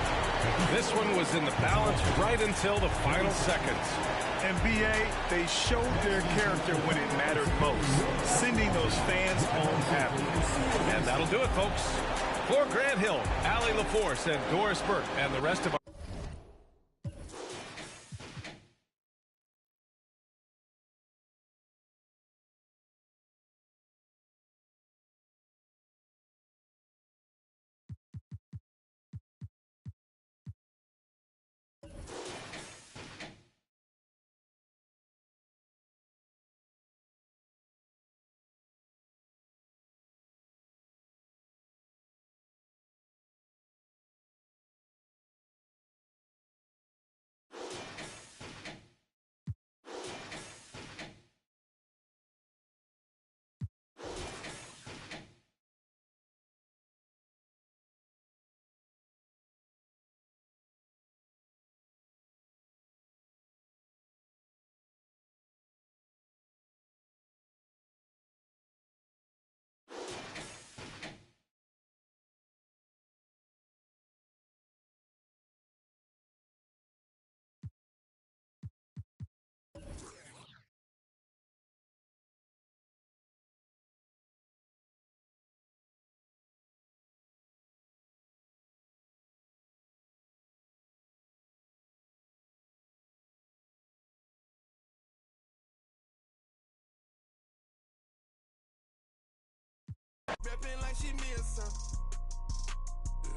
This one was in the balance right until the final seconds. And B.A., they showed their character when it mattered most, sending those fans home happy. And that'll do it, folks. For Grant Hill, Allie LaForce, and Doris Burke, and the rest of our reppin' like she me or something. Yeah,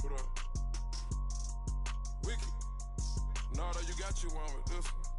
put up. Wicked. Nardo, you got you one with this one.